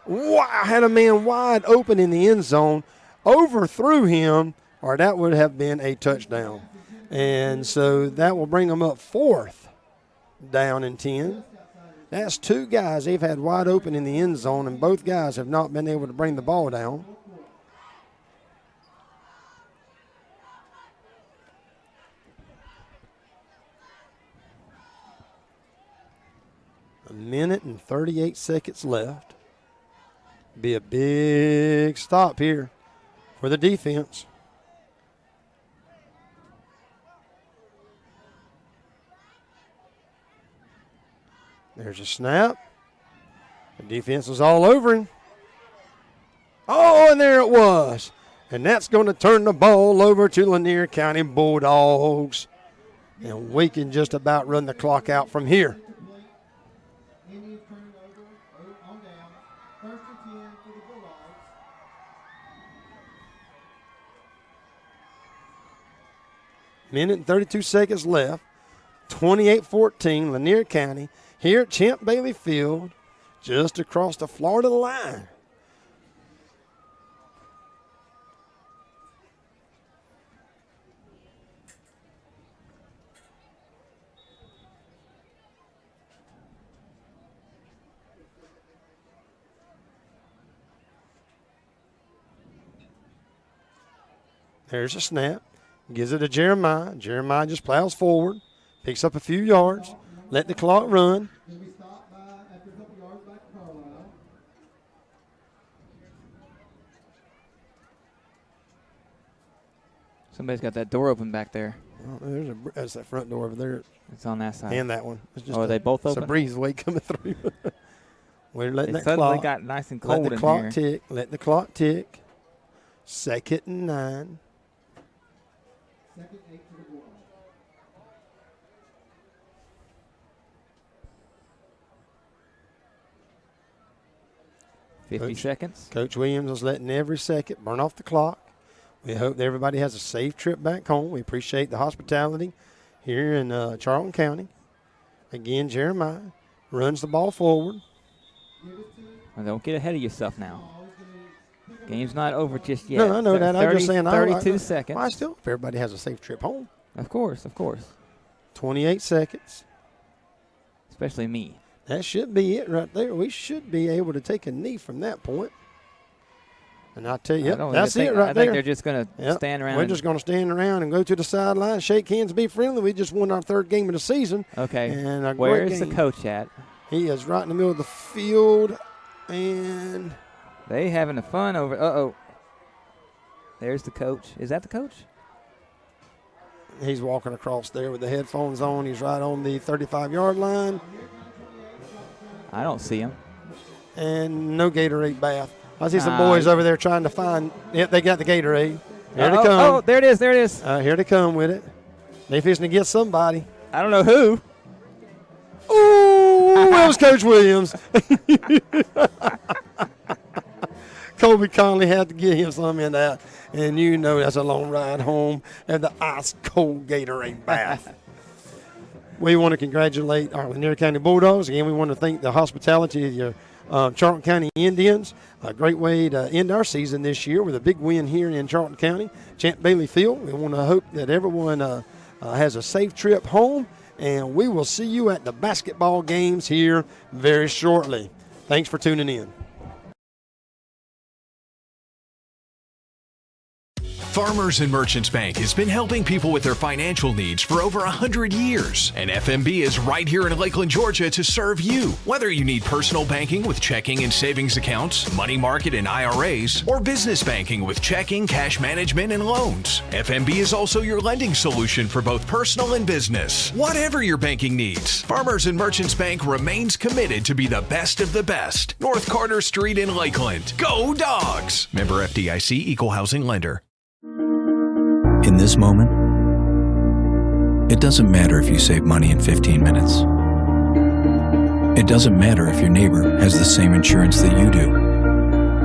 Wow, had a man wide open in the end zone, overthrew him, or that would have been a touchdown. And so that will bring them up 4th down and 10. That's 2 guys they've had wide open in the end zone, and both guys have not been able to bring the ball down. A minute and 38 seconds left. Be a big stop here for the defense. There's a snap. The defense was all over him. Oh, and there it was. And that's going to turn the ball over to Lanier County Bulldogs. And we can just about run the clock out from here. Indians turning over on down. 1st and 10 for the Bulldogs. Minute and 32 seconds left. 28-14, Lanier County. Here at Champ Bailey Field, just across the Florida line. There's a snap. Gives it to Jeremiah. Jeremiah just plows forward, picks up a few yards. Let the clock run. Then we stop after a couple yards back to Carlisle. Somebody's got that door open back there. Oh, there's that front door over there. It's on that side. And that one. It's just are they both open? It's a breezeway coming through. We're letting It that suddenly clock. got nice and cold Let the in clock here. tick. Let the clock tick. 2nd and 9. 2nd 8 for the Bulldogs. 50 seconds. Coach Williams is letting every second burn off the clock. We hope that everybody has a safe trip back home. We appreciate the hospitality here in Charlton County. Again, Jeremiah runs the ball forward. Well, don't get ahead of yourself now. Game's not over just yet. No, I know that. I'm just saying. 32 seconds. I still hope everybody has a safe trip home. Of course. 28 seconds. Especially me. That should be it right there. We should be able to take a knee from that point. And I'll tell you, that's it right there. I think they're just going to stand around. We're just going to stand around and go to the sideline, shake hands, be friendly. We just won our 3rd game of the season. Okay. And where's the coach at? He is right in the middle of the field. And they having a fun over. Uh-oh. There's the coach. Is that the coach? he's walking across there with the headphones on. He's right on the 35-yard line. I don't see him. And no Gatorade bath. I see some boys over there trying to find. Yep, they got the Gatorade. Here they come. Oh, there it is. There it is. Here they come with it. They fixing to get somebody. I don't know who. Ooh, that was Coach Williams. Colby Conley had to get him some in that. And you know that's a long ride home and the ice-cold Gatorade bath. We want to congratulate our Lanier County Bulldogs. Again, we want to thank the hospitality of your Charlton County Indians. A great way to end our season this year with a big win here in Charlton County, Champ Bailey Field. We want to hope that everyone has a safe trip home, and we will see you at the basketball games here very shortly. Thanks for tuning in. Farmers and Merchants Bank has been helping people with their financial needs for over 100 years. And FMB is right here in Lakeland, Georgia to serve you. Whether you need personal banking with checking and savings accounts, money market and IRAs, or business banking with checking, cash management, and loans, FMB is also your lending solution for both personal and business. Whatever your banking needs, Farmers and Merchants Bank remains committed to be the best of the best. North Carter Street in Lakeland. Go Dogs! Member FDIC, Equal Housing Lender. In this moment, it doesn't matter if you save money in 15 minutes. It doesn't matter if your neighbor has the same insurance that you do.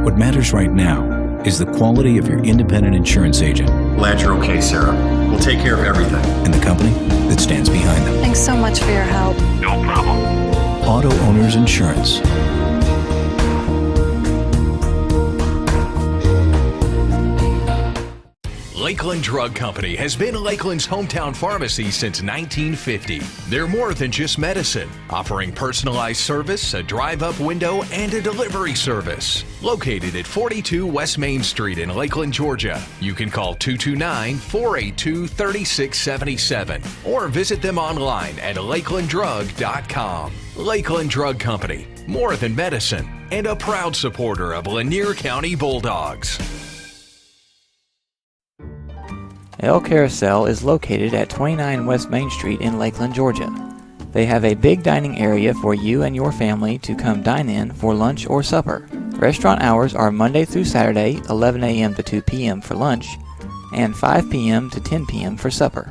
What matters right now is the quality of your independent insurance agent. Glad you're okay, Sarah. We'll take care of everything. And the company that stands behind them. Thanks so much for your help. No problem. Auto Owners Insurance. Lakeland Drug Company has been Lakeland's hometown pharmacy since 1950. They're more than just medicine, offering personalized service, a drive-up window, and a delivery service. Located at 42 West Main Street in Lakeland, Georgia. You can call 229-482-3677 or visit them online at lakelanddrug.com. Lakeland Drug Company, more than medicine, and a proud supporter of Lanier County Bulldogs. El Carousel is located at 29 West Main Street in Lakeland, Georgia. They have a big dining area for you and your family to come dine in for lunch or supper. Restaurant hours are Monday through Saturday, 11 a.m. to 2 p.m. for lunch, and 5 p.m. to 10 p.m. for supper.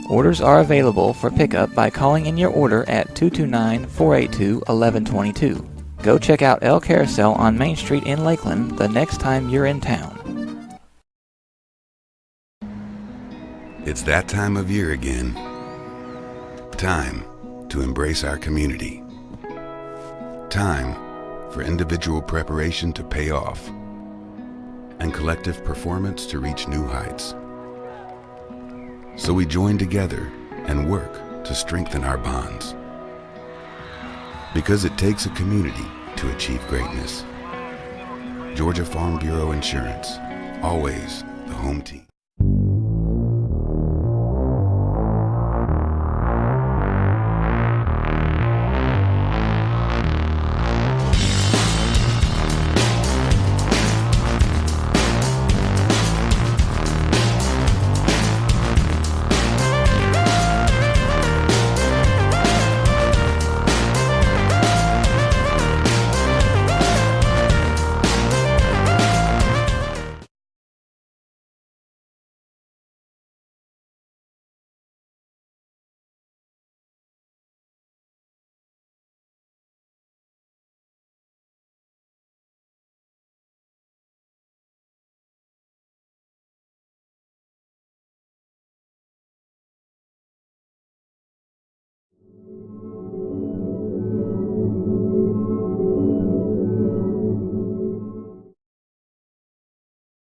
Orders are available for pickup by calling in your order at 229-482-1122. Go check out El Carousel on Main Street in Lakeland the next time you're in town. It's that time of year again. Time to embrace our community. Time for individual preparation to pay off and collective performance to reach new heights. So we join together and work to strengthen our bonds. Because it takes a community to achieve greatness. Georgia Farm Bureau Insurance, always the home team.